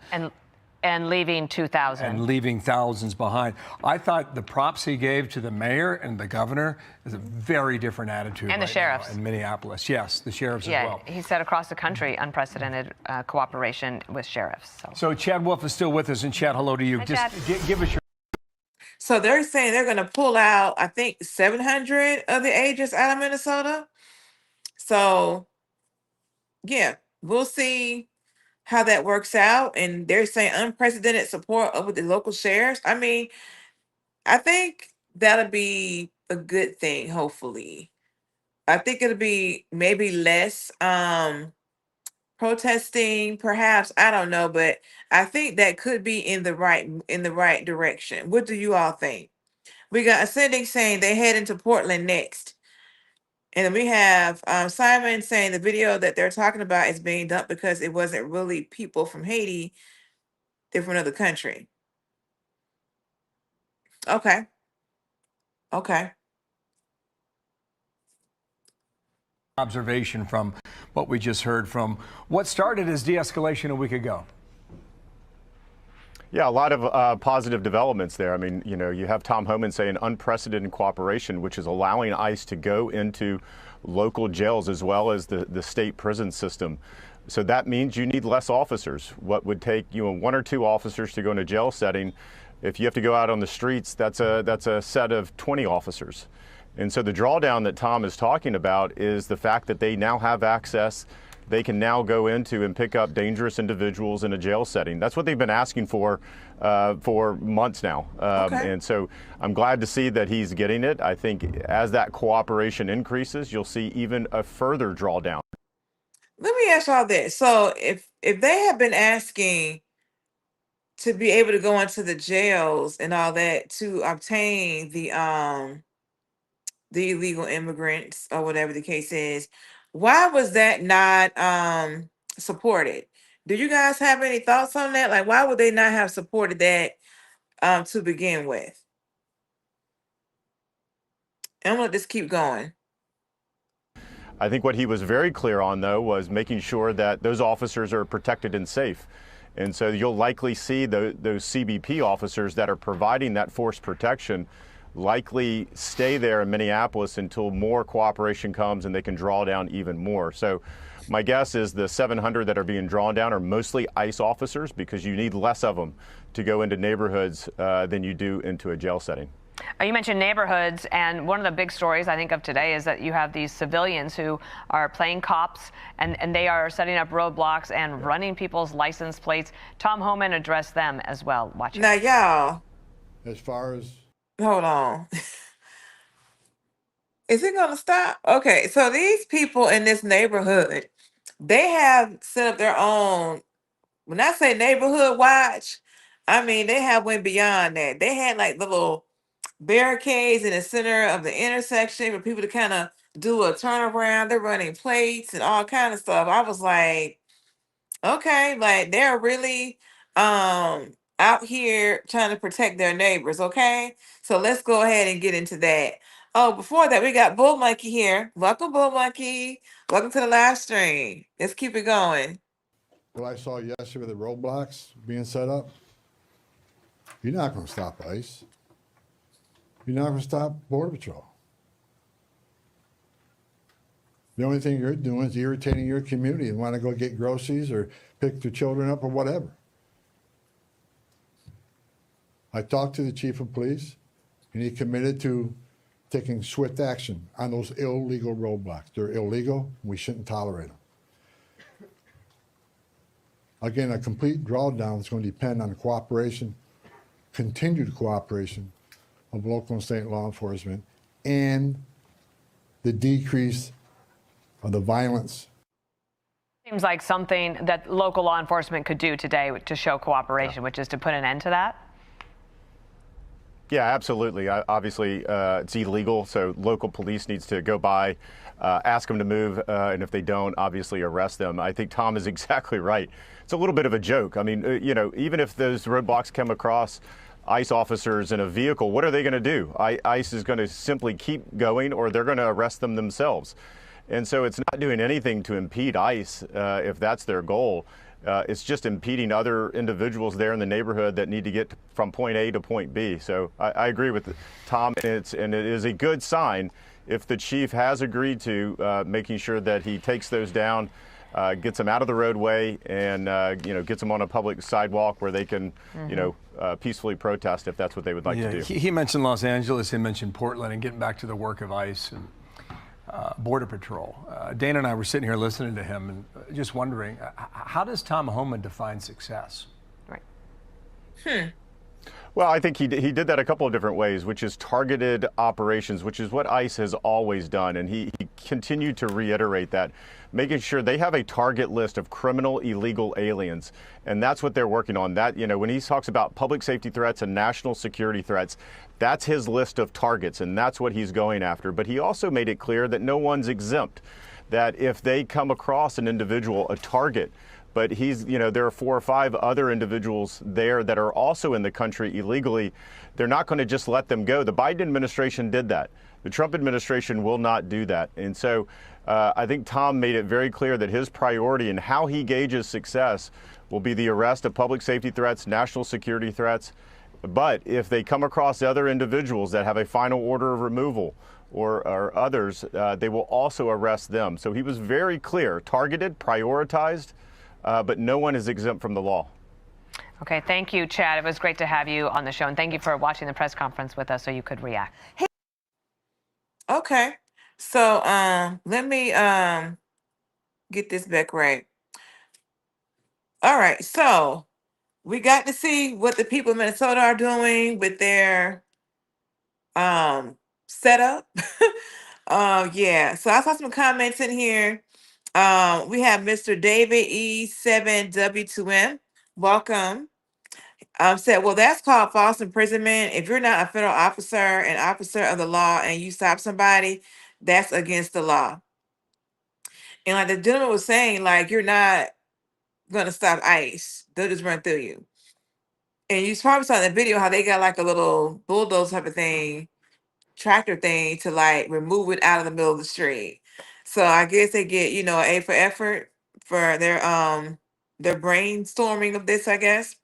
And leaving 2,000. And leaving thousands behind. I thought the props he gave to the mayor and the governor is a very different attitude. And the sheriffs. In Minneapolis. Yes, the sheriffs as well. Yeah, he said across the country, unprecedented cooperation with sheriffs. So Chad Wolf is still with us. And Chad, hello to you. Hi, Just Chad. give us your... So they're saying they're going to pull out, I think, 700 of the agents out of Minnesota. So, yeah, we'll see how that works out. And they're saying unprecedented support over the local sheriffs. I mean, I think that'll be a good thing, hopefully. I think it'll be maybe less protesting, perhaps. I don't know, but I think that could be in the right direction. What do you all think? We got Ascending saying they head into Portland next. And then we have Simon saying the video that they're talking about is being dumped because it wasn't really people from Haiti, they're from another country. Okay. Okay. Observation from what we just heard from what started as de-escalation a week ago. Yeah, a lot of positive developments there. I mean, you know, you have Tom Homan saying unprecedented cooperation, which is allowing ICE to go into local jails as well as the state prison system. So that means you need less officers. What would take, you know, 1 or 2 officers to go in a jail setting, if you have to go out on the streets, that's a set of 20 officers. And so the drawdown that Tom is talking about is the fact that they now have access. They can now go into and pick up dangerous individuals in a jail setting. That's what they've been asking for months now. And so I'm glad to see that he's getting it. I think as that cooperation increases, you'll see even a further drawdown. Let me ask y'all this. So if they have been asking to be able to go into the jails and all that to obtain the illegal immigrants or whatever the case is, why was that not supported? Do you guys have any thoughts on that? Like, why would they not have supported that to begin with? I'm gonna just keep going. I think what he was very clear on, though, was making sure that those officers are protected and safe. And so you'll likely see those CBP officers that are providing that force protection likely stay there in Minneapolis until more cooperation comes and they can draw down even more. So my guess is the 700 that are being drawn down are mostly ICE officers because you need less of them to go into neighborhoods than you do into a jail setting. You mentioned neighborhoods, and one of the big stories I think of today is that you have these civilians who are playing cops, and they are setting up roadblocks and running people's license plates. Tom Homan addressed them as well. Watch it. Now, y'all. As far as Hold on. Is it gonna stop? Okay, so these people in this neighborhood, they have set up their own. When I say neighborhood watch, I mean they have went beyond that. They had like little barricades in the center of the intersection for people to kind of do a turnaround. They're running plates and all kind of stuff. I was like, okay, like they're really out here trying to protect their neighbors, okay? So let's go ahead and get into that. Oh, before that, we got Bull Monkey here. Welcome, Bull Monkey. Welcome to the live stream. Let's keep it going. what I saw yesterday with the roadblocks being set up, you're not going to stop ICE. You're not going to stop Border Patrol. The only thing you're doing is irritating your community and want to go get groceries or pick the children up or whatever. I talked to the chief of police, and he committed to taking swift action on those illegal roadblocks. They're illegal, and we shouldn't tolerate them. Again, a complete drawdown is going to depend on the cooperation, continued cooperation of local and state law enforcement and the decrease of the violence. Seems like something that local law enforcement could do today to show cooperation, which is to put an end to that. Yeah, absolutely. Obviously, it's illegal, so local police needs to go by, ask them to move, and if they don't, obviously arrest them. I think Tom is exactly right. It's a little bit of a joke. I mean, you know, even if those roadblocks come across ICE officers in a vehicle, what are they going to do? ICE is going to simply keep going, or they're going to arrest them themselves. And so it's not doing anything to impede ICE if that's their goal. It's just impeding other individuals there in the neighborhood that need to get from point A to point B. So I agree with Tom, and it is a good sign if the chief has agreed to making sure that he takes those down gets them out of the roadway and gets them on a public sidewalk where they can peacefully protest if that's what they would like to do. He mentioned Los Angeles, he mentioned Portland, and getting back to the work of ICE and Border Patrol. Dana and I were sitting here listening to him and just wondering, how does Tom Homan define success? Well, I think he did that a couple of different ways, which is targeted operations, which is what ICE has always done. And he continued to reiterate that, making sure they have a target list of criminal illegal aliens. And that's what they're working on. That, when he talks about public safety threats and national security threats, that's his list of targets, and that's what he's going after. But he also made it clear that no one's exempt, that if they come across an individual, a target, but there are 4 or 5 other individuals there that are also in the country illegally, they're not going to just let them go. The Biden administration did that. The Trump administration will not do that. And so I think Tom made it very clear that his priority and how he gauges success will be the arrest of public safety threats, national security threats. But if they come across other individuals that have a final order of removal or others, they will also arrest them. So he was very clear, targeted, prioritized, but no one is exempt from the law. Okay, thank you, Chad. It was great to have you on the show, and thank you for watching the press conference with us so you could react. Okay, so let me get this back right. All right, so we got to see what the people of Minnesota are doing with their setup. Yeah, so I saw some comments in here. We have Mr. David E7W2M. Welcome. Said, well, that's called false imprisonment. If you're not a federal officer, an officer of the law, and you stop somebody, that's against the law. And like the gentleman was saying, like, you're not going to stop ICE. They'll just run through you. And you probably saw in the video how they got like a little bulldozer type of thing, tractor thing to like remove it out of the middle of the street. So I guess they get, an A for effort for their brainstorming of this, I guess.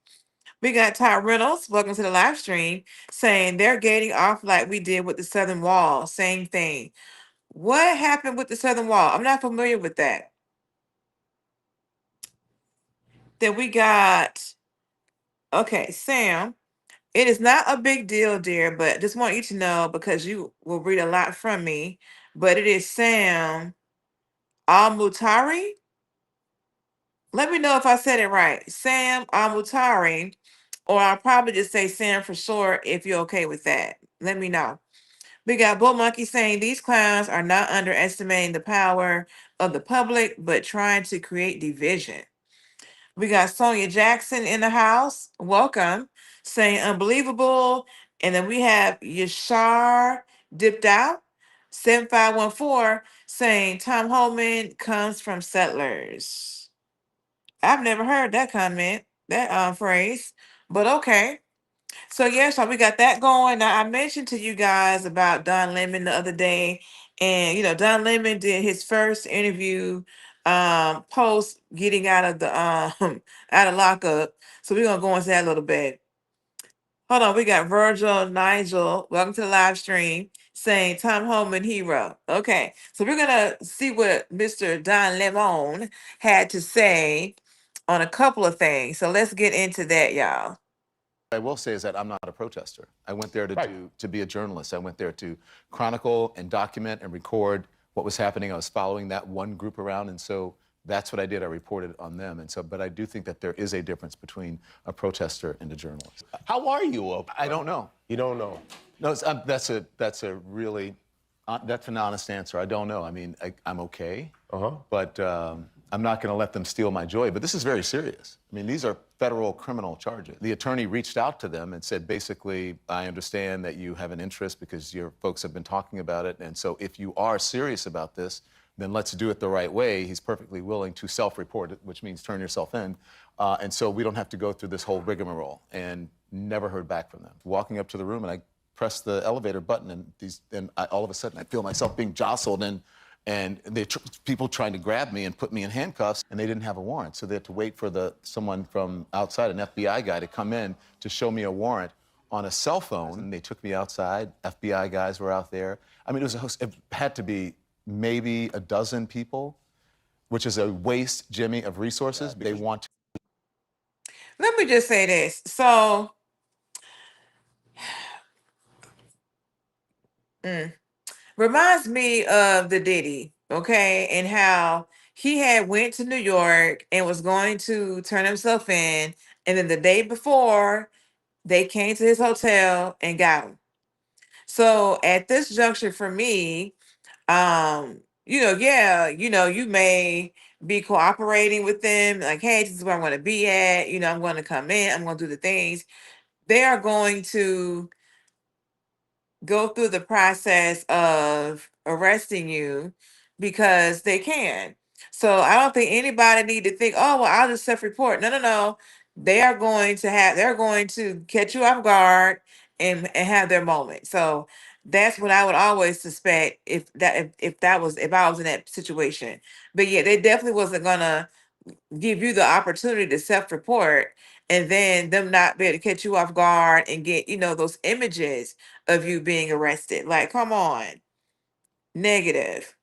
We got Todd Reynolds, welcome to the live stream, saying they're gating off like we did with the Southern Wall. Same thing. What happened with the Southern Wall? I'm not familiar with that. Then we got, okay, Sam. It is not a big deal, dear, but just want you to know because you will read a lot from me. But it is Sam Al-Mutari. Let me know if I said it right. Sam Al-Mutari, or I'll probably just say Sam for short if you're okay with that. Let me know. We got Bull Monkey saying these clowns are not underestimating the power of the public, but trying to create division. We got Sonia Jackson in the house. Welcome. Saying unbelievable. And then we have Yashar Dipped Out 7514 saying Tom Homan comes from settlers. I've never heard that comment, that phrase, but okay. So yeah, so we got that going. Now I mentioned to you guys about Don Lemon the other day, and Don Lemon did his first interview post getting out of the out of lockup. So we're gonna go into that a little bit. Hold on, we got Virgil Nigel. Welcome to the live stream. Saying Tom Homan hero. Okay, so we're gonna see what Mr. Don Lemon had to say on a couple of things. So let's get into that, y'all. I will say is that I'm not a protester. I went there to be a journalist. I went there to chronicle and document and record what was happening. I was following that one group around, and so that's what I did. I reported on them, and so. But I do think that there is a difference between a protester and a journalist. How are you? I don't know. You don't know? No, that's a really that's an honest answer. I don't know. I mean, I'm okay, but I'm not going to let them steal my joy. But this is very serious. I mean, these are federal criminal charges. The attorney reached out to them and said, basically, I understand that you have an interest because your folks have been talking about it. And so if you are serious about this, then let's do it the right way. He's perfectly willing to self-report it, which means turn yourself in. And so we don't have to go through this whole rigmarole, and never heard back from them. Walking up to the room, and I pressed the elevator button, and all of a sudden I feel myself being jostled, and people trying to grab me and put me in handcuffs, and they didn't have a warrant. So they had to wait for someone from outside, an FBI guy, to come in to show me a warrant on a cell phone. And they took me outside. FBI guys were out there. I mean, it had to be maybe a dozen people. which is a waste, Jimmy, of resources. They want to. Let me just say this. So, reminds me of the Diddy, okay, and how he had went to New York and was going to turn himself in, and then the day before they came to his hotel and got him. So at this juncture for me, yeah, you may be cooperating with them, like, hey, this is where I want to be at, I'm going to come in, I'm going to do the things. They are going to go through the process of arresting you because they can. So I don't think anybody need to think, oh, well, I'll just self-report. No, no, no. They're going to catch you off guard and have their moment. So that's what I would always suspect if I was in that situation. But yeah, they definitely wasn't gonna give you the opportunity to self-report and then them not be able to catch you off guard and get, those images of you being arrested. Like, come on. Negative.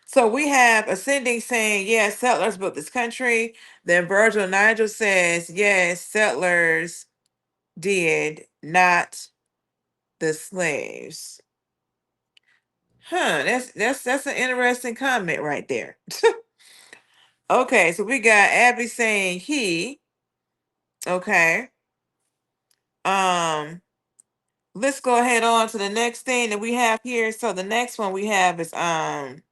So we have Ascending saying, yes, settlers built this country. Then Virgil Nigel says, yes, settlers did, not the slaves. That's an interesting comment right there. Okay, so we got Abby saying he. Okay. Let's go ahead on to the next thing that we have here. So the next one we have is Lemon.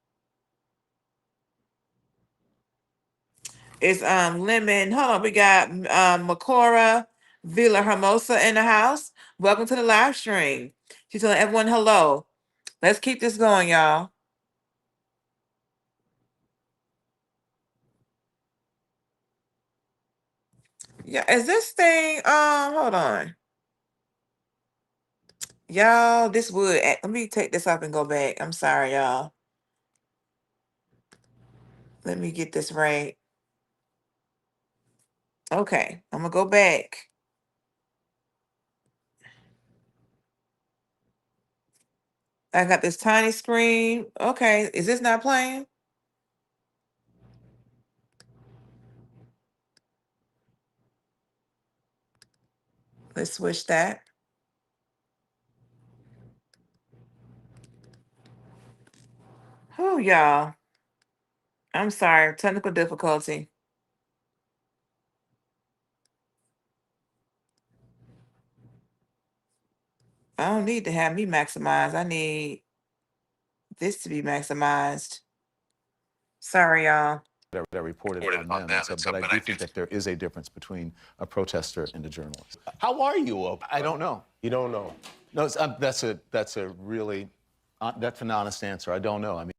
Hold on, we got Makora Villa Hermosa in the house. Welcome to the live stream. She's telling everyone hello. Let's keep this going, y'all. Yeah, is this thing hold on. Y'all, this would let me take this up and go back. I'm sorry, y'all. Let me get this right. Okay, I'm gonna go back. I got this tiny screen. Okay, is this not playing? Let's switch that. Oh, y'all. I'm sorry, technical difficulty. I don't need to have me maximized. I need this to be maximized. Sorry, y'all. That reported on them. But I do think that there is a difference between a protester and a journalist. How are you? I don't know. You don't know? No, that's a really that's an honest answer. I don't know. I mean,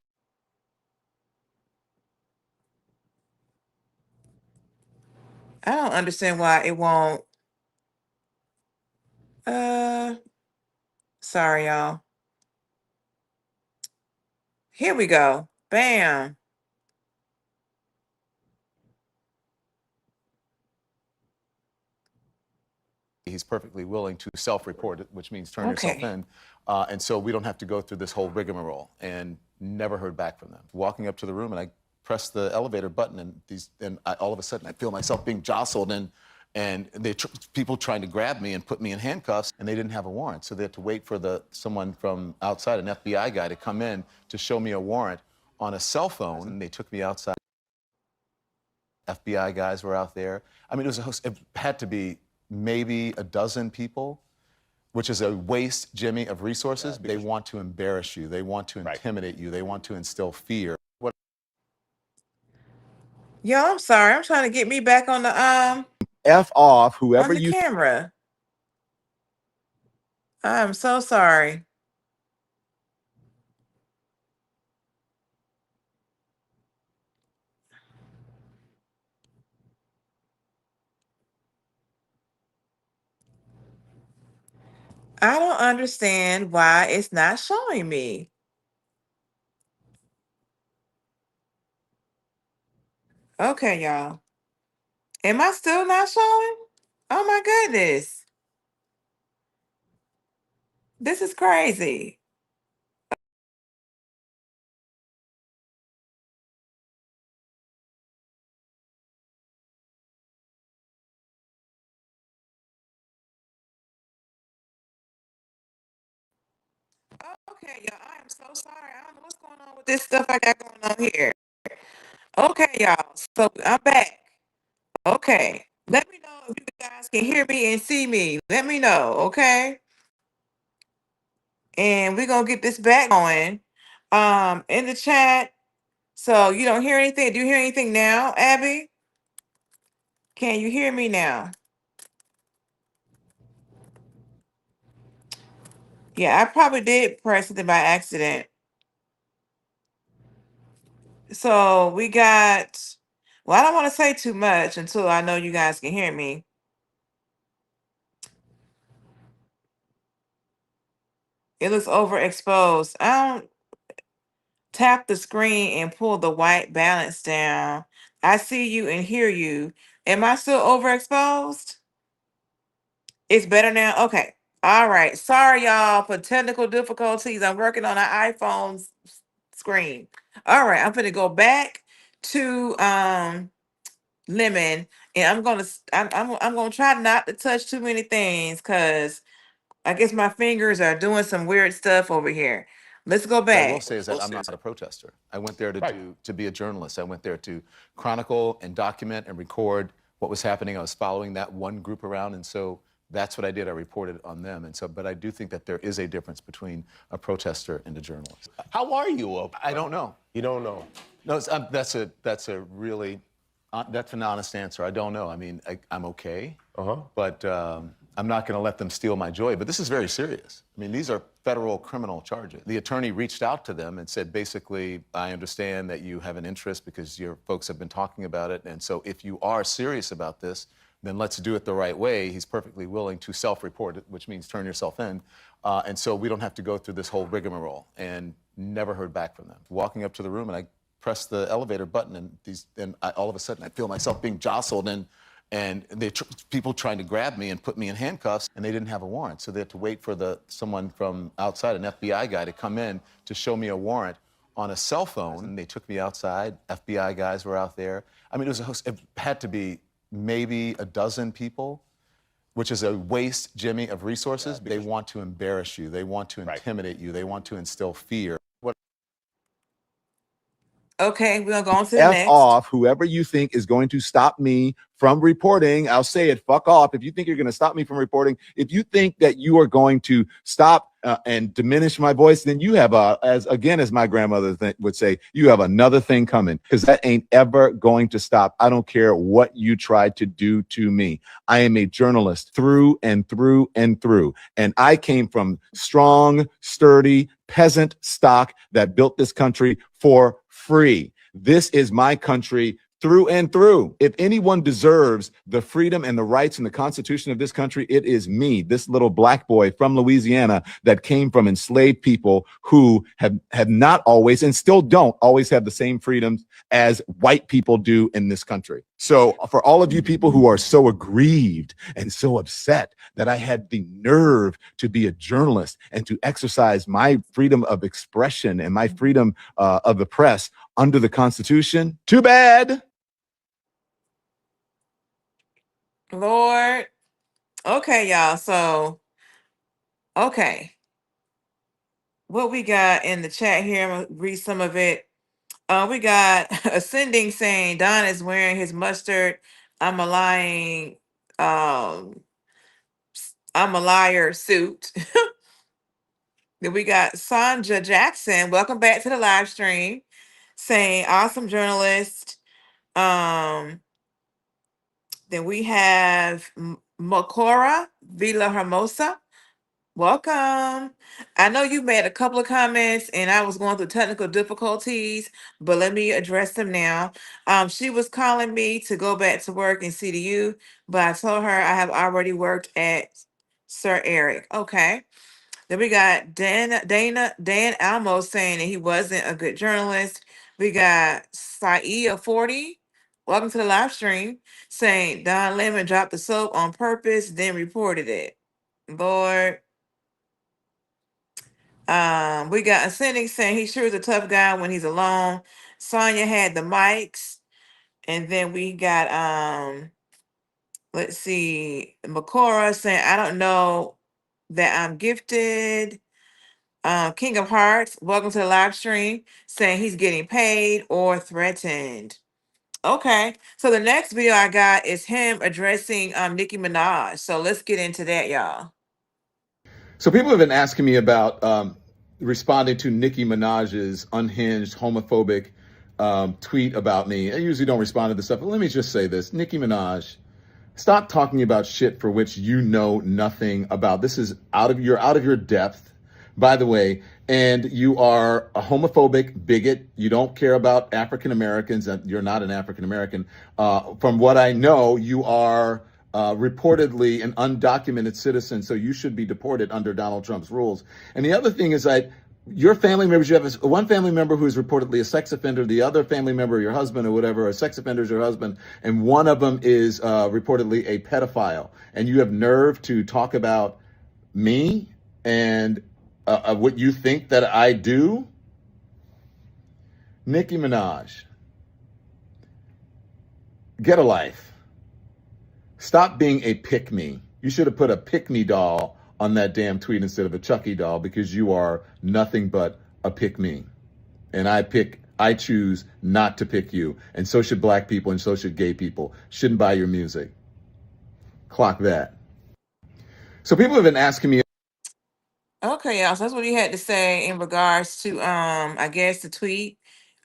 I don't understand why it won't. Sorry, y'all. Here we go. Bam. he's perfectly willing to self-report it, which means turn yourself in. And so we don't have to go through this whole rigmarole, and never heard back from them. Walking up to the room, and I press the elevator button, and all of a sudden I feel myself being jostled, and people trying to grab me and put me in handcuffs, and they didn't have a warrant. So they had to wait for someone from outside, an FBI guy, to come in to show me a warrant on a cell phone. And they took me outside. FBI guys were out there. I mean, it had to be maybe a dozen people, which is a waste, Jimmy, of resources. They want to embarrass you. They want to intimidate you. They want to instill fear. Yo, I'm sorry. I'm trying to get me back on the F off whoever on the camera. I'm so sorry. I don't understand why it's not showing me. Okay, y'all. Am I still not showing? Oh my goodness. This is crazy. Okay, y'all. I am so sorry. I don't know what's going on with this stuff I got going on here. Okay, y'all. So I'm back. Okay. Let me know if you guys can hear me and see me. Let me know, okay? And we're gonna get this back going. In the chat. So you don't hear anything? Do you hear anything now, Abby? Can you hear me now? Yeah, I probably did press it by accident. So we got, well, I don't want to say too much until I know you guys can hear me. It looks overexposed. I don't tap the screen and pull the white balance down. I see you and hear you. Am I still overexposed? It's better now? Okay. All right. Sorry, y'all, for technical difficulties. I'm working on an iPhone screen. All right. I'm going to go back to Lemon, and I'm gonna try not to touch too many things because I guess my fingers are doing some weird stuff over here. Let's go What I will back. say is that I'm not a protester. I went there to be a journalist. I went there to chronicle and document and record what was happening. I was following that one group around, and so that's what I did. I reported on them, and so. But I do think that there is a difference between a protester and a journalist. How are you? I don't know. You don't know? No, that's a really that's an honest answer. I don't know. I mean, I'm okay, but I'm not going to let them steal my joy. But this is very serious. I mean, these are federal criminal charges. The attorney reached out to them and said, basically, I understand that you have an interest because your folks have been talking about it. And so if you are serious about this, then let's do it the right way. He's perfectly willing to self-report it, which means turn yourself in. And so we don't have to go through this whole rigmarole. And never heard back from them. Walking up to the room, and I pressed the elevator button, and all of a sudden I feel myself being jostled, and people trying to grab me and put me in handcuffs, and they didn't have a warrant, so they had to wait for someone from outside, an FBI guy, to come in to show me a warrant on a cell phone. And they took me outside. FBI guys were out there. I mean, it had to be maybe a dozen people, which is a waste, Jimmy, of resources. They want to embarrass you. They want to intimidate you. They want to instill fear. Okay, we're gonna go on to the F next. off whoever you think is going to stop me from reporting. I'll say it, fuck off. If you think you're going to stop me from reporting, if you think that you are going to stop and diminish my voice, then you have as my grandmother would say, you have another thing coming, because that ain't ever going to stop. I don't care what you tried to do to me. I am a journalist through and through and through. And I came from strong, sturdy peasant stock that built this country for free. This is my country through and through. If anyone deserves the freedom and the rights and the Constitution of this country, it is me, this little black boy from Louisiana that came from enslaved people who have not always, and still don't always, have the same freedoms as white people do in this country. So for all of you people who are so aggrieved and so upset that I had the nerve to be a journalist and to exercise my freedom of expression and my freedom of the press under the Constitution, too bad. Lord. Okay, y'all. So, okay. What we got in the chat here, I'm gonna read some of it. We got Ascending saying Don is wearing his mustard. I'm a lying, I'm a liar suit. Then we got Sandra Jackson. Welcome back to the live stream. Saying awesome journalist. Then we have Makora Villa Hermosa. Welcome. I know you made a couple of comments and I was going through technical difficulties, but let me address them now. She was calling me to go back to work in CDU, but I told her I have already worked at Sir Eric. Okay. Then we got Dan Almo saying that he wasn't a good journalist. We got Saia 40. Welcome to the live stream. Saying Don Lemon dropped the soap on purpose, then reported it. Lord. We got Ascending saying he sure is a tough guy when he's alone. Sonya had the mics. And then we got let's see, Makora saying, I don't know that I'm gifted. King of Hearts, welcome to the live stream, saying he's getting paid or threatened. Okay, so the next video I got is him addressing Nicki Minaj. So let's get into that, y'all. So people have been asking me about responding to Nicki Minaj's unhinged, homophobic tweet about me. I usually don't respond to this stuff, but let me just say this. Nicki Minaj, stop talking about shit for which you know nothing about. This is out of your depth, by the way, and you are a homophobic bigot. You don't care about African Americans, and you're not an African American. From what I know, you are reportedly an undocumented citizen, so you should be deported under Donald Trump's rules. And the other thing is that your family members, you have one family member who is reportedly a sex offender, the other family member, your husband or whatever, a sex offender is your husband, and one of them is reportedly a pedophile. And you have nerve to talk about me and what you think that I do? Nicki Minaj, get a life. Stop being a pick-me. You should have put a pick-me doll on that damn tweet instead of a Chucky doll, because you are nothing but a pick-me. And I choose not to pick you. And so should black people, and so should gay people. Shouldn't buy your music. Clock that. So people have been asking me. Okay, y'all. So that's what he had to say in regards to I guess the tweet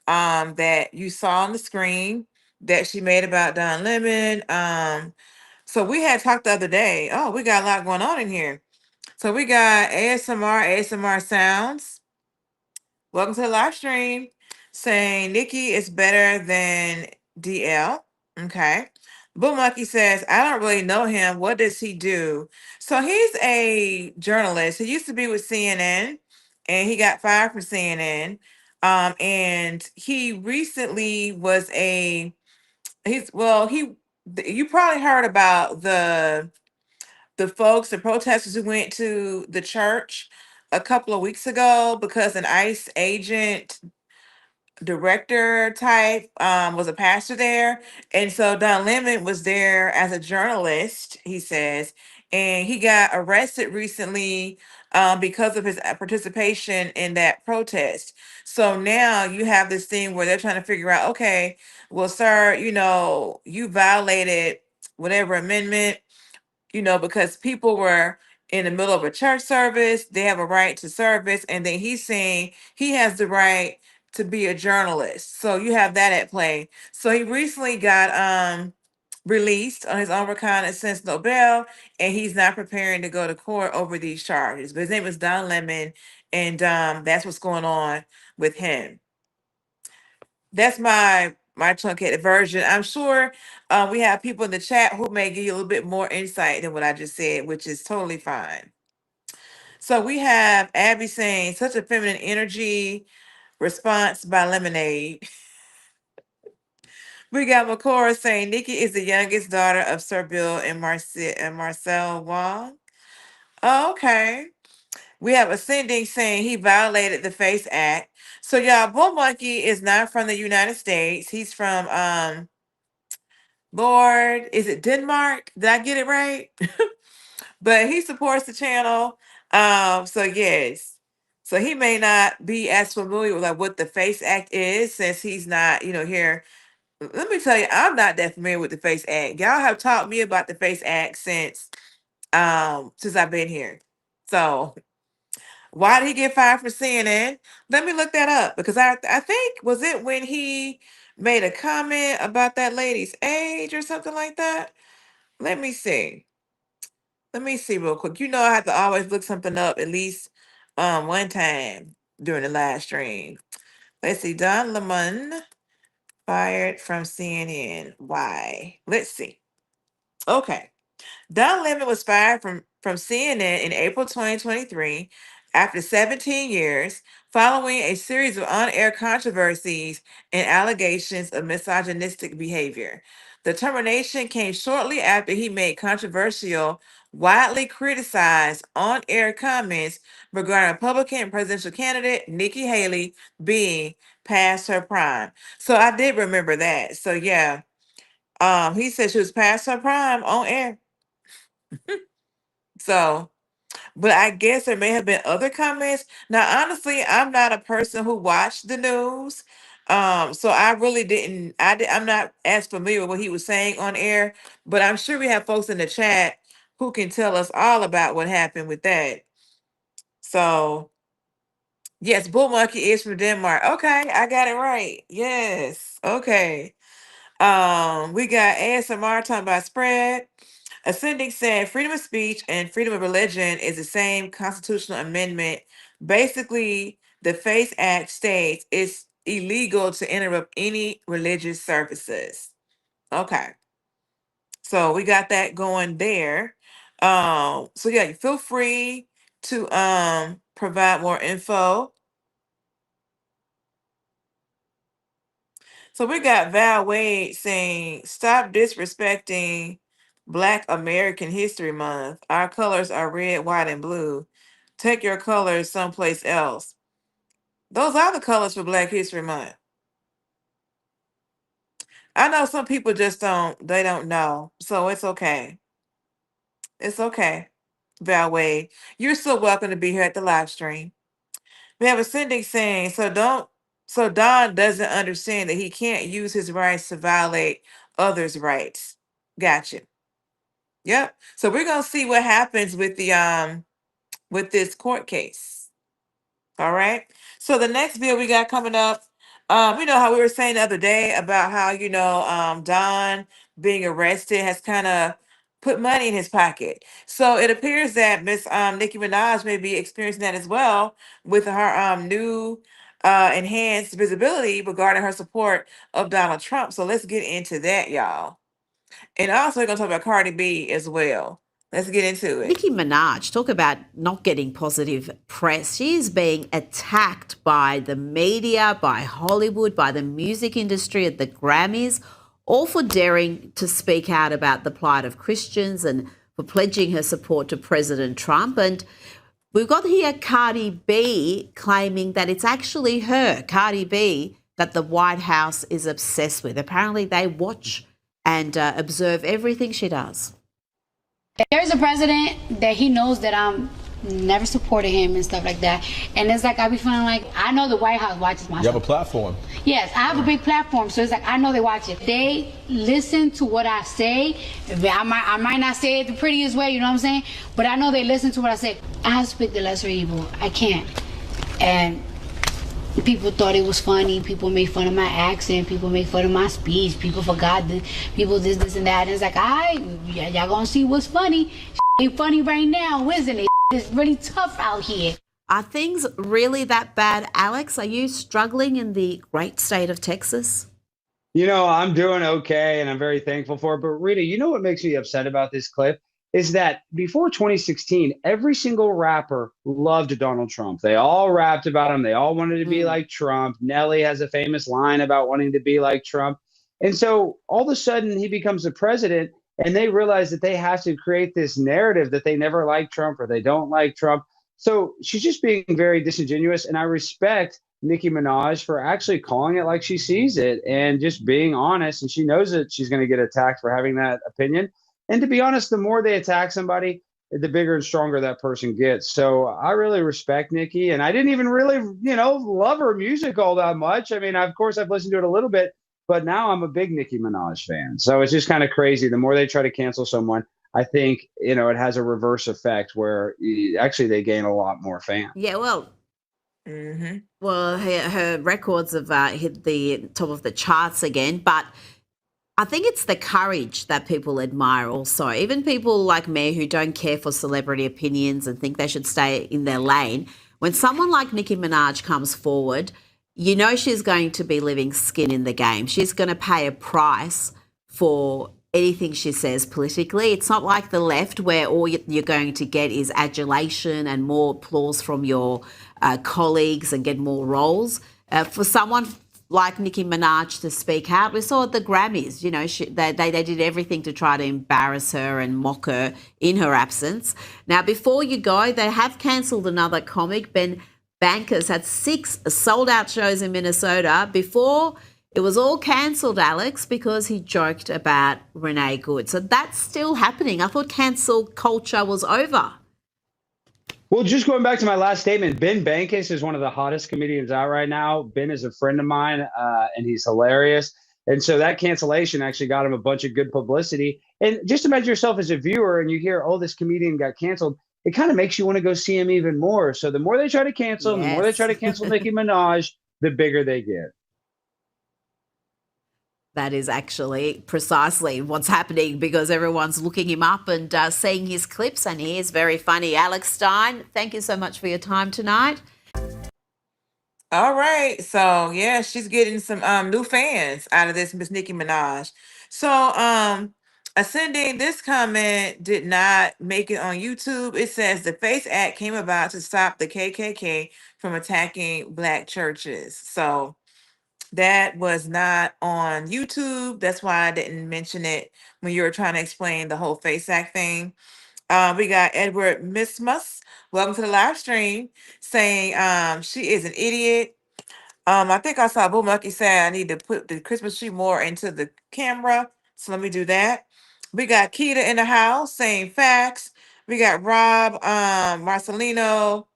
that you saw on the screen that she made about Don Lemon. So we had talked the other day. Oh, we got a lot going on in here. So we got ASMR Sounds. Welcome to the live stream. Saying Nikki is better than DL. Okay. Boo Monkey says, I don't really know him. What does he do? So he's a journalist. He used to be with CNN and he got fired from CNN. And he recently was you probably heard about the folks, the protesters who went to the church a couple of weeks ago because an ICE agent director type was a pastor there. And so Don Lemon was there as a journalist, he says, and he got arrested recently because of his participation in that protest. So now you have this thing where they're trying to figure out, okay, well, sir, you violated whatever amendment, because people were in the middle of a church service. They have a right to service. And then he's saying he has the right to be a journalist. So you have that at play. So he recently got released on his own reconnaissance Nobel, and he's not preparing to go to court over these charges. But his name is Don Lemon, and that's what's going on with him. That's my truncated version. I'm sure we have people in the chat who may give you a little bit more insight than what I just said, which is totally fine. So we have Abby saying, such a feminine energy, response by Lemonade. We got Makora saying, Nikki is the youngest daughter of Sir Bill and Marcel Wong. Oh, okay. We have Ascending saying he violated the FACE Act. So y'all, Bull Monkey is not from the United States. He's from Lord, is it Denmark? Did I get it right? But he supports the channel. So yes. So he may not be as familiar with like what the FACE Act is, since he's not, here. Let me tell you, I'm not that familiar with the FACE Act. Y'all have taught me about the FACE Act since I've been here. So why did he get fired from CNN? Let me look that up, because I think, was it when he made a comment about that lady's age or something like that? Let me see. Let me see real quick. I have to always look something up at least one time during the live stream. Let's see. Don Lemon fired from CNN. Why? Let's see. Okay. Don Lemon was fired from CNN in April 2023 after 17 years, following a series of on-air controversies and allegations of misogynistic behavior. The termination came shortly after he made controversial, widely criticized on-air comments regarding Republican presidential candidate Nikki Haley being past her prime. So I did remember that. So yeah, he said she was past her prime on air. So But I guess there may have been other comments. Now, honestly, I'm not a person who watched the news. So I really didn't, I'm not as familiar with what he was saying on air, but I'm sure we have folks in the chat who can tell us all about what happened with that. So, yes, Bull Monkey is from Denmark. Okay, I got it right. Yes. Okay. We got ASMR talking about spread. Ascending said freedom of speech and freedom of religion is the same constitutional amendment. Basically, the FACE Act states it's illegal to interrupt any religious services. Okay. So we got that going there. So yeah, feel free to provide more info. So we got Val Wade saying, stop disrespecting Black American History Month. Our colors are red, white, and blue. Take your colors someplace else. Those are the colors for Black History Month. I know some people just they don't know. So it's okay. It's okay, Val Wade. You're still welcome to be here at the live stream. We have a Cindy saying, so Don doesn't understand that he can't use his rights to violate others' rights. Gotcha. Yep. So we're gonna see what happens with the with this court case. All right. So the next bill we got coming up, you know how we were saying the other day about how, Don being arrested has kind of put money in his pocket. So it appears that Miss Nicki Minaj may be experiencing that as well with her new enhanced visibility regarding her support of Donald Trump. So let's get into that, y'all. And also we're gonna talk about Cardi B as well. Let's get into it. Nicki Minaj, talk about not getting positive press. She is being attacked by the media, by Hollywood, by the music industry at the Grammys, all for daring to speak out about the plight of Christians and for pledging her support to President Trump. And we've got here Cardi B claiming that it's actually her, Cardi B, that the White House is obsessed with. Apparently they watch and observe everything she does. There's a president that he knows that I'm never supported him and stuff like that. And it's like I be feeling like I know the White House watches my show. You have a platform. Yes, I have a big platform, so it's like I know they watch it. They listen to what I say. I might not say it the prettiest way, you know what I'm saying? But I know they listen to what I say. I have to pick the lesser evil. I can't. And people thought it was funny. People made fun of my accent. People made fun of my speech. People forgot this. People this, and that. And it's like, y'all gonna see what's funny. Ain't funny right now, isn't it? It's really tough out here. Are things really that bad, Alex? Are you struggling in the great state of Texas? You know, I'm doing okay, and I'm very thankful for it. But Rita, you know what makes me upset about this clip? Is that before 2016, every single rapper loved Donald Trump. They all rapped about him. They all wanted to be like Trump. Nelly has a famous line about wanting to be like Trump. And so all of a sudden he becomes the president and they realize that they have to create this narrative that they never liked Trump or they don't like Trump. So she's just being very disingenuous. And I respect Nicki Minaj for actually calling it like she sees it and just being honest. And she knows that she's going to get attacked for having that opinion. And to be honest, the more they attack somebody, the bigger and stronger that person gets. So I really respect Nicki. And I didn't even really, love her music all that much. I mean, of course, I've listened to it a little bit, but now I'm a big Nicki Minaj fan. So it's just kind of crazy. The more they try to cancel someone, I think, it has a reverse effect where actually they gain a lot more fans. Yeah, well, well, her records have hit the top of the charts again, but I think it's the courage that people admire also. Even people like me who don't care for celebrity opinions and think they should stay in their lane. When someone like Nicki Minaj comes forward, she's going to be living skin in the game. She's going to pay a price for anything she says politically. It's not like the left where all you're going to get is adulation and more applause from your colleagues and get more roles. For someone like Nicki Minaj to speak out. We saw at the Grammys, they did everything to try to embarrass her and mock her in her absence. Now, before you go, they have cancelled another comic. Ben Bankers had 6 sold-out shows in Minnesota before it was all cancelled, Alex, because he joked about Renee Goode. So that's still happening. I thought cancel culture was over. Well, just going back to my last statement, Ben Bankus is one of the hottest comedians out right now. Ben is a friend of mine, and he's hilarious. And so that cancellation actually got him a bunch of good publicity. And just imagine yourself as a viewer and you hear, oh, this comedian got canceled. It kind of makes you want to go see him even more. So the more they try to cancel him, the more they try Yes. to cancel Nicki Minaj, the bigger they get. That is actually precisely what's happening because everyone's looking him up and seeing his clips, and he is very funny. Alex Stein, thank you so much for your time tonight. All right. So yeah, she's getting some new fans out of this Miss Nicki Minaj. So ascending this comment did not make it on YouTube. It says the FACE Act came about to stop the KKK from attacking black churches. So that was not on YouTube. That's why I didn't mention it when you were trying to explain the whole FACE Act thing. We got Edward Mismus. Welcome to the live stream, saying she is an idiot. I think I saw Boo Monkey say I need to put the Christmas tree more into the camera. So let me do that. We got Keita in the house saying facts. We got Rob Marcelino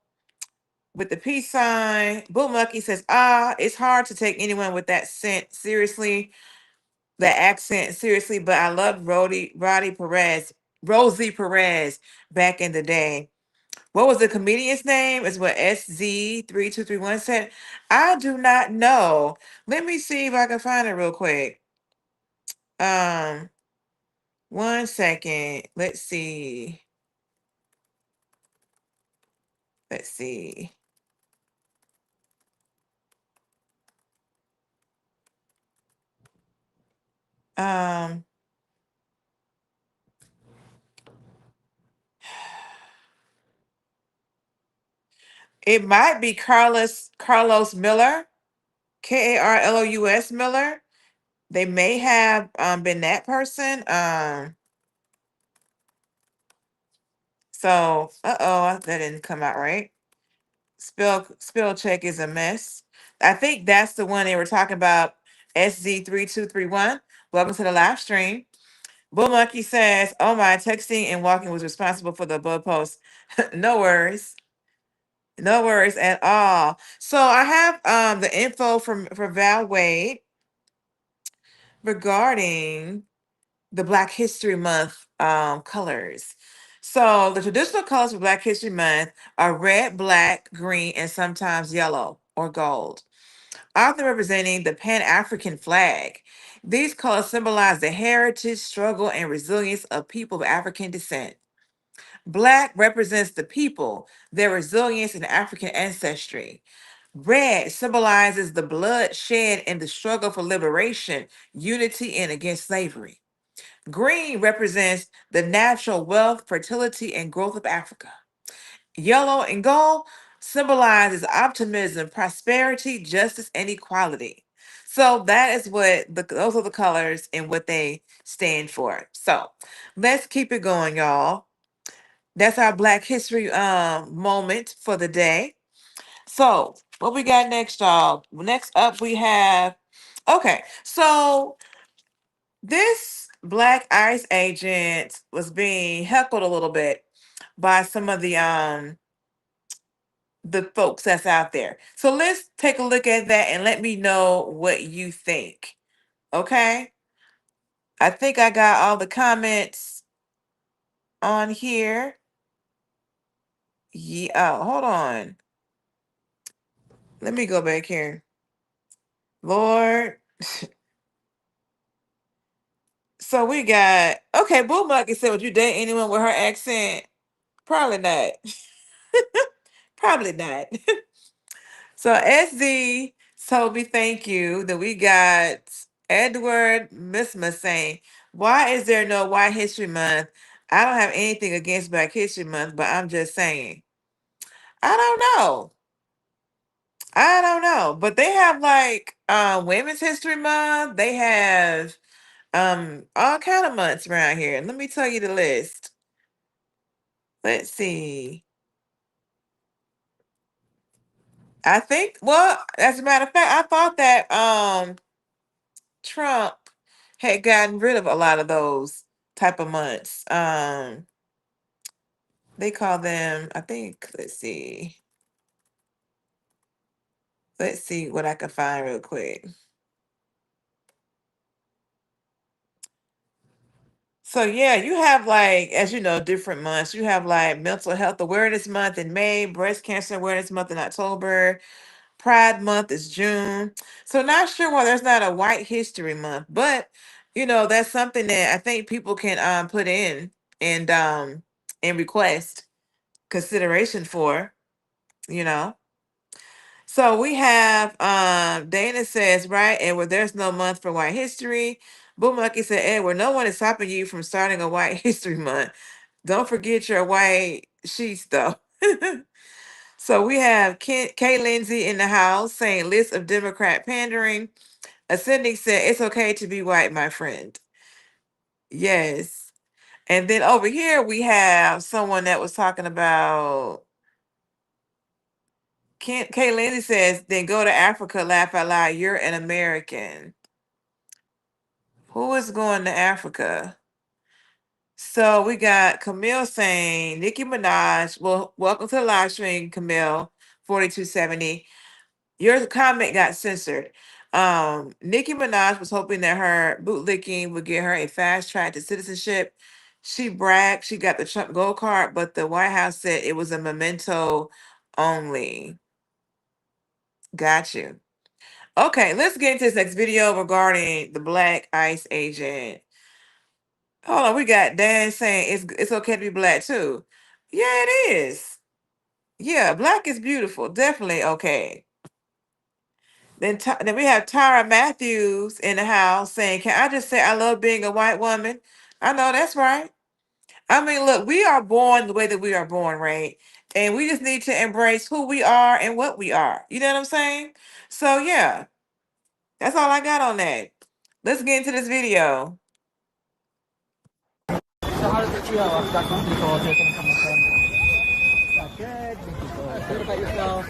with the peace sign. Boo Monkey says, it's hard to take anyone with that scent seriously, that accent seriously, but I loved Rosie Perez back in the day. What was the comedian's name? Is what SZ3231 said. I do not know. Let me see if I can find it real quick. 1 second. Let's see. Let's see. Um, it might be Carlos Miller, Karlous Miller. They may have been that person. So that didn't come out right. Spell check is a mess. I think that's the one they were talking about. SZ3231. Welcome to the live stream. Bull Monkey says, "Oh my, texting and walking was responsible for the above post." No worries. No worries at all. So I have the info for Val Wade regarding the Black History Month colors. So the traditional colors for Black History Month are red, black, green, and sometimes yellow or gold, often representing the Pan-African flag. These colors symbolize the heritage, struggle, and resilience of people of African descent. Black represents the people, their resilience, and African ancestry. Red symbolizes the blood shed in the struggle for liberation, unity, and against slavery. Green represents the natural wealth, fertility, and growth of Africa. Yellow and gold symbolizes optimism, prosperity, justice, and equality. So that is what those are the colors and what they stand for. So let's keep it going, y'all. That's our Black History moment for the day. So what we got next, y'all? Next up we have so this black ICE agent was being heckled a little bit by some of the folks that's out there. So let's take a look at that and let me know what you think. Okay? I think I got all the comments on here. Yeah, hold on. Let me go back here. Lord. So we got Boo Monkey said, would you date anyone with her accent? Probably not. Probably not. So SD told me thank you. That we got Edward Misma saying, why is there no White History Month? I don't have anything against Black History Month, but I'm just saying. I don't know. I don't know. But they have like Women's History Month. They have all kind of months around here. Let me tell you the list. Let's see. I think, well, as a matter of fact, I thought that Trump had gotten rid of a lot of those type of months. They call them, I think, let's see. Let's see what I can find real quick. So yeah, you have like, as you know, different months. You have like Mental Health Awareness Month in May, Breast Cancer Awareness Month in October, Pride Month is June. So not sure why there's not a White History Month, but that's something that I think people can put in and request consideration for, you know. So we have Dana says, right, Edward, there's no month for White History. Boo Monkey said, Edward, no one is stopping you from starting a White History Month. Don't forget your white sheets though. So we have Kay Lindsay in the house saying list of Democrat pandering. Ascending said it's okay to be white, my friend. Yes. And then over here we have someone that was talking about Kay Lindsay says, then go to Africa, laugh out loud. You're an American. Who is going to Africa? So we got Camille saying, Nicki Minaj. Well, welcome to the live stream, Camille, 4270. Your comment got censored. Nicki Minaj was hoping that her bootlicking would get her a fast track to citizenship. She bragged she got the Trump gold card, but the White House said it was a memento only. Got you. Okay, let's get into this next video regarding the black ICE agent. Hold on, we got Dan saying it's okay to be black too. Yeah, it is. Yeah, black is beautiful. Definitely okay. Then we have Tyra Matthews in the house saying, "Can I just say I love being a white woman?" I know that's right. I mean, look, we are born the way that we are born, right? And we just need to embrace who we are and what we are. You know what I'm saying? So yeah, that's all I got on that. Let's get into this video. So how does it feel abducting people, taking them from their family? Not good. Good about yourself.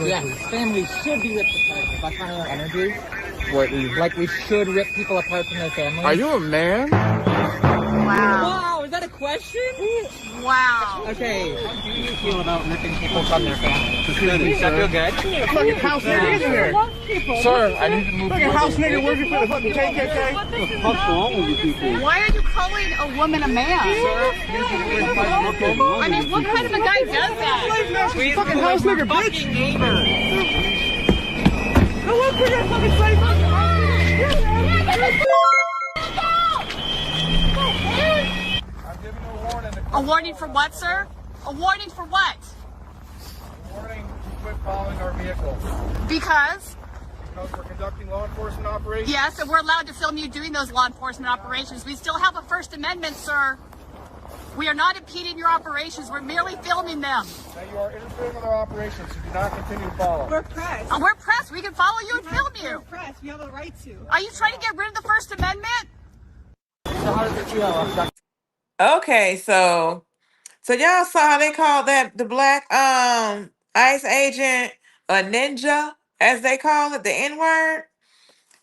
Yes, families should be ripped apart. That's kind of our energy. What? Like we should rip people apart from their families. Are you a man? Wow. Wow, is that a question? Wow. Okay. How do you feel about ripping people from their families? Does that feel good? Fucking house nigga in here. Sir, I need to move. Fucking house nigga working for the fucking KKK. What the fuck's wrong with you people? Why are you calling a woman a man? I mean, what kind of a guy does that? Fucking house nigga, bitch. Go look for your fucking slave. A warning for what, sir? A warning for what? A warning to quit following our vehicle. Because? Because we're conducting law enforcement operations. Yes, and we're allowed to film you doing those law enforcement operations. We still have a First Amendment, sir. We are not impeding your operations. We're merely filming them. Now you are interfering with our operations. You do not continue to follow. We're press. We're press. We can follow you and film you. We're press. We have a right to. Are you trying to get rid of the First Amendment? So how does it feel? Okay, so y'all saw how they called that the black ICE agent a ninja, as they call it, the N-word.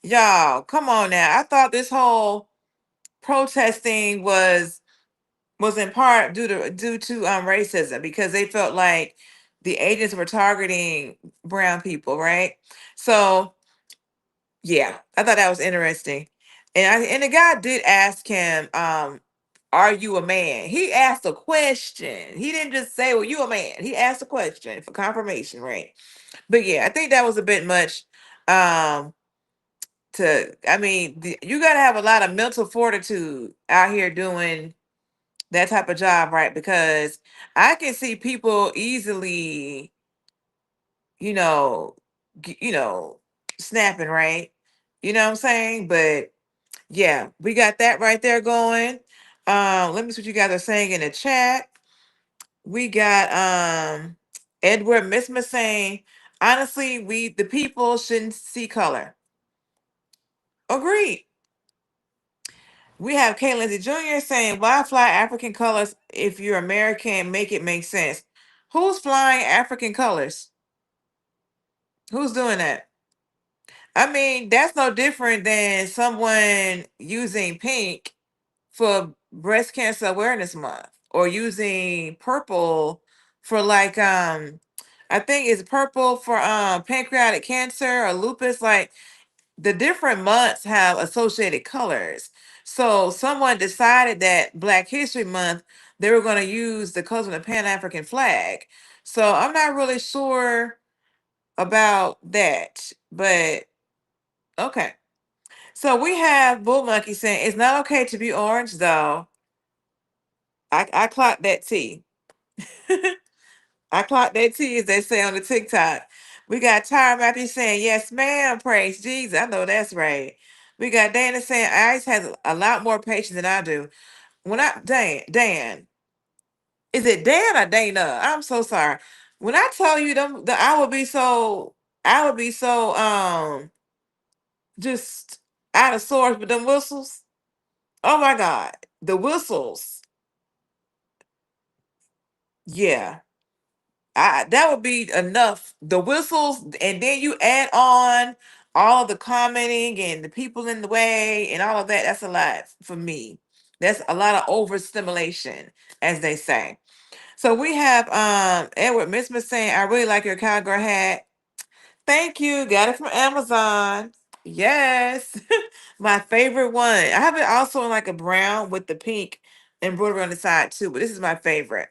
Y'all, come on now. I thought this whole protesting was in part due to racism, because they felt like the agents were targeting brown people, right? So yeah, I thought that was interesting. And the guy did ask him, are you a man? He asked a question. He didn't just say, well, you a man. He asked a question for confirmation, right? But yeah, I think that was a bit much. You got to have a lot of mental fortitude out here doing that type of job, right? Because I can see people easily, you know, snapping, right? You know what I'm saying? But yeah, we got that right there going. Let me see what you guys are saying in the chat. We got Edward Misma saying, honestly, the people shouldn't see color. Agreed. We have Kay Lindsay Jr. saying, why fly African colors if you're American? Make it make sense. Who's flying African colors? Who's doing that? I mean, that's no different than someone using pink for Breast Cancer Awareness Month. or using purple for like I think it's purple for pancreatic cancer or lupus. Like the different months have associated colors. So someone decided that Black History Month, they were going to use the colors of the Pan-African flag. So I'm not really sure about that, but okay. So we have Bull Monkey saying it's not okay to be orange though. I clocked that T. I clocked that T, as they say on the TikTok. We got Tyra Matthew saying, yes, ma'am, praise Jesus. I know that's right. We got Dana saying, Ice has a lot more patience than I do. Dan, is it Dan or Dana? I'm so sorry. When I tell you them, I would be so just out of sorts with them whistles. Oh my God, the whistles. Yeah. That would be enough. The whistles, and then you add on all the commenting and the people in the way and all of that. That's a lot for me. That's a lot of overstimulation, as they say. So we have Edward Misma saying, I really like your cowgirl hat. Thank you. Got it from Amazon. Yes. My favorite one. I have it also in like a brown with the pink embroidery on the side too, but this is my favorite.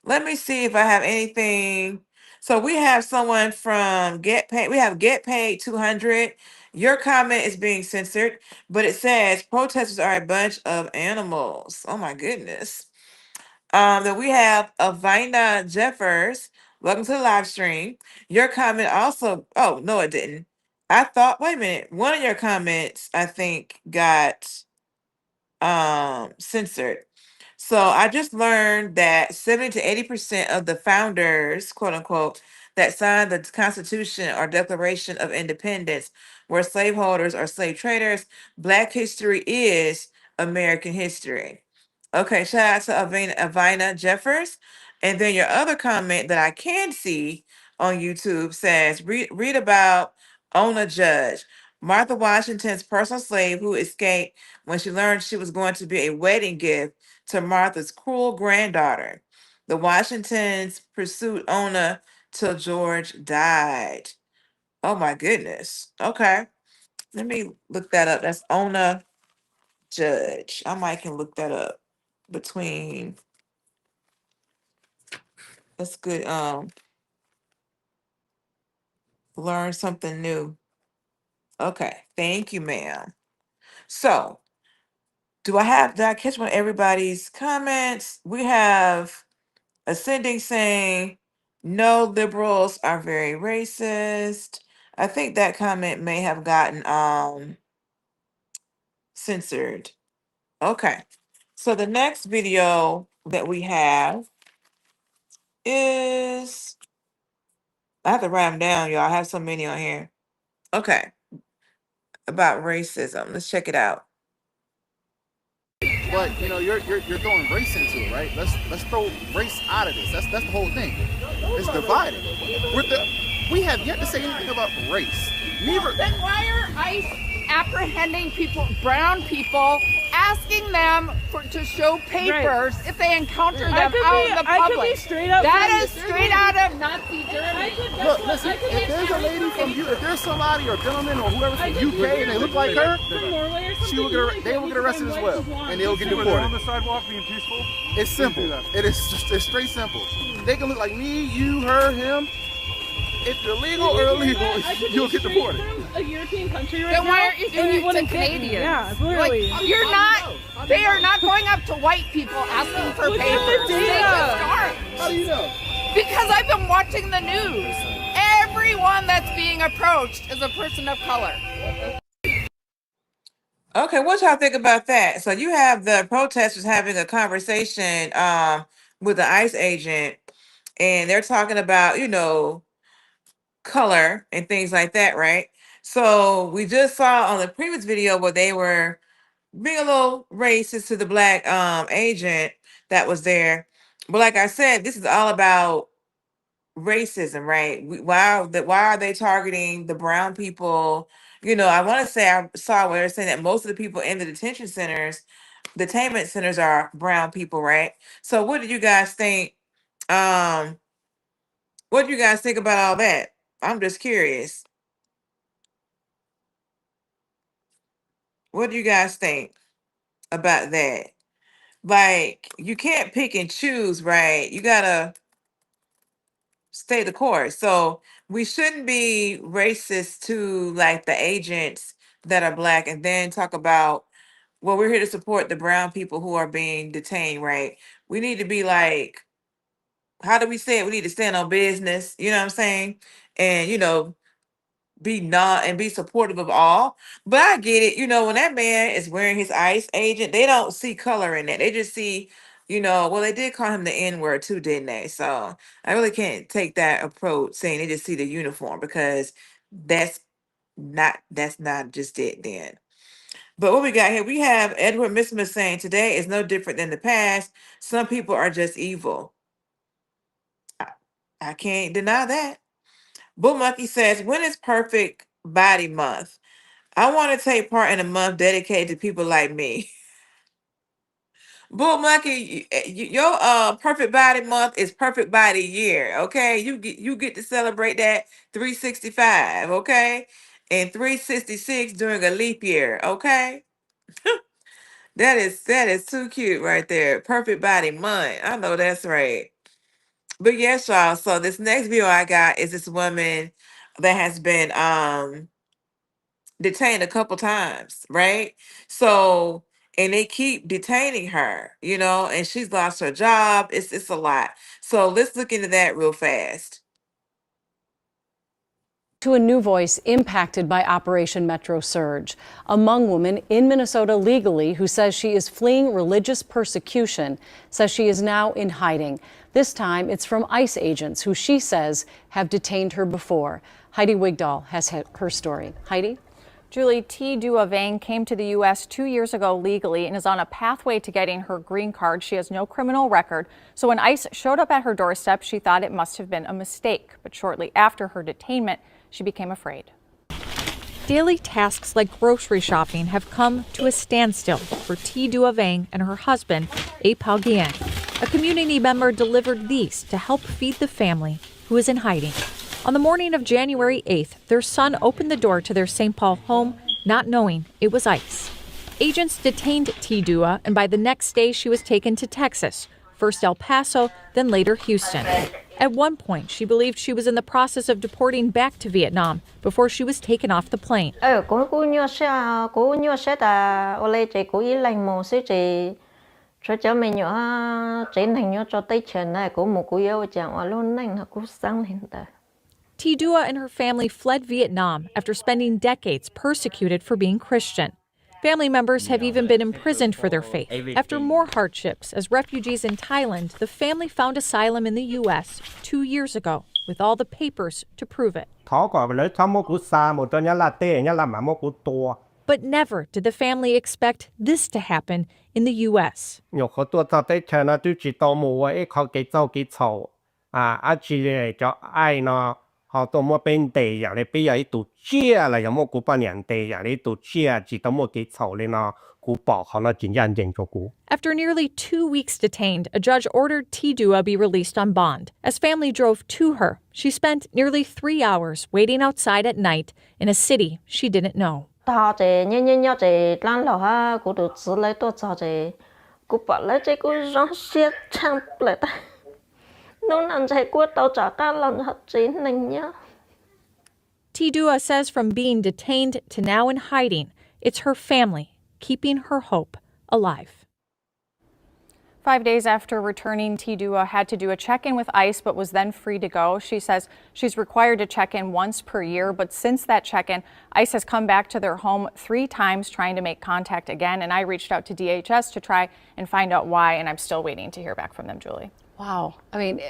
Let me see if I have anything. So we have someone from Get Paid. We have Get Paid 200. Your comment is being censored, but it says protesters are a bunch of animals. Oh my goodness. Then we have Avina Jeffers. Welcome to the live stream. Your comment also. Oh no, it didn't. I thought. Wait a minute. One of your comments, I think, got censored. So I just learned that 70 to 80% of the founders, quote unquote, that signed the Constitution or Declaration of Independence were slaveholders or slave traders. Black history is American history. Okay, shout out to Avina Jeffers. And then your other comment that I can see on YouTube says, read about Ona Judge, Martha Washington's personal slave who escaped when she learned she was going to be a wedding gift to Martha's cruel granddaughter. The Washingtons pursued Ona till George died. Oh my goodness. Okay. Let me look that up. That's Ona Judge. I might can look that up between. That's good. Learn something new. Okay. Thank you, ma'am. So did I catch one of everybody's comments? We have Ascending saying, no, liberals are very racist. I think that comment may have gotten censored. Okay. So the next video that we have is, I have to write them down, y'all. I have so many on here. Okay. About racism. Let's check it out. But you know, you're throwing race into it, right? Let's throw race out of this. That's the whole thing. It's divided. We have yet to say anything about race. Neither. Then why are ICE apprehending people, brown people, asking them to show papers if they encounter them out in the public? I could be straight up. That is straight out of Nazi Germany. Look, listen. If there's a lady from if there's somebody or gentleman or whoever from UK and they look like her, they will get arrested as well, and they'll get deported. On the sidewalk being peaceful. It's simple. It's straight simple. They can look like me, you, her, him. If they're legal or illegal, you'll get deported. A European country right Then now. why aren't you doing it to Canadians? Yeah, literally. Like, you're not. They are not going up to white people asking for Look at papers. the They data. just aren't. How do you know? Because I've been watching the news. Everyone that's being approached is a person of color. Okay, what y'all think about that? So you have the protesters having a conversation with the ICE agent, and they're talking about, color and things like that, right? So we just saw on the previous video where they were being a little racist to the black agent that was there. But like I said, this is all about racism, right? Why are they targeting the brown people? I want to say I saw where they're saying that most of the people in the detention centers detainment centers are brown people, right? So what do you guys think? What do you guys think about all that? I'm just curious. What do you guys think about that? Like, you can't pick and choose, right? You gotta stay the course. So we shouldn't be racist to like the agents that are black and then talk about, well, we're here to support the brown people who are being detained, right? We need to be like, how do we say it? We need to stand on business, you know what I'm saying? And be not and be supportive of all. But I get it, when that man is wearing his ICE agent, they don't see color in that. They just see, well, they did call him the N-word too, didn't they? So I really can't take that approach saying they just see the uniform, because that's not just it then. But what we got here, we have Edward Missman saying today is no different than the past. Some people are just evil. I can't deny that. Bull Monkey says, when is Perfect Body Month? I want to take part in a month dedicated to people like me. Bull Monkey, your Perfect Body Month is Perfect Body Year, okay? You get to celebrate that 365, okay? And 366 during a leap year, okay? That is too cute right there. Perfect Body Month. I know that's right. But yes, y'all. So this next video I got is this woman that has been detained a couple times, right? So, and they keep detaining her, and she's lost her job. It's a lot. So let's look into that real fast. To a new voice impacted by Operation Metro Surge, a Hmong woman in Minnesota legally who says she is fleeing religious persecution, says she is now in hiding. This time it's from ICE agents who she says have detained her before. Heidi Wigdahl has her story. Heidi? Julie, T. Dua Vang came to the U.S. 2 years ago legally and is on a pathway to getting her green card. She has no criminal record. So when ICE showed up at her doorstep, she thought it must have been a mistake. But shortly after her detainment, she became afraid. Daily tasks like grocery shopping have come to a standstill for T. Dua Vang and her husband, A. Pao Gian. A community member delivered these to help feed the family who is in hiding. On the morning of January 8th, their son opened the door to their St. Paul home, not knowing it was ICE. Agents detained T. Dua, and by the next day she was taken to Texas, first El Paso, then later Houston. At one point, she believed she was in the process of deporting back to Vietnam before she was taken off the plane. T. Dua and her family fled Vietnam after spending decades persecuted for being Christian. Family members have even been imprisoned for their faith. After more hardships as refugees in Thailand, the family found asylum in the U.S. 2 years ago with all the papers to prove it. But never did the family expect this to happen in the U.S. After nearly 2 weeks detained, a judge ordered T. Dua be released on bond. As family drove to her, she spent nearly 3 hours waiting outside at night in a city she didn't know. T. Dua says from being detained to now in hiding, it's her family keeping her hope alive. 5 days after returning, T. Dua had to do a check-in with ICE but was then free to go. She says she's required to check in once per year, but since that check-in, ICE has come back to their home 3 times trying to make contact again, and I reached out to DHS to try and find out why, and I'm still waiting to hear back from them, Julie. Wow. I mean,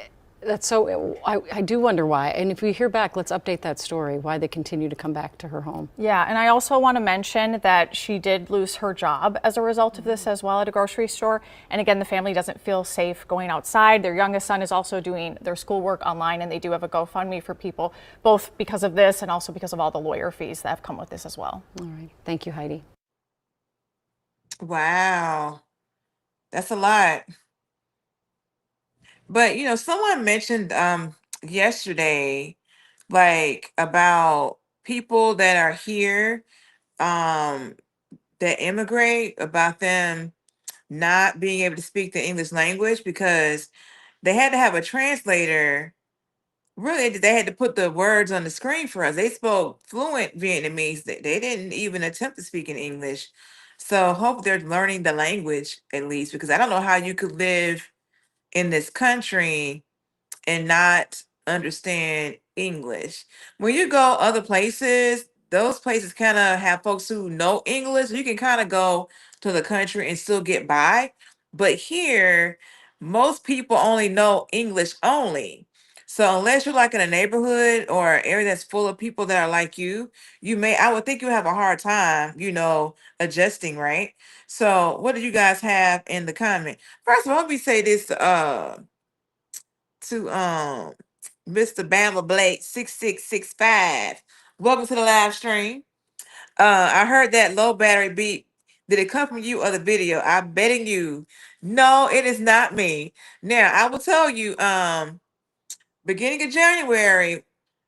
that's so, I do wonder why. And if we hear back, let's update that story, why they continue to come back to her home. Yeah, and I also want to mention that she did lose her job as a result of this as well at a grocery store. And again, the family doesn't feel safe going outside. Their youngest son is also doing their schoolwork online, and they do have a GoFundMe for people, both because of this and also because of all the lawyer fees that have come with this as well. All right. Thank you, Heidi. Wow. That's a lot. But someone mentioned yesterday, like, about people that are here, um that immigrate, about them not being able to speak the English language because they had to have a translator. Really, they had to put the words on the screen for us. They spoke fluent Vietnamese. They didn't even attempt to speak in English. So hope they're learning the language at least, because I don't know how you could live in this country and not understand English. When you go other places, those places kind of have folks who know English. You can kind of go to the country and still get by. But here, most people only know English only. So unless you're like in a neighborhood or area that's full of people that are like I would think you have a hard time, adjusting, right? So what do you guys have in the comment? First of all, let me say this, to Mr. Bama Blake 6665. Welcome to the live stream. I heard that low battery beep. Did it come from you or the video? I'm betting you. No, it is not me. Now I will tell you, beginning of January,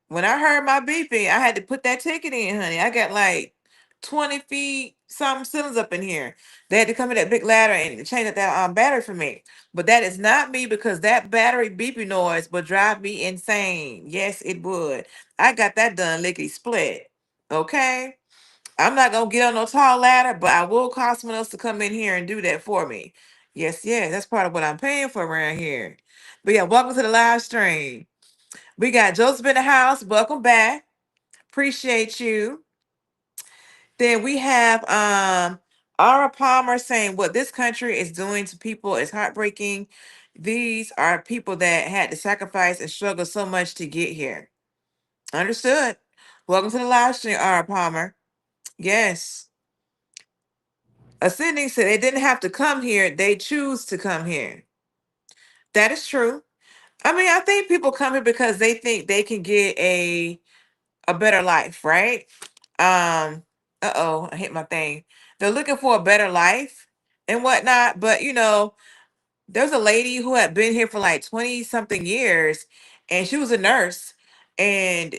when I heard my beeping, I had to put that ticket in, honey. I got like 20 feet, some ceilings up in here. They had to come in that big ladder and change out that battery for me. But that is not me, because that battery beeping noise would drive me insane. Yes, it would. I got that done lickety split. Okay. I'm not gonna get on no tall ladder, but I will call someone else to come in here and do that for me. Yes, yes, that's part of what I'm paying for around here. But yeah, welcome to the live stream. We got Joseph in the house. Welcome back. Appreciate you. Then we have Ara Palmer saying what this country is doing to people is heartbreaking. These are people that had to sacrifice and struggle so much to get here. Understood. Welcome to the live stream, Ara Palmer. Yes. Ascending said they didn't have to come here, they choose to come here. That is true. I mean, I think people come here because they think they can get a better life, right? I hit my thing. They're looking for a better life and whatnot. But there's a lady who had been here for like 20 something years, and she was a nurse, and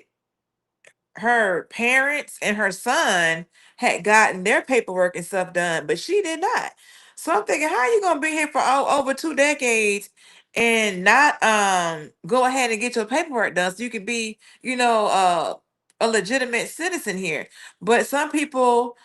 her parents and her son had gotten their paperwork and stuff done, but she did not. So I'm thinking, how are you gonna be here for over 2 decades and not go ahead and get your paperwork done so you can be, a legitimate citizen here? But some people,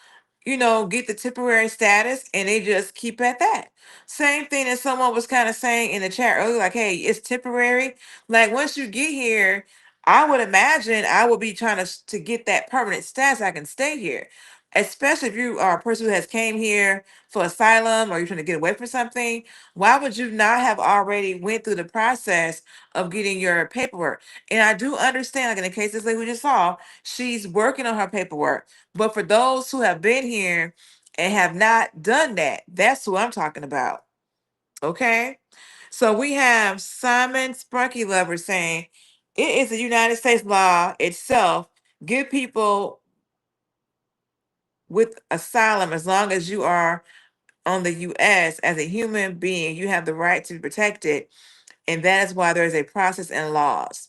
get the temporary status and they just keep at that. Same thing as someone was kind of saying in the chat earlier, like, hey, it's temporary. Like, once you get here, I would imagine I would be trying to get that permanent status. I can stay here, especially if you are a person who has came here for asylum or you're trying to get away from something. Why would you not have already went through the process of getting your paperwork? And I do understand, like in the case this lady we just saw, she's working on her paperwork. But for those who have been here and have not done that, that's who I'm talking about. Okay. So we have Simon Sparky Lover saying it is the United States law itself give people with asylum, as long as you are on the US as a human being, you have the right to be protected. And that is why there is a process and laws.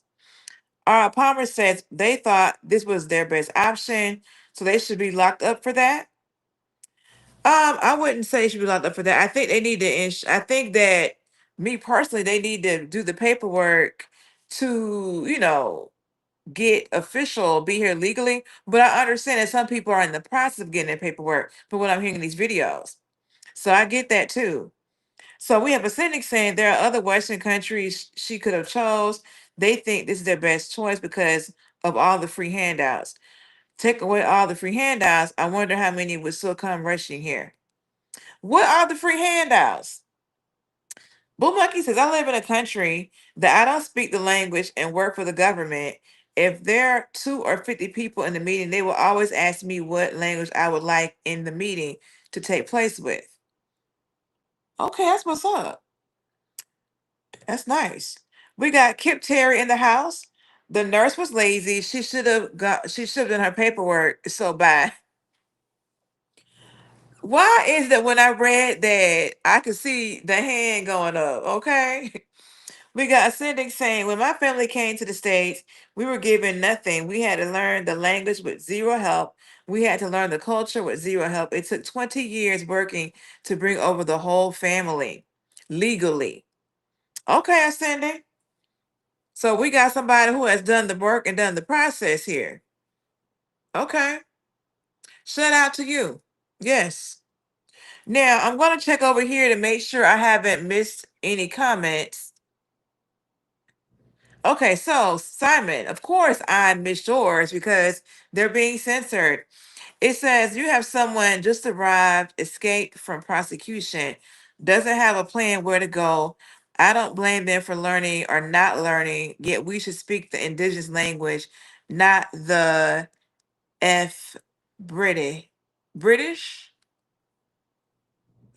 Palmer says they thought this was their best option, so they should be locked up for that. I wouldn't say they should be locked up for that. I think they need to. I think that, me personally, they need to do the paperwork to, get official, be here legally. But I understand that some people are in the process of getting their paperwork for what I'm hearing in these videos. So I get that too. So we have a cynic saying there are other Western countries she could have chose. They think this is their best choice because of all the free handouts. Take away all the free handouts, I wonder how many would still come rushing here. What are the free handouts? Blue Monkey says, I live in a country that I don't speak the language and work for the government. If there are 2 or 50 people in the meeting, they will always ask me what language I would like in the meeting to take place with. Okay, that's what's up. That's nice. We got Kip Terry in the house. The nurse was lazy. She should have done her paperwork. So bye. Why is that when I read that I could see the hand going up? Okay. We got Ascending saying, when my family came to the States, we were given nothing. We had to learn the language with zero help. We had to learn the culture with zero help. It took 20 years working to bring over the whole family legally. Okay, Ascending. So we got somebody who has done the work and done the process here. Okay. Shout out to you. Yes. Now I'm going to check over here to make sure I haven't missed any comments. Okay, so Simon, of course I missed yours because they're being censored. It says you have someone just arrived, escaped from prosecution, doesn't have a plan where to go. I don't blame them for learning or not learning, yet we should speak the indigenous language, not the F British. British?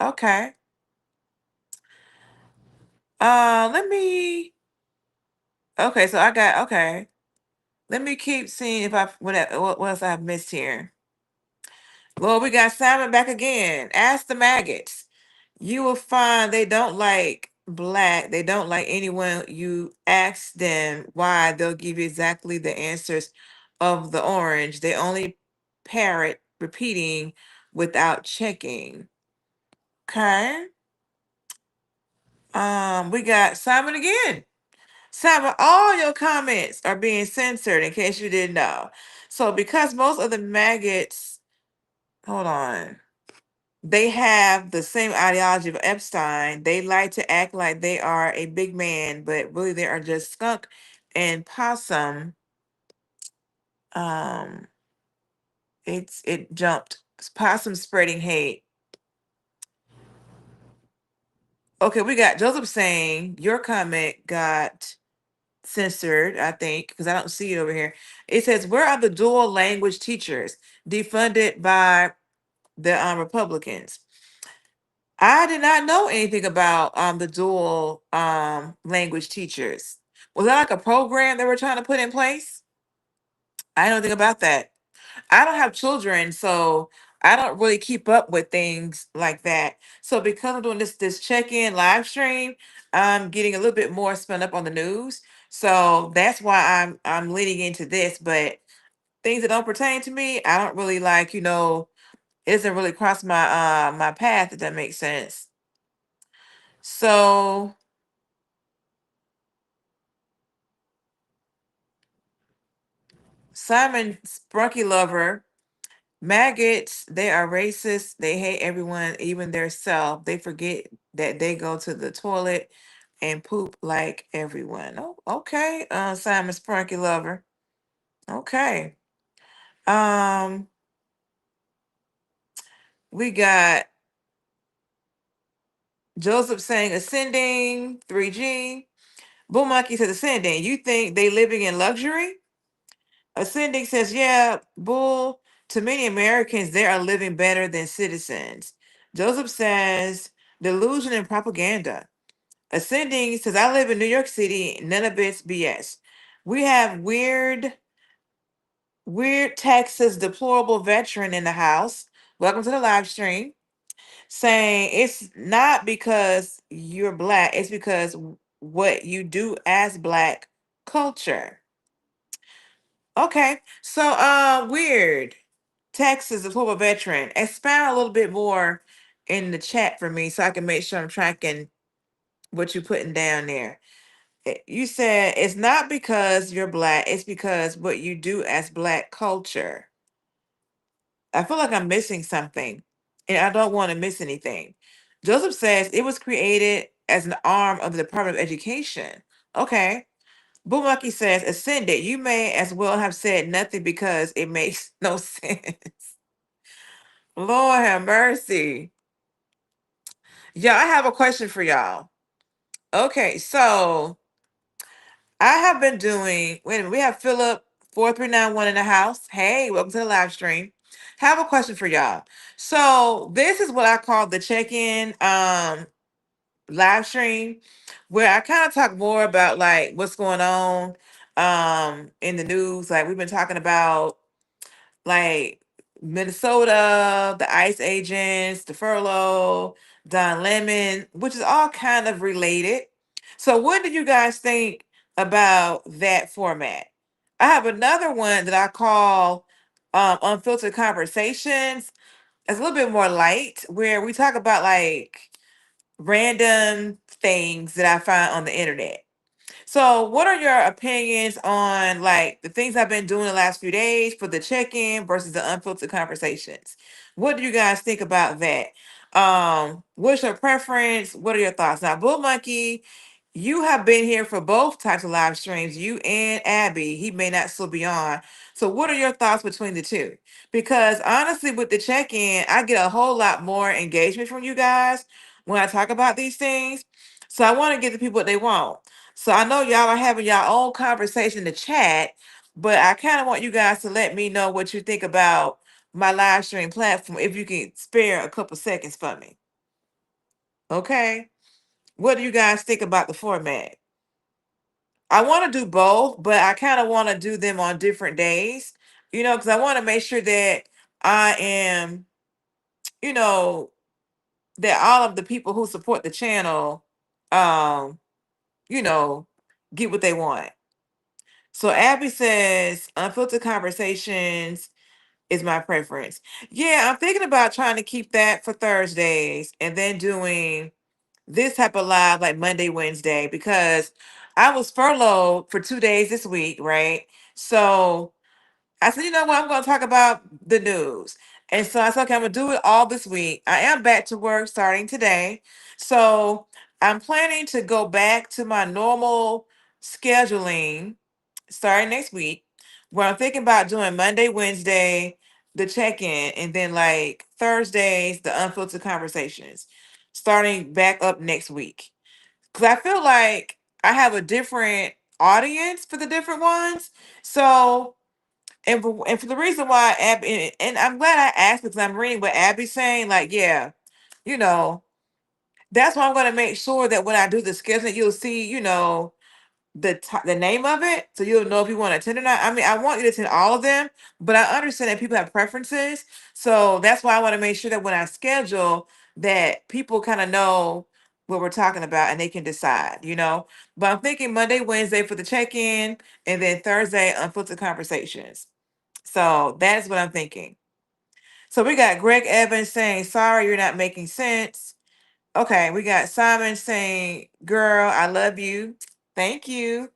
Okay. Let me. Okay, so I got okay. Let me keep seeing if what else I've missed here. Well, we got Simon back again. Ask the maggots. You will find they don't like black. They don't like anyone. You ask them why, they'll give you exactly the answers of the orange. They only parrot repeating without checking. Okay. We got Simon again. Simon, all your comments are being censored in case you didn't know. So because most of the maggots, hold on, they have the same ideology of Epstein. They like to act like they are a big man, but really they are just skunk and possum. Um, it jumped. It's possum spreading hate. Okay, we got Joseph saying your comment got censored, I think, because I don't see it over here. It says, where are the dual language teachers defunded by the Republicans? I did not know anything about the dual language teachers. Was that like a program they were trying to put in place? I don't think about that. I don't have children, so I don't really keep up with things like that. So because I'm doing this check-in live stream, I'm getting a little bit more spun up on the news. So that's why I'm leaning into this. But things that don't pertain to me, I don't really like, it doesn't really cross my path, if that makes sense. So Simon Sprunky Lover, maggots, they are racist. They hate everyone, even their self. They forget that they go to the toilet and poop like everyone. Oh, okay. Simon Sprunky Lover. Okay. Um, we got Joseph saying ascending 3G. Bull Monkey says ascending. You think they living in luxury? Ascending says, yeah, Bull, to many Americans, they are living better than citizens. Joseph says, delusion and propaganda. Ascending says, I live in New York City, none of it's BS. We have weird Texas deplorable veteran in the house. Welcome to the live stream. Saying it's not because you're black, it's because what you do as black culture. Okay, so weird. Texas, a former veteran. Expound a little bit more in the chat for me so I can make sure I'm tracking what you're putting down there. You said it's not because you're black, it's because what you do as black culture. I feel like I'm missing something, and I don't want to miss anything. Joseph says it was created as an arm of the Department of Education. Okay. Bumaki says, ascended. You may as well have said nothing because it makes no sense. Lord have mercy. Yeah, I have a question for y'all. Okay, so I have been doing, wait a minute, we have Philip 4391 in the house. Hey, welcome to the live stream. Have a question for y'all. So this is what I call the check-in live stream, where I kind of talk more about like what's going on in the news. Like we've been talking about like Minnesota, the ICE agents, the furlough, Don Lemon, which is all kind of related. So, what do you guys think about that format? I have another one that I call Unfiltered Conversations. It's a little bit more light, where we talk about like random things that I find on the internet. So, what are your opinions on like the things I've been doing the last few days for the check-in versus the unfiltered conversations? What do you guys think about that? What's your preference? What are your thoughts? Now, Bull Monkey, you have been here for both types of live streams, you and Abby. He may not still be on. So, what are your thoughts between the two? Because honestly, with the check-in, I get a whole lot more engagement from you guys when I talk about these things. So I want to give the people what they want. So I know y'all are having your own conversation in the chat, but I kind of want you guys to let me know what you think about my live stream platform, if you can spare a couple seconds for me. Okay. What do you guys think about the format? I want to do both, but I kind of want to do them on different days, because I want to make sure that I am, you know, that all of the people who support the channel, um, you know, get what they want. So Abby says unfiltered conversations is my preference. Yeah, I'm thinking about trying to keep that for Thursdays and then doing this type of live like Monday, Wednesday, because I was furloughed for 2 days this week, right? So I said, you know what, I'm going to talk about the news. And so I said, okay, I'm going to do it all this week. I am back to work starting today. So I'm planning to go back to my normal scheduling starting next week, where I'm thinking about doing Monday, Wednesday, the check-in, and then like Thursdays, the unfiltered conversations, starting back up next week. Because I feel like I have a different audience for the different ones. So, and for the reason why Abby, and I'm glad I asked because I'm reading what Abby's saying. Like, yeah, you know, that's why I'm going to make sure that when I do the scheduling, you'll see, the name of it, so you'll know if you want to attend or not. I mean, I want you to attend all of them, but I understand that people have preferences, so that's why I want to make sure that when I schedule, that people kind of know what we're talking about and they can decide. But I'm thinking Monday, Wednesday for the check-in, and then Thursday unfiltered conversations. So that's what I'm thinking. So we got Greg Evans saying, "Sorry, you're not making sense." Okay, we got Simon saying, "Girl, I love you. Thank you."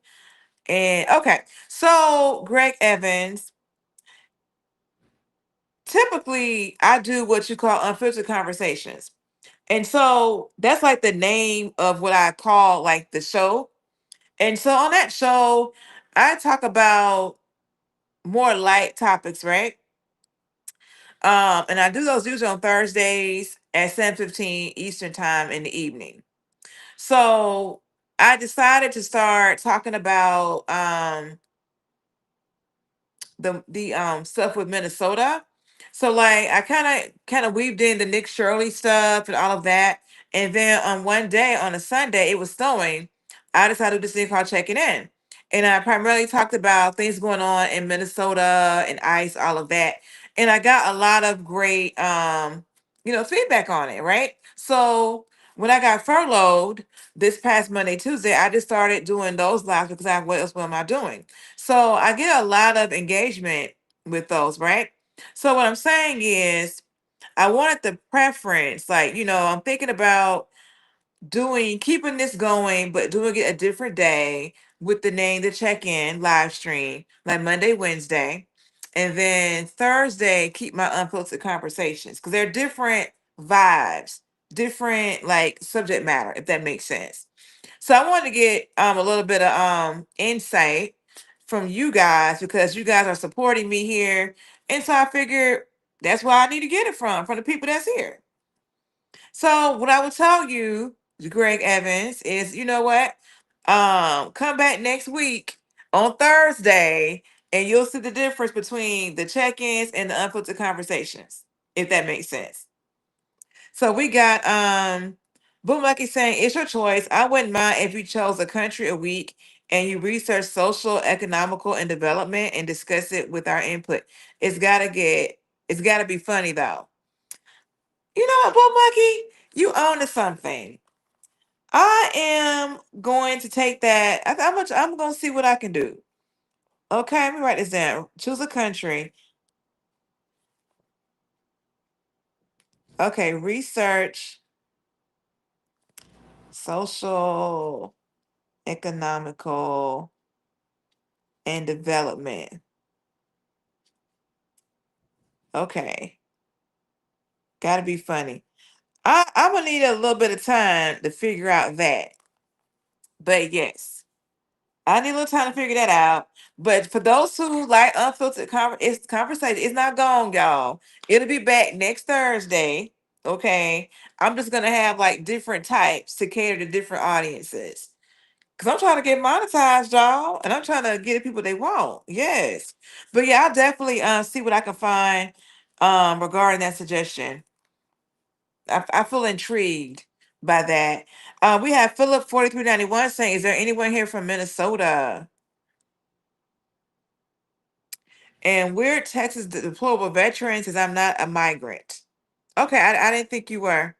And okay, so Greg Evans, typically I do what you call unfiltered conversations. And so that's like the name of what I call like the show. And so on that show, I talk about more light topics, right? And I do those usually on Thursdays at 7:15 Eastern time in the evening. So I decided to start talking about the stuff with Minnesota. So like I kind of weaved in the Nick Shirley stuff and all of that. And then on one day on a Sunday, it was snowing. I decided to do this thing called checking in. And I primarily talked about things going on in Minnesota and ICE, all of that. And I got a lot of great feedback on it, right? So when I got furloughed this past Monday, Tuesday, I just started doing those lives because what else am I doing? So I get a lot of engagement with those, right? So what I'm saying is I wanted the preference, like, I'm thinking about keeping this going, but doing it a different day with the name, the check-in live stream, like Monday, Wednesday. And then Thursday, keep my unfiltered conversations because they're different vibes, different like subject matter, if that makes sense. So I wanted to get a little bit of insight from you guys because you guys are supporting me here. And so I figured that's why I need to get it from the people that's here. So what I would tell you, Greg Evans, is you know what? Come back next week on Thursday and you'll see the difference between the check-ins and the unfiltered conversations, if that makes sense. So we got Boom Lucky saying, "It's your choice. I wouldn't mind if you chose a country a week and you research social, economical, and development and discuss it with our input. It's gotta get It's got to be funny though. You know what, Bull Monkey? You own to something. I am going to take that. I'm going to see what I can do. Okay, let me write this down. Choose a country. Okay, research, social, economical, and development. Okay, gotta be funny. I'm gonna need a little bit of time to figure out that. But yes, I need a little time to figure that out. But for those who like unfiltered conversation, it's not gone, y'all. It'll be back next Thursday. Okay. I'm just gonna have like different types to cater to different audiences. Cause I'm trying to get monetized, y'all, and I'm trying to get the people they want. Yes. But yeah, I'll definitely see what I can find regarding that suggestion. I feel intrigued by that. We have Philip 4391 saying, is there anyone here from Minnesota? And we're Texas deployable veterans says I'm not a migrant. Okay, I didn't think you were.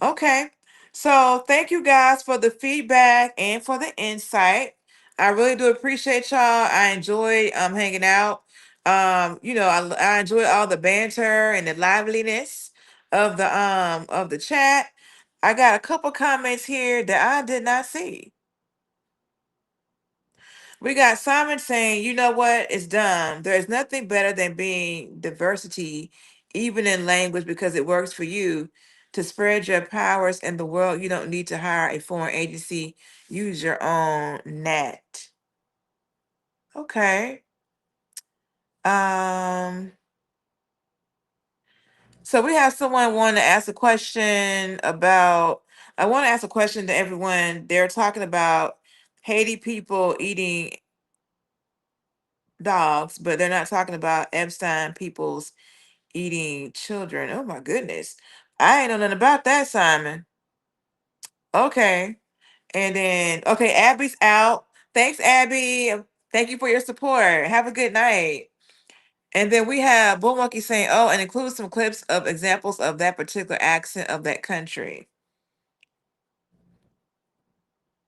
Okay. So thank you guys for the feedback and for the insight. I really do appreciate y'all. I enjoyed hanging out. I enjoyed all the banter and the liveliness of the chat. I got a couple comments here that I did not see. We got Simon saying, you know what? It's dumb. There's nothing better than being diversity, even in language, because it works for you to spread your powers in the world. You don't need to hire a foreign agency. Use your own net. Okay. So we have someone want to ask a question about, I want to ask a question to everyone. They're talking about Haiti people eating dogs, but they're not talking about Epstein people's eating children. Oh my goodness. I ain't know nothing about that, Simon. Okay. And then, okay, Abby's out. Thanks, Abby. Thank you for your support. Have a good night. And then we have Bull Monkey saying, oh, and include some clips of examples of that particular accent of that country.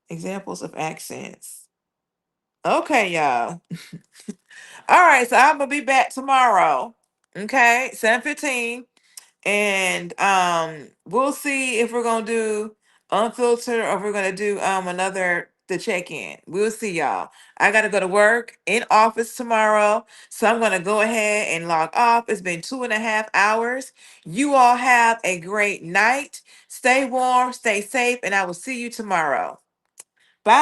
Examples of accents. Okay, y'all. All right, so I'm gonna be back tomorrow. Okay, 7:15. And we'll see if we're gonna do unfiltered or if we're gonna do another the check-in. We'll see, y'all. I gotta go to work in office tomorrow, so I'm gonna go ahead and log off. It's been 2.5 hours. You all have a great night. Stay warm, stay safe, and I will see you tomorrow.